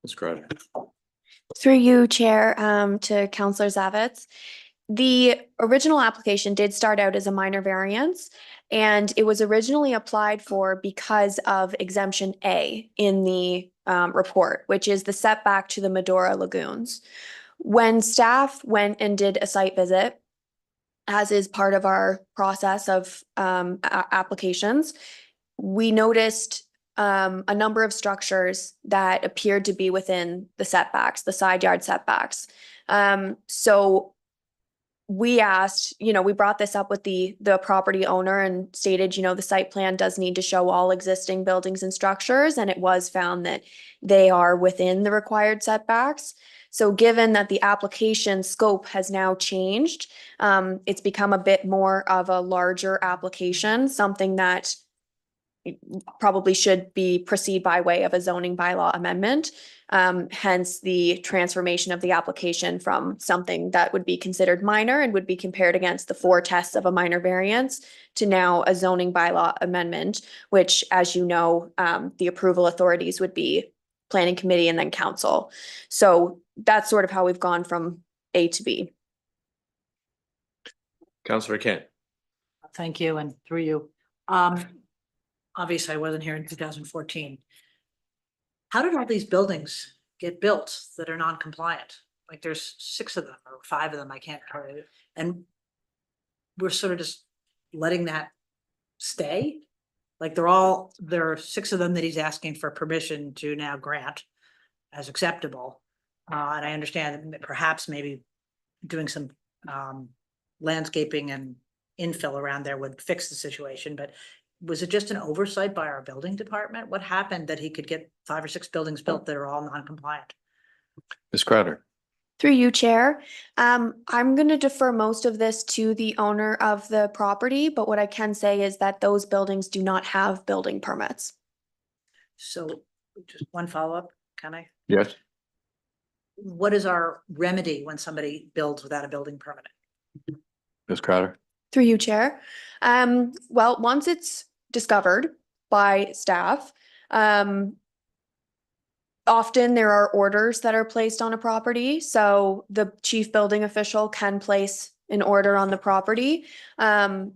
Ms. Crowder. Through you, Chair, to Councillor Zavitz. The original application did start out as a minor variance, and it was originally applied for because of exemption A in the report, which is the setback to the Medora lagoons. When staff went and did a site visit, as is part of our process of applications, we noticed a number of structures that appeared to be within the setbacks, the side yard setbacks. So we asked, we brought this up with the property owner and stated, the site plan does need to show all existing buildings and structures, and it was found that they are within the required setbacks. So given that the application scope has now changed, it's become a bit more of a larger application, something that probably should proceed by way of a zoning bylaw amendment. Hence the transformation of the application from something that would be considered minor and would be compared against the 4 tests of a minor variance to now a zoning bylaw amendment, which, as you know, the approval authorities would be planning committee and then council. So that's sort of how we've gone from A to B. Councillor Kent. Thank you, and through you. Obviously, I wasn't here in 2014. How did all these buildings get built that are non-compliant? Like there's 6 of them or 5 of them, I can't tell you. And we're sort of just letting that stay? Like there are 6 of them that he's asking for permission to now grant as acceptable. And I understand that perhaps maybe doing some landscaping and infill around there would fix the situation, but was it just an oversight by our building department? What happened that he could get 5 or 6 buildings built that are all non-compliant? Ms. Crowder. Through you, Chair. I'm going to defer most of this to the owner of the property, but what I can say is that those buildings do not have building permits. So just one follow-up, can I? Yes. What is our remedy when somebody builds without a building permit? Ms. Crowder. Through you, Chair. Well, once it's discovered by staff, often there are orders that are placed on a property. So the chief building official can place an order on the property. I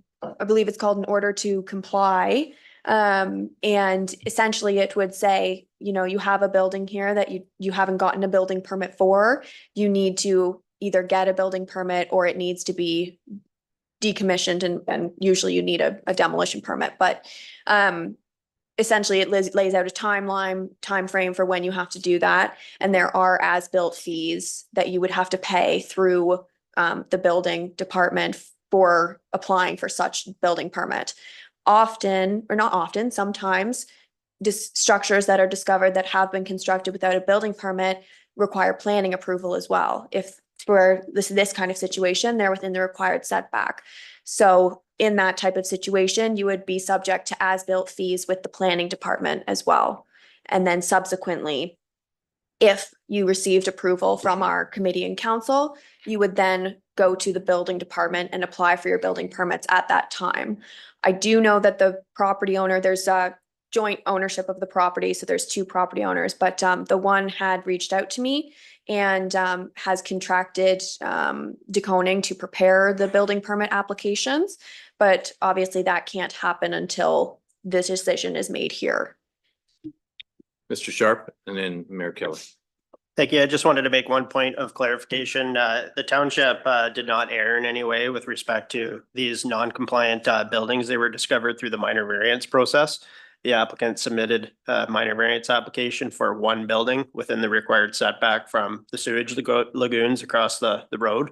believe it's called an order to comply. And essentially it would say, you have a building here that you haven't gotten a building permit for. You need to either get a building permit or it needs to be decommissioned, and usually you need a demolition permit. But essentially it lays out a time frame for when you have to do that. And there are as-built fees that you would have to pay through the building department for applying for such building permit. Often, or not often, sometimes structures that are discovered that have been constructed without a building permit require planning approval as well. If for this kind of situation, they're within the required setback. So in that type of situation, you would be subject to as-built fees with the planning department as well. And then subsequently, if you received approval from our committee and council, you would then go to the building department and apply for your building permits at that time. I do know that the property owner, there's a joint ownership of the property, so there's 2 property owners, but the one had reached out to me and has contracted DeConing to prepare the building permit applications. But obviously that can't happen until this decision is made here. Mr. Sharp, and then Mayor Kelly. Thank you. I just wanted to make one point of clarification. The township did not err in any way with respect to these non-compliant buildings. They were discovered through the minor variance process. The applicant submitted a minor variance application for 1 building within the required setback from the sewage lagoons across the road.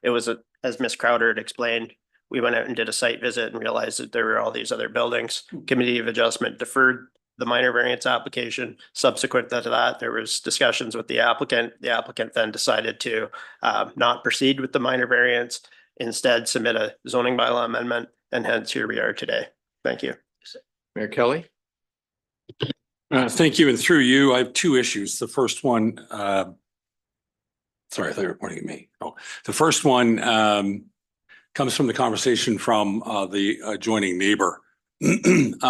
It was, as Ms. Crowder had explained, we went out and did a site visit and realized that there were all these other buildings. Committee of Adjustment deferred the minor variance application. Subsequent to that, there was discussions with the applicant. The applicant then decided to not proceed with the minor variance, instead submit a zoning bylaw amendment, and hence here we are today. Thank you. Mayor Kelly. Thank you. And through you, I have 2 issues. The first one, sorry, I thought you were pointing at me. Oh, the first one comes from the conversation from the adjoining neighbor. And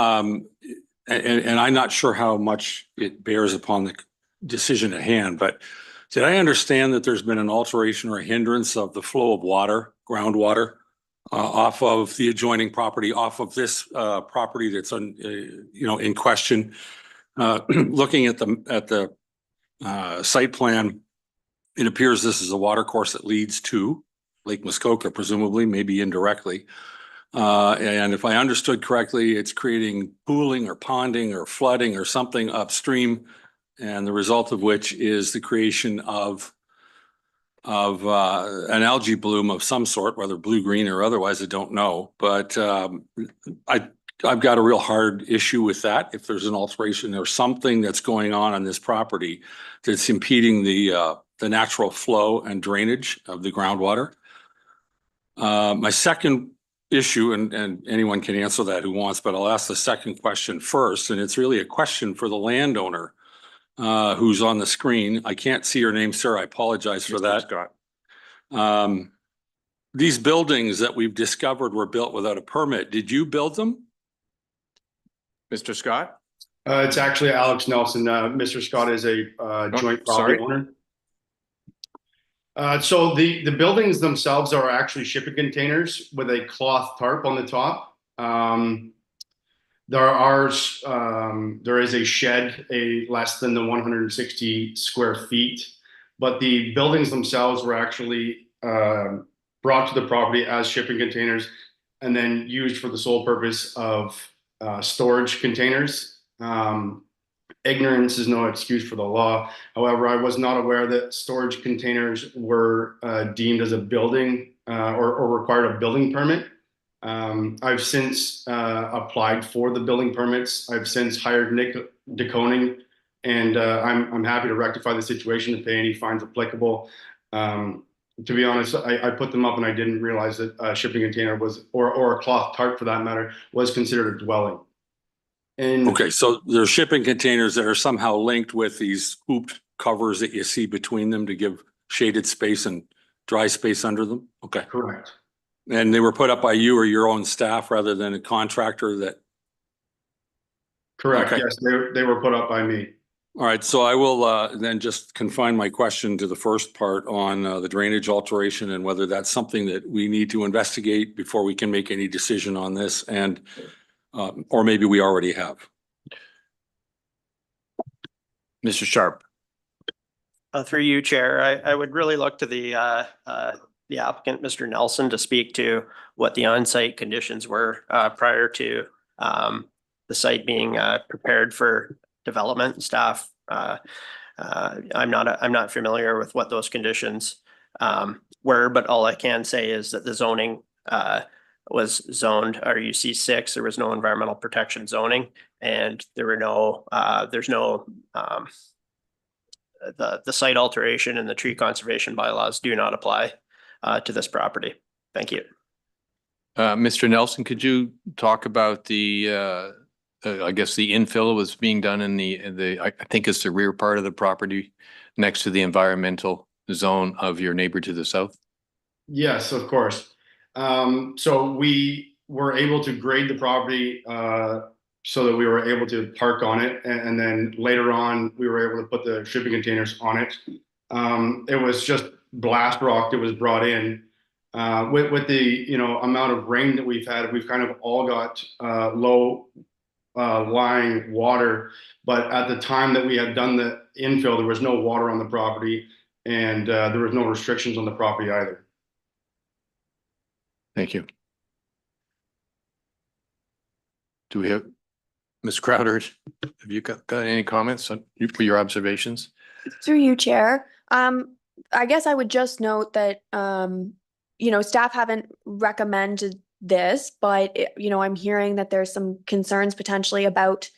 I'm not sure how much it bears upon the decision at hand, but did I understand that there's been an alteration or a hindrance of the flow of water, groundwater, off of the adjoining property, off of this property that's in question? Looking at the site plan, it appears this is a water course that leads to Lake Muskoka, presumably, maybe indirectly. And if I understood correctly, it's creating pooling or ponding or flooding or something upstream, and the result of which is the creation of of an algae bloom of some sort, whether blue, green or otherwise, I don't know. But I've got a real hard issue with that. If there's an alteration or something that's going on this property that's impeding the natural flow and drainage of the groundwater. My second issue, and anyone can answer that who wants, but I'll ask the second question first, and it's really a question for the landowner who's on the screen. I can't see your name, sir. I apologize for that. Scott. These buildings that we've discovered were built without a permit. Did you build them? Mr. Scott? It's actually Alex Nelson. Mr. Scott is a joint property owner. So the buildings themselves are actually shipping containers with a cloth tarp on the top. There is a shed, less than the 160 square feet, but the buildings themselves were actually brought to the property as shipping containers and then used for the sole purpose of storage containers. Ignorance is no excuse for the law. However, I was not aware that storage containers were deemed as a building or required a building permit. I've since applied for the building permits. I've since hired Nick DeConing, and I'm happy to rectify the situation and pay any fines applicable. To be honest, I put them up and I didn't realize that a shipping container was, or a cloth tarp for that matter, was considered a dwelling. And Okay, so there's shipping containers that are somehow linked with these hooped covers that you see between them to give shaded space and dry space under them? Okay. Correct. And they were put up by you or your own staff rather than a contractor that? Correct, Okay. yes, they were put up by me. All right, so I will then just confine my question to the first part on the drainage alteration and whether that's something that we need to investigate before we can make any decision on this, and or maybe we already have. Mr. Sharp. Through you, Chair, I would really look to the applicant, Mr. Nelson, to speak to what the on-site conditions were prior to the site being prepared for development. Staff, I'm not familiar with what those conditions were, but all I can say is that the zoning was zoned RUC 6. There was no environmental protection zoning, and there were no the site alteration and the tree conservation bylaws do not apply to this property. Thank you. Mr. Nelson, could you talk about the I guess the infill was being done in the I think it's the rear part of the property next to the environmental zone of your neighbor to the south? Yes, of course. So we were able to grade the property so that we were able to park on it, and then later on we were able to put the shipping containers on it. It was just blast rock that was brought in. With the amount of rain that we've had, we've kind of all got low lying water, but at the time that we had done the infill, there was no water on the property, and there was no restrictions on the property either. Thank you. Do we have, Ms. Crowder, have you got any comments on for your observations? Through you, Chair. I guess I would just note that, staff haven't recommended this, but, I'm hearing that there's some concerns potentially about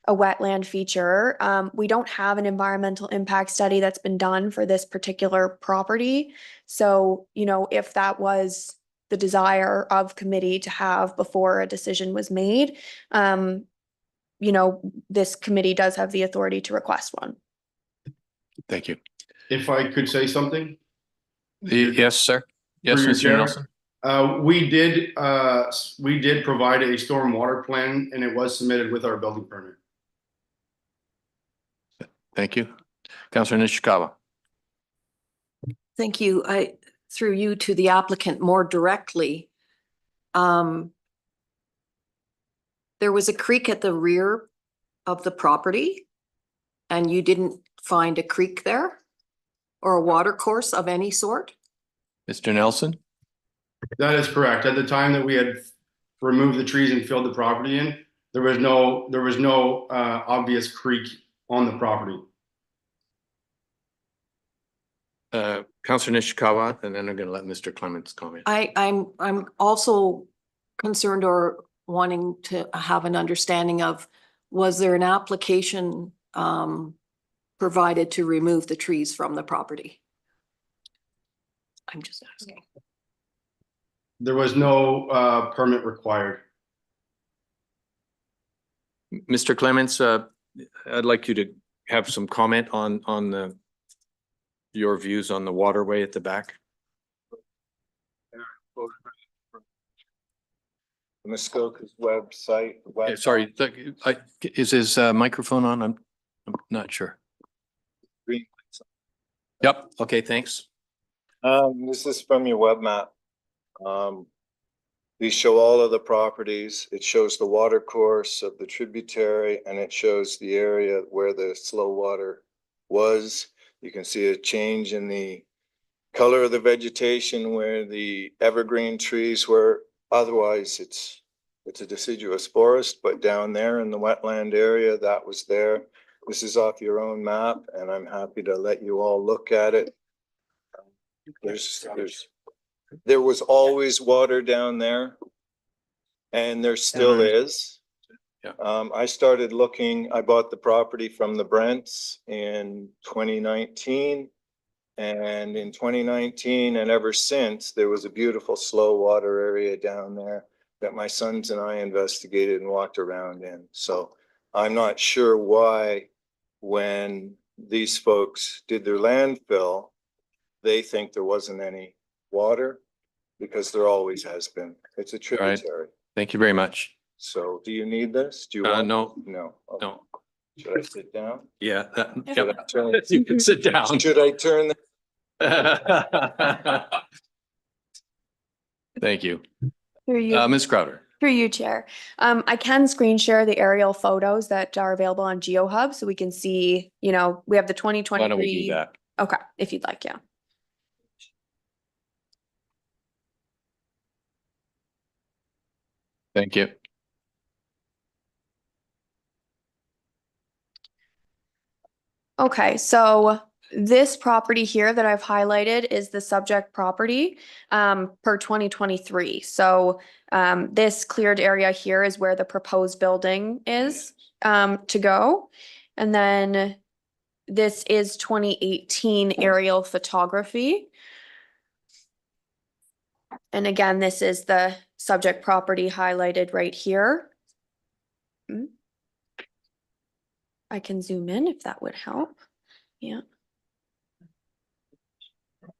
a wetland feature. We don't have an environmental impact study that's been done for this particular property. So, if that was the desire of committee to have before a decision was made, this committee does have the authority to request one. Thank you. If I could say something? Yes, sir. Yes, Mr. Nelson. We did provide a stormwater plan, and it was submitted with our building permit. Thank you. Councilor Nishikawa. Thank you. Through you to the applicant more directly. There was a creek at the rear of the property, and you didn't find a creek there or a water course of any sort? Mr. Nelson? That is correct. At the time that we had removed the trees and filled the property in, there was no obvious creek on the property. Councillor Nishikawa, and then I'm going to let Mr. Clements comment. I'm also concerned or wanting to have an understanding of, was there an application provided to remove the trees from the property? I'm just asking. There was no permit required. Mr. Clements, I'd like you to have some comment on your views on the waterway at the back. Muskoka's website. Sorry, is his microphone on? I'm not sure. Yep. Okay, thanks. This is from your web map. These show all of the properties. It shows the water course of the tributary, and it shows the area where the slow water was. You can see a change in the color of the vegetation where the evergreen trees were. Otherwise, it's a deciduous forest, but down there in the wetland area, that was there. This is off your own map, and I'm happy to let you all look at it. There was always water down there, and there still is. Yeah. I started looking, I bought the property from the Brents in 2019. And in 2019 and ever since, there was a beautiful slow water area down there that my sons and I investigated and walked around in. So I'm not sure why, when these folks did their landfill, they think there wasn't any water, because there always has been. It's a tributary. Thank you very much. So do you need this? Do you want? No. No. Okay. No. Should I sit down? Yeah. Should I turn? You can sit down. Should I turn? Thank you. Through you, Ms. Crowder. through you, Chair. I can screen share the aerial photos that are available on GeoHub, so we can see, we have the 2023. Why don't we do that? Okay, if you'd like, yeah. Thank you. Okay, so this property here that I've highlighted is the subject property per 2023. So this cleared area here is where the proposed building is to go. And then this is 2018 aerial photography. And again, this is the subject property highlighted right here. I can zoom in if that would help. Yeah.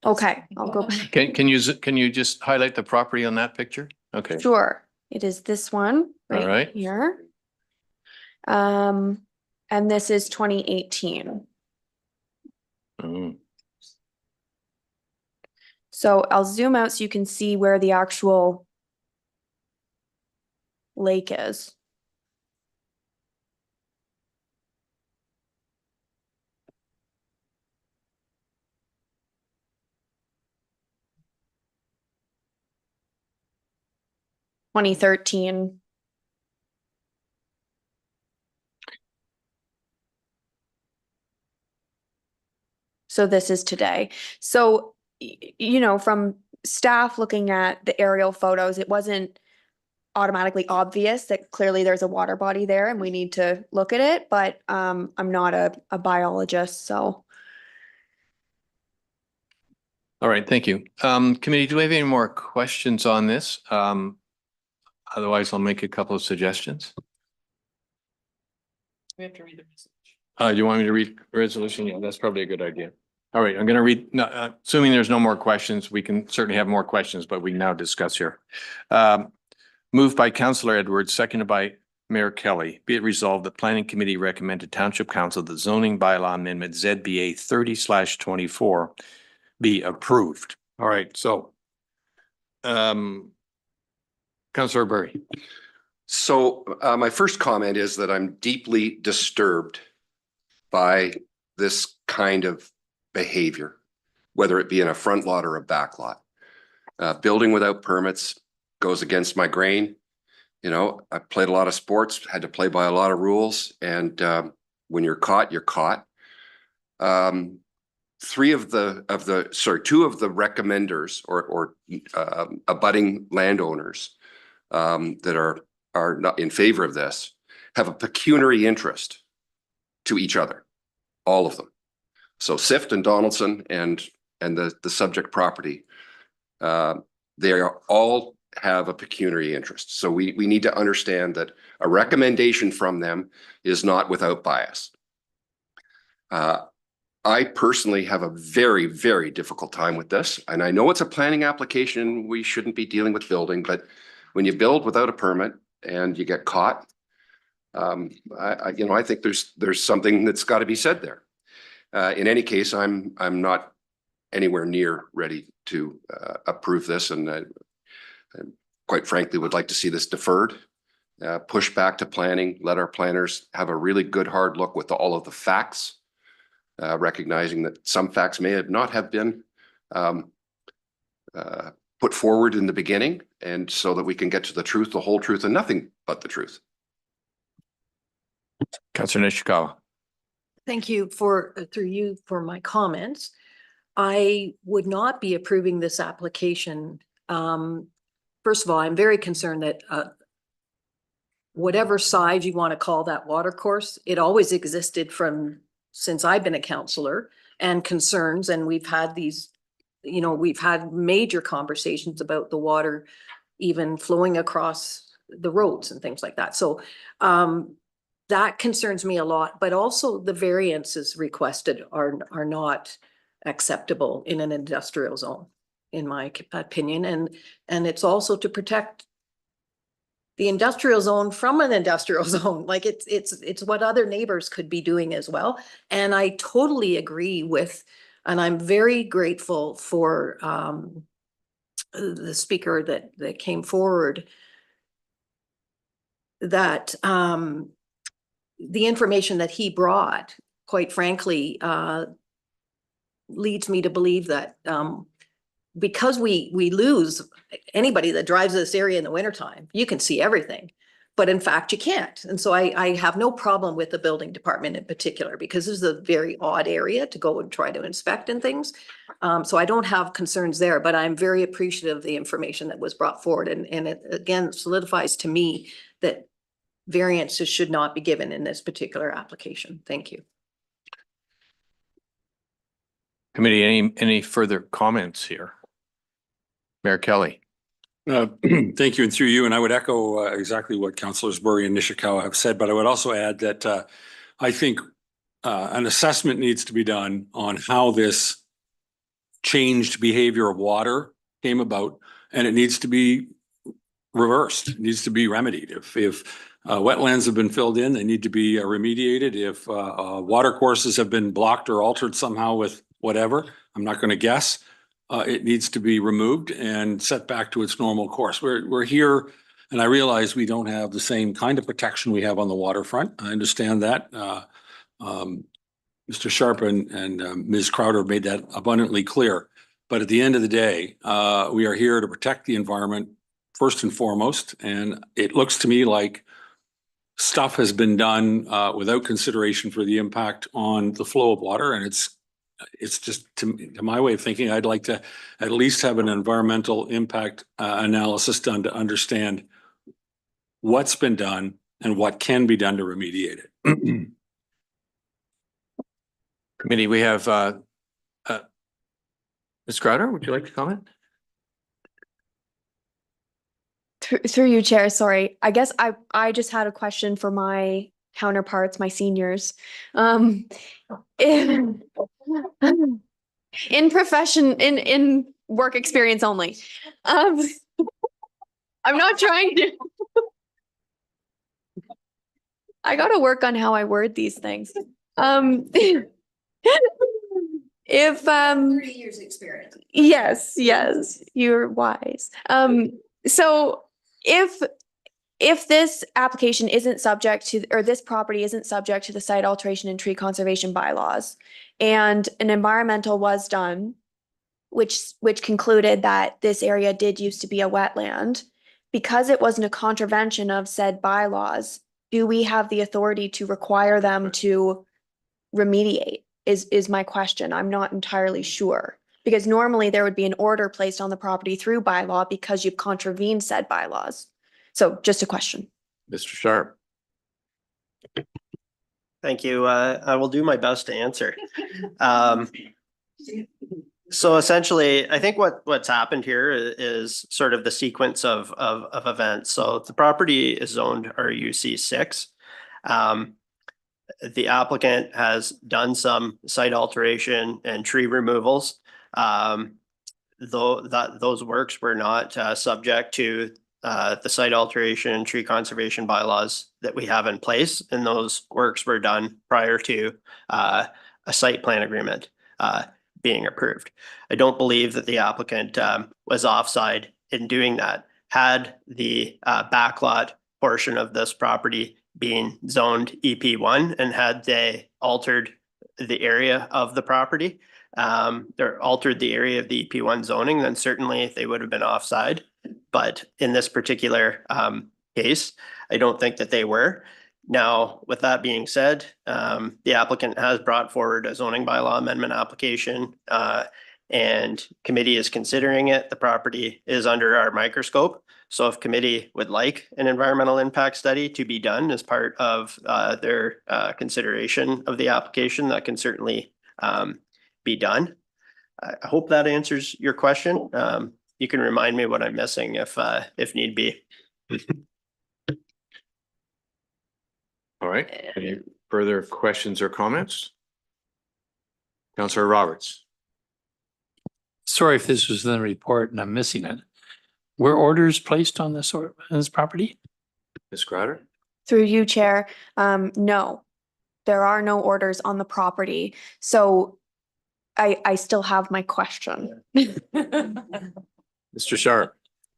Okay, I'll go back. Can you just highlight the property on that picture? Okay. Sure. It is this one All right. here. And this is 2018. So I'll zoom out so you can see where the actual lake is. (2013). So this is today. So, from staff looking at the aerial photos, it wasn't automatically obvious that clearly there's a water body there and we need to look at it, but I'm not a biologist, so. All right, thank you. Committee, do we have any more questions on this? Otherwise, I'll make a couple of suggestions. We have to read the resolution. You want me to read the resolution? Yeah, that's probably a good idea. All right, I'm going to read, assuming there's no more questions, we can certainly have more questions, but we can now discuss here. Moved by Councillor Edwards, seconded by Mayor Kelly. Be it resolved, the Planning Committee recommended Township Council the zoning bylaw amendment ZBA 30/24 be approved. All right, so Councillor Burry. So my first comment is that I'm deeply disturbed by this kind of behavior, whether it be in a front lot or a back lot. Building without permits goes against my grain. I played a lot of sports, had to play by a lot of rules, and when you're caught, you're caught. two of the recommenders or abutting landowners that are not in favor of this have a pecuniary interest to each other, all of them. So Sift and Donaldson and the subject property, they are all have a pecuniary interest. So we need to understand that a recommendation from them is not without bias. I personally have a very, very difficult time with this. And I know it's a planning application. We shouldn't be dealing with building, but when you build without a permit and you get caught, I think there's something that's got to be said there. In any case, I'm not anywhere near ready to approve this, and I quite frankly would like to see this deferred, push back to planning, let our planners have a really good hard look with all of the facts, recognizing that some facts may not have been put forward in the beginning, and so that we can get to the truth, the whole truth, and nothing but the truth. Councillor Nishikawa. Thank you for, through you, for my comments. I would not be approving this application. First of all, I'm very concerned that whatever side you want to call that water course, it always existed since I've been a councillor, and concerns, and we've had these, we've had major conversations about the water even flowing across the roads and things like that. So that concerns me a lot, but also the variances requested are not acceptable in an industrial zone, in my opinion. And it's also to protect the industrial zone from an industrial zone. Like it's what other neighbors could be doing as well. And I totally agree with, and I'm very grateful for the speaker that came forward, that the information that he brought, quite frankly, leads me to believe that because we lose anybody that drives this area in the wintertime, you can see everything, but in fact you can't. And so I have no problem with the building department in particular, because this is a very odd area to go and try to inspect and things. So I don't have concerns there, but I'm very appreciative of the information that was brought forward. And it again solidifies to me that variances should not be given in this particular application. Thank you. Committee, any further comments here? Mayor Kelly. Thank you, and through you, and I would echo exactly what Councillors Burry and Nishikawa have said, but I would also add that I think an assessment needs to be done on how this changed behavior of water came about, and it needs to be reversed. It needs to be remedied. If wetlands have been filled in, they need to be remediated. If water courses have been blocked or altered somehow with whatever, I'm not going to guess, it needs to be removed and set back to its normal course. We're here, and I realize we don't have the same kind of protection we have on the waterfront. I understand that. Mr. Sharp and Ms. Crowder made that abundantly clear. But at the end of the day, we are here to protect the environment first and foremost. And it looks to me like stuff has been done without consideration for the impact on the flow of water. And it's just, to my way of thinking, I'd like to at least have an environmental impact analysis done to understand what's been done and what can be done to remediate it. Committee, we have Ms. Crowder, would you like to comment? Through you, Chair, sorry. I guess I just had a question for my counterparts, my seniors. In profession, in work experience only. I'm not trying to. I gotta work on how I word these things. If 30 years experience. Yes, you're wise. So if this application isn't subject to, or this property isn't subject to the site alteration and tree conservation bylaws, and an environmental was done, which concluded that this area did used to be a wetland, because it wasn't a contravention of said bylaws, do we have the authority to require them to remediate? is my question. I'm not entirely sure. Because normally there would be an order placed on the property through bylaw because you've contravened said bylaws. So just a question. Mr. Sharp. Thank you. I will do my best to answer. So essentially, I think what's happened here is sort of the sequence of events. So the property is zoned RUC 6. The applicant has done some site alteration and tree removals. Though those works were not subject to the site alteration and tree conservation bylaws that we have in place, and those works were done prior to a site plan agreement being approved. I don't believe that the applicant was offside in doing that. Had the backlot portion of this property being zoned EP1 and had they altered the area of the property, or altered the area of the EP1 zoning, then certainly they would have been offside. But in this particular case, I don't think that they were. Now, with that being said, the applicant has brought forward a zoning bylaw amendment application, and committee is considering it. The property is under our microscope. So if committee would like an environmental impact study to be done as part of their consideration of the application, that can certainly be done. I hope that answers your question. You can remind me what I'm missing if need be. All right. Any further questions or comments? Councillor Roberts. Sorry if this was in the report and I'm missing it. Were orders placed on this property? Ms. Crowder? Through you, Chair, no, there are no orders on the property. So I still have my question. Mr. Sharp.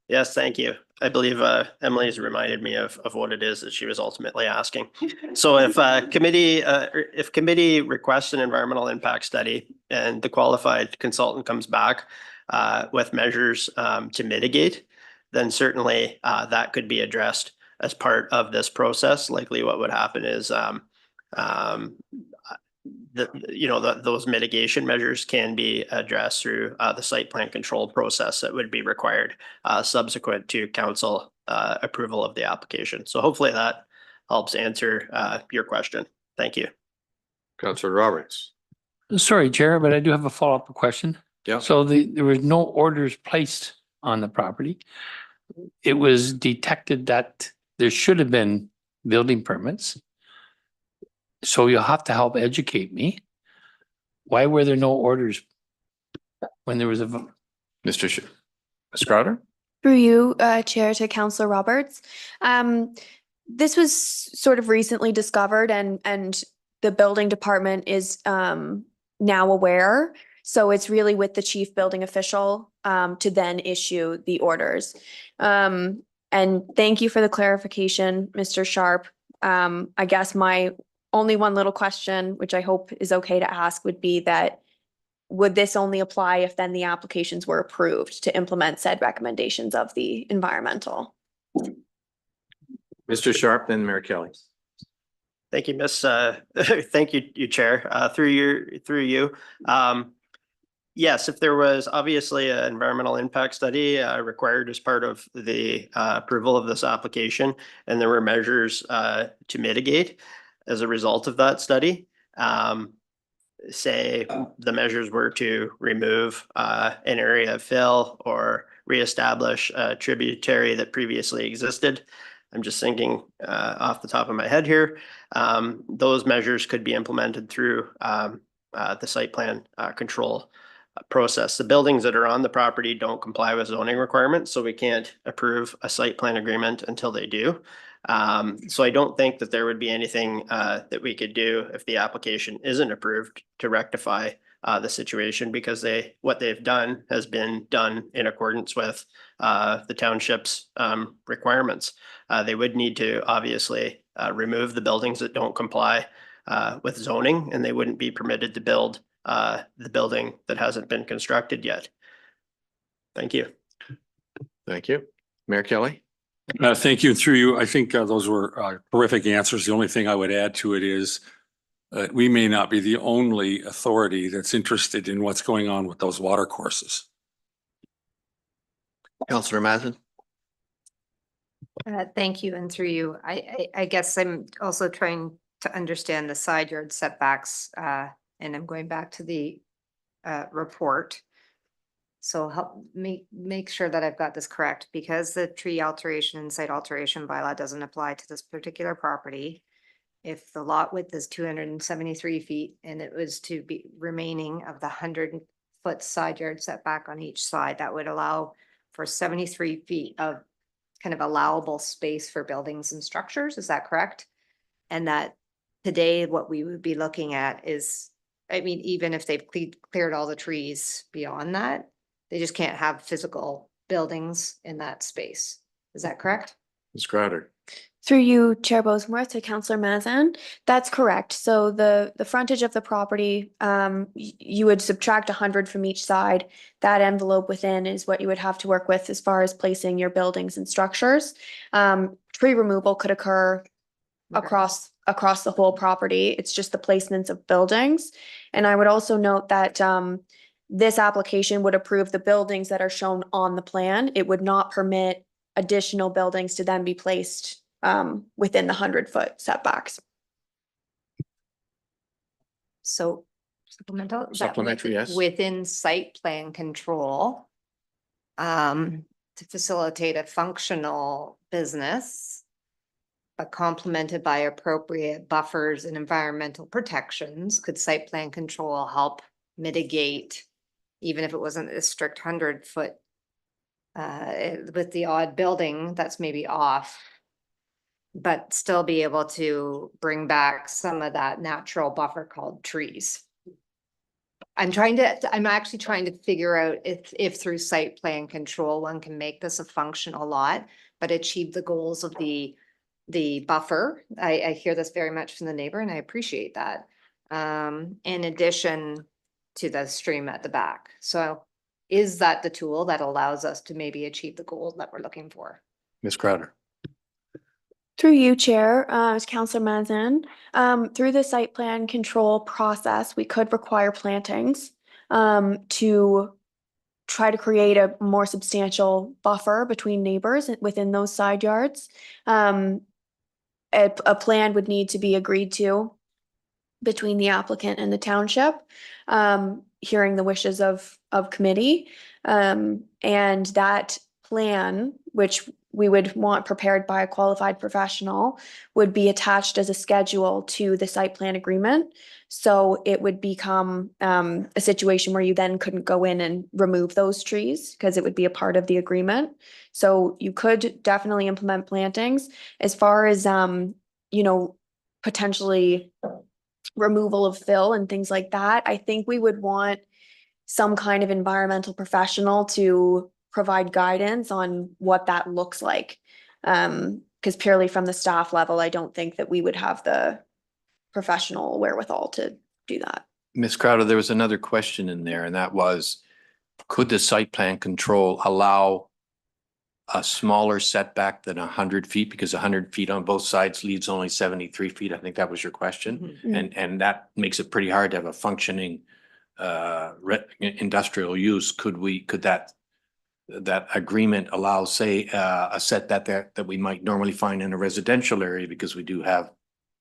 Yes, thank you. I believe Emily's reminded me of what it is that she was ultimately asking. So if committee requests an environmental impact study and the qualified consultant comes back with measures to mitigate, then certainly that could be addressed as part of this process. Likely what would happen is those mitigation measures can be addressed through the site plan control process that would be required subsequent to council approval of the application. So hopefully that helps answer your question. Thank you. Councillor Roberts. Sorry, Chair, but I do have a follow-up question. Yeah. So there was no orders placed on the property. It was detected that there should have been building permits. So you'll have to help educate me. Why were there no orders when there was a vote? Ms. Crowder? Through you, Chair, to Councillor Roberts. This was sort of recently discovered and the building department is now aware. So it's really with the chief building official to then issue the orders. And thank you for the clarification, Mr. Sharp. I guess my only one little question, which I hope is okay to ask, would be that would this only apply if then the applications were approved to implement said recommendations of the environmental? Mr. Sharp, then Mayor Kelly. Thank you, Miss. Thank you, Chair. Through you. Yes, if there was obviously an environmental impact study required as part of the approval of this application, and there were measures to mitigate as a result of that study, say the measures were to remove an area of fill or reestablish a tributary that previously existed. I'm just thinking off the top of my head here. Those measures could be implemented through the site plan control process. The buildings that are on the property don't comply with zoning requirements, so we can't approve a site plan agreement until they do. So I don't think that there would be anything that we could do if the application isn't approved to rectify the situation, because what they've done has been done in accordance with the township's requirements. They would need to obviously remove the buildings that don't comply with zoning, and they wouldn't be permitted to build the building that hasn't been constructed yet. Thank you. Thank you. Mayor Kelly. Thank you. Through you, I think those were terrific answers. The only thing I would add to it is we may not be the only authority that's interested in what's going on with those water courses. Councillor Mazin. Thank you, and through you, I guess I'm also trying to understand the side yard setbacks, and I'm going back to the report. So help me make sure that I've got this correct, because the tree alteration and site alteration bylaw doesn't apply to this particular property. If the lot width is 273 feet and it was to be remaining of the 100-foot side yard setback on each side, that would allow for 73 feet of kind of allowable space for buildings and structures. Is that correct? And that today what we would be looking at is, I mean, even if they've cleared all the trees beyond that, they just can't have physical buildings in that space. Is that correct? Ms. Crowder. Through you, Chair Boseworth, to Councillor Mazin. That's correct. So the frontage of the property, you would subtract 100 from each side. That envelope within is what you would have to work with as far as placing your buildings and structures. Tree removal could occur across the whole property. It's just the placements of buildings. And I would also note that this application would approve the buildings that are shown on the plan. It would not permit additional buildings to then be placed within the 100-foot setbacks. So Supplementary, yes. Within site plan control, to facilitate a functional business, but complemented by appropriate buffers and environmental protections, could site plan control help mitigate, even if it wasn't a strict 100-foot, with the odd building that's maybe off, but still be able to bring back some of that natural buffer called trees? I'm actually trying to figure out if through site plan control, one can make this a functional lot, but achieve the goals of the buffer. I hear this very much from the neighbor, and I appreciate that. In addition to the stream at the back. So is that the tool that allows us to maybe achieve the goal that we're looking for? Ms. Crowder. Through you, Chair, Councillor Mazin, through the site plan control process, we could require plantings to try to create a more substantial buffer between neighbors within those side yards. A plan would need to be agreed to between the applicant and the township, hearing the wishes of committee. And that plan, which we would want prepared by a qualified professional, would be attached as a schedule to the site plan agreement. So it would become a situation where you then couldn't go in and remove those trees because it would be a part of the agreement. So you could definitely implement plantings. As far as, potentially removal of fill and things like that, I think we would want some kind of environmental professional to provide guidance on what that looks like. Because purely from the staff level, I don't think that we would have the professional wherewithal to do that. Ms. Crowder, there was another question in there, and that was, could the site plan control allow a smaller setback than 100 feet? Because 100 feet on both sides leaves only 73 feet. I think that was your question. And that makes it pretty hard to have a functioning industrial use. Could that agreement allow, say, a setback that we might normally find in a residential area, because we do have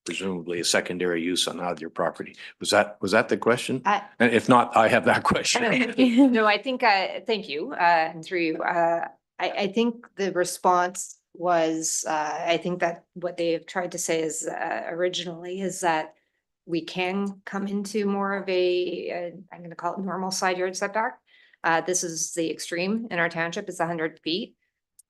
presumably a secondary use on other property? Was that the question? And if not, I have that question. No, I think, thank you, and through you. I think the response was, I think that what they have tried to say is originally is that we can come into more of I'm going to call it normal side yard setback. This is the extreme in our township, is 100 feet.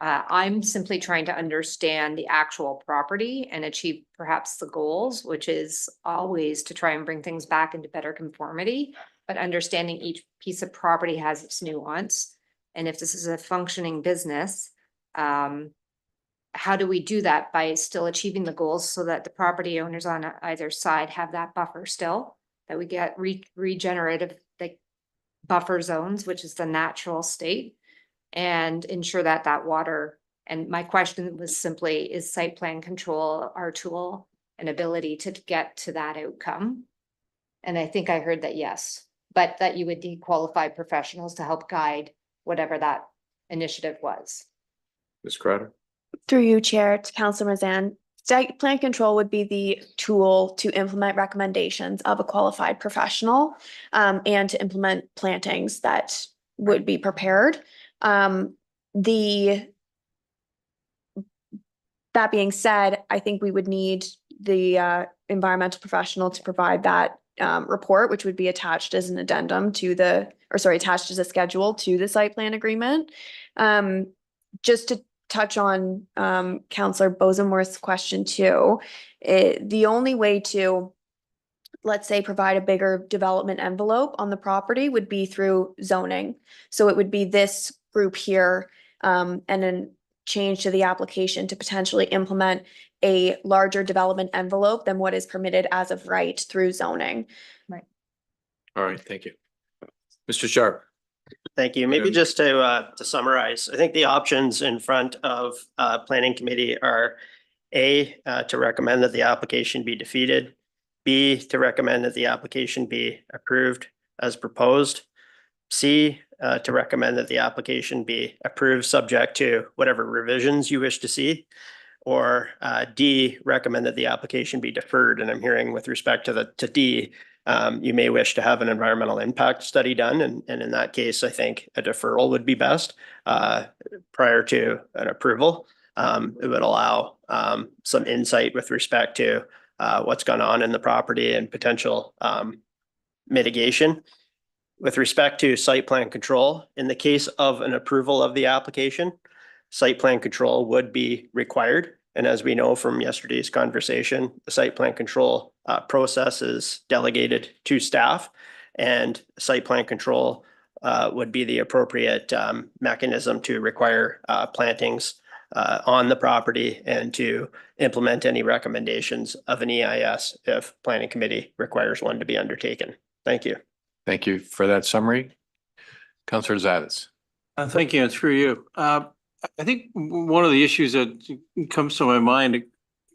I'm simply trying to understand the actual property and achieve perhaps the goals, which is always to try and bring things back into better conformity, but understanding each piece of property has its nuance. And if this is a functioning business, how do we do that by still achieving the goals so that the property owners on either side have that buffer still, that we get regenerative like buffer zones, which is the natural state, and ensure that water. And my question was simply, is site plan control our tool an ability to get to that outcome. And I think I heard that, yes, but that you would need qualified professionals to help guide whatever that initiative was. Ms. Crowder? Through you, Chair, to Councilor Mazan, site plan control would be the tool to implement recommendations of a qualified professional and to implement plantings that would be prepared. That being said, I think we would need the environmental professional to provide that report, which would be attached as an addendum to attached as a schedule to the site plan agreement. Just to touch on Councillor Bosenworth's question too, the only way to, let's say, provide a bigger development envelope on the property would be through zoning. So it would be this group here and then change to the application to potentially implement a larger development envelope than what is permitted as of right through zoning. Right. All right, thank you. Mr. Sharp. Thank you. Maybe just to summarize, I think the options in front of planning committee are A, to recommend that the application be defeated, B, to recommend that the application be approved as proposed, C, to recommend that the application be approved subject to whatever revisions you wish to see, or D, recommend that the application be deferred. And I'm hearing with respect to D, you may wish to have an environmental impact study done. And in that case, I think a deferral would be best prior to an approval. It would allow some insight with respect to what's gone on in the property and potential mitigation. With respect to site plan control, in the case of an approval of the application, site plan control would be required. And as we know from yesterday's conversation, the site plan control process is delegated to staff, and site plan control would be the appropriate mechanism to require plantings on the property and to implement any recommendations of an EIS if planning committee requires one to be undertaken. Thank you. Thank you for that summary. Councillor Zavis. Thank you, and through you. I think one of the issues that comes to my mind,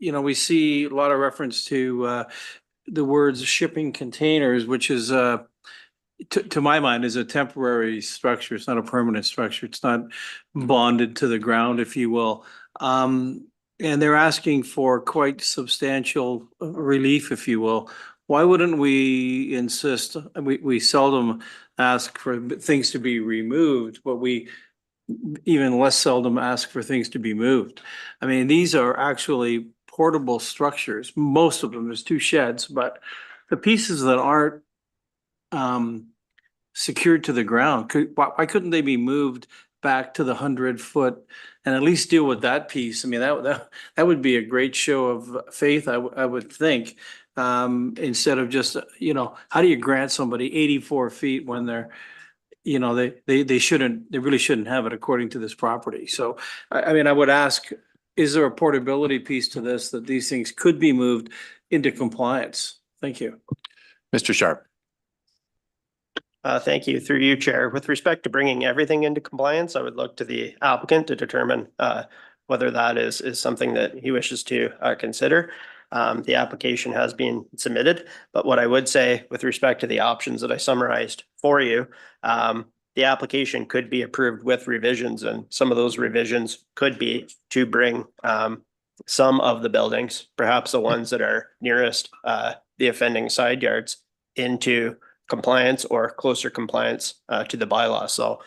we see a lot of reference to the words shipping containers, which is, to my mind, is a temporary structure. It's not a permanent structure. It's not bonded to the ground, if you will. And they're asking for quite substantial relief, if you will. Why wouldn't we insist? We seldom ask for things to be removed, but we even less seldom ask for things to be moved. I mean, these are actually portable structures. Most of them, there's 2 sheds, but the pieces that aren't secured to the ground, why couldn't they be moved back to the 100-foot and at least deal with that piece? I mean, that would be a great show of faith, I would think. Instead of just, how do you grant somebody 84 feet when they're, they really shouldn't have it according to this property. So, I mean, I would ask, is there a portability piece to this that these things could be moved into compliance? Thank you. Mr. Sharp. Thank you. Through you, Chair. With respect to bringing everything into compliance, I would look to the applicant to determine whether that is something that he wishes to consider. The application has been submitted, but what I would say with respect to the options that I summarized for you, the application could be approved with revisions, and some of those revisions could be to bring some of the buildings, perhaps the ones that are nearest the offending side yards, into compliance or closer compliance to the bylaw. So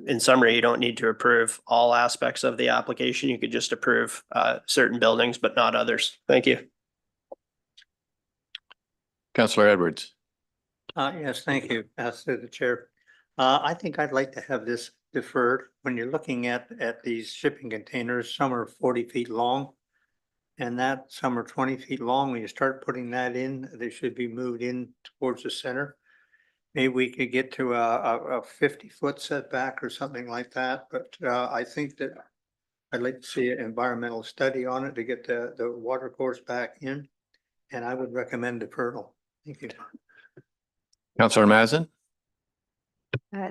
in summary, you don't need to approve all aspects of the application. You could just approve certain buildings, but not others. Thank you. Councillor Edwards. Yes, thank you, through the chair. I think I'd like to have this deferred. When you're looking at these shipping containers, some are 40 feet long and that some are 20 feet long. When you start putting that in, they should be moved in towards the center. Maybe we could get to a 50-foot setback or something like that, but I think that I'd like to see an environmental study on it to get the water course back in, and I would recommend deferral. Thank you. Councillor Mazin.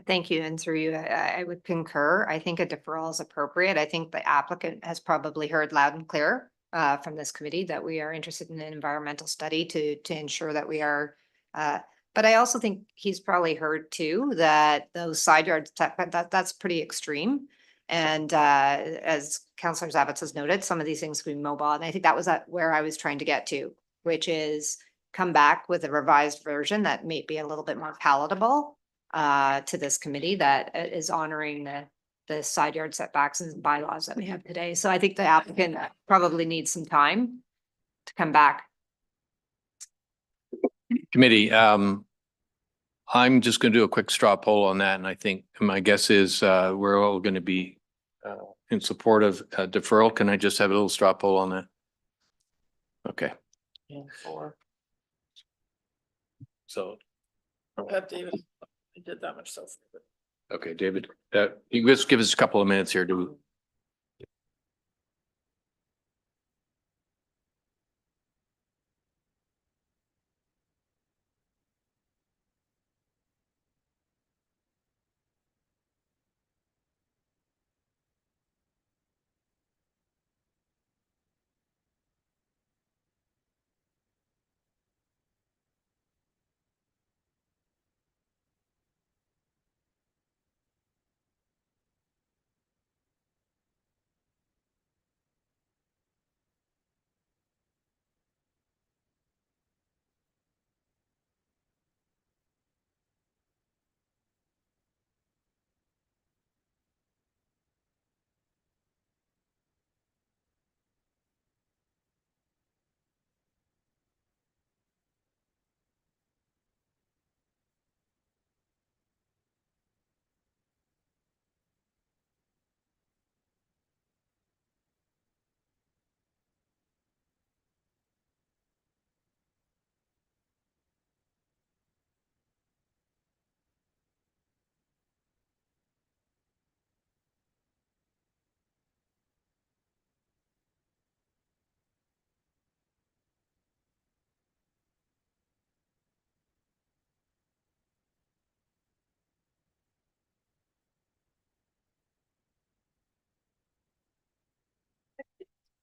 Thank you. And through you, I would concur. I think a deferral is appropriate. I think the applicant has probably heard loud and clear from this committee that we are interested in an environmental study to ensure that we are, but I also think he's probably heard too that those side yards, that's pretty extreme. And as Councillor Zavitz has noted, some of these things can be mobile. And I think that was where I was trying to get to, which is come back with a revised version that may be a little bit more palatable to this committee that is honoring the side yard setbacks and bylaws that we have today. So I think the applicant probably needs some time to come back. Committee, I'm just going to do a quick straw poll on that. And I think my guess is we're all going to be in support of deferral. Can I just have a little straw poll on that? Okay. Yeah, 4. So, David, I did that much so far. okay, David, you just give us a couple of minutes here to.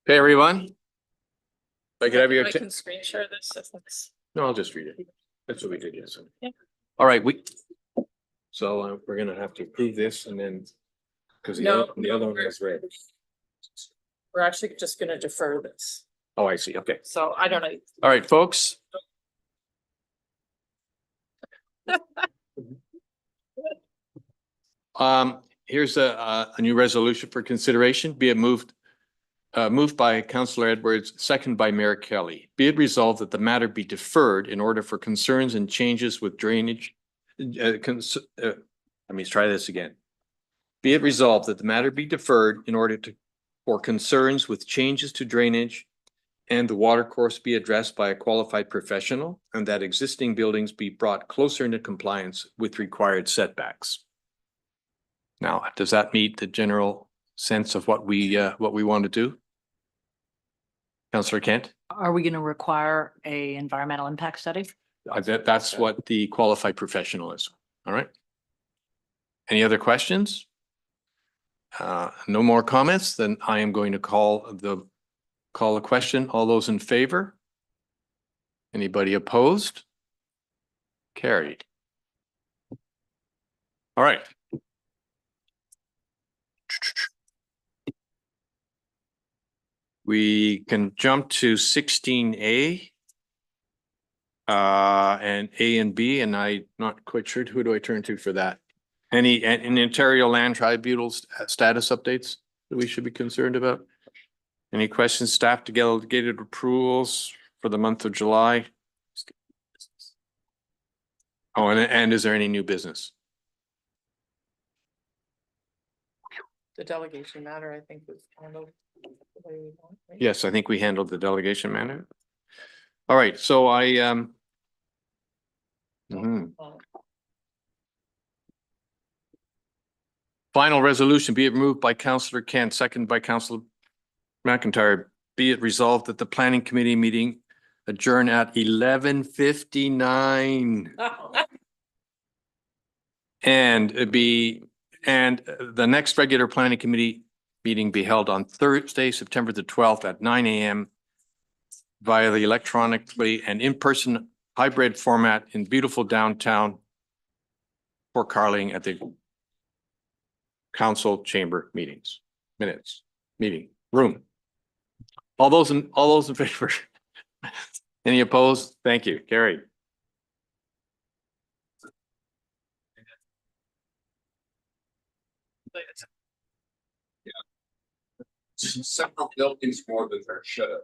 Hey, everyone. If I could have your. I can screen share this if that's. No, I'll just read it. That's what we did yesterday. Yeah. All right, so we're gonna have to approve this and then, because the other one is read. We're actually just gonna defer this. Oh, I see. Okay. So I don't know. All right, folks. Here's a new resolution for consideration. Be it moved by Councillor Edwards, second by Mayor Kelly. Be it resolved that the matter be deferred in order for concerns and changes with drainage. Let me try this again. Be it resolved that the matter be deferred in order for concerns with changes to drainage and the water course be addressed by a qualified professional, and that existing buildings be brought closer into compliance with required setbacks. Now, does that meet the general sense of what we want to do? Councillor Kent? Are we going to require a environmental impact study? That's what the qualified professional is. All right. Any other questions? No more comments, then I am going to call a question. All those in favor? Anybody opposed? Carried. All right. We can jump to 16A. And A and B, and I'm not quite sure. Who do I turn to for that? Any in Ontario Land Tribunal status updates that we should be concerned about? Any questions? Staff to delegated approvals for the month of July? Oh, and is there any new business? The delegation matter, I think, was handled the way we want, right? Yes, I think we handled the delegation matter. All right, so final resolution, be it moved by Councillor Kent, second by Councillor McIntyre, be it resolved that the planning committee meeting adjourn at 11:59. And the next regular planning committee meeting be held on Thursday, September the 12th at 9 a.m. via the electronically and in-person hybrid format in beautiful downtown Fort Carling at the council chamber meeting room. All those in favor? Any opposed? Thank you. Carried. Several buildings more than there should have.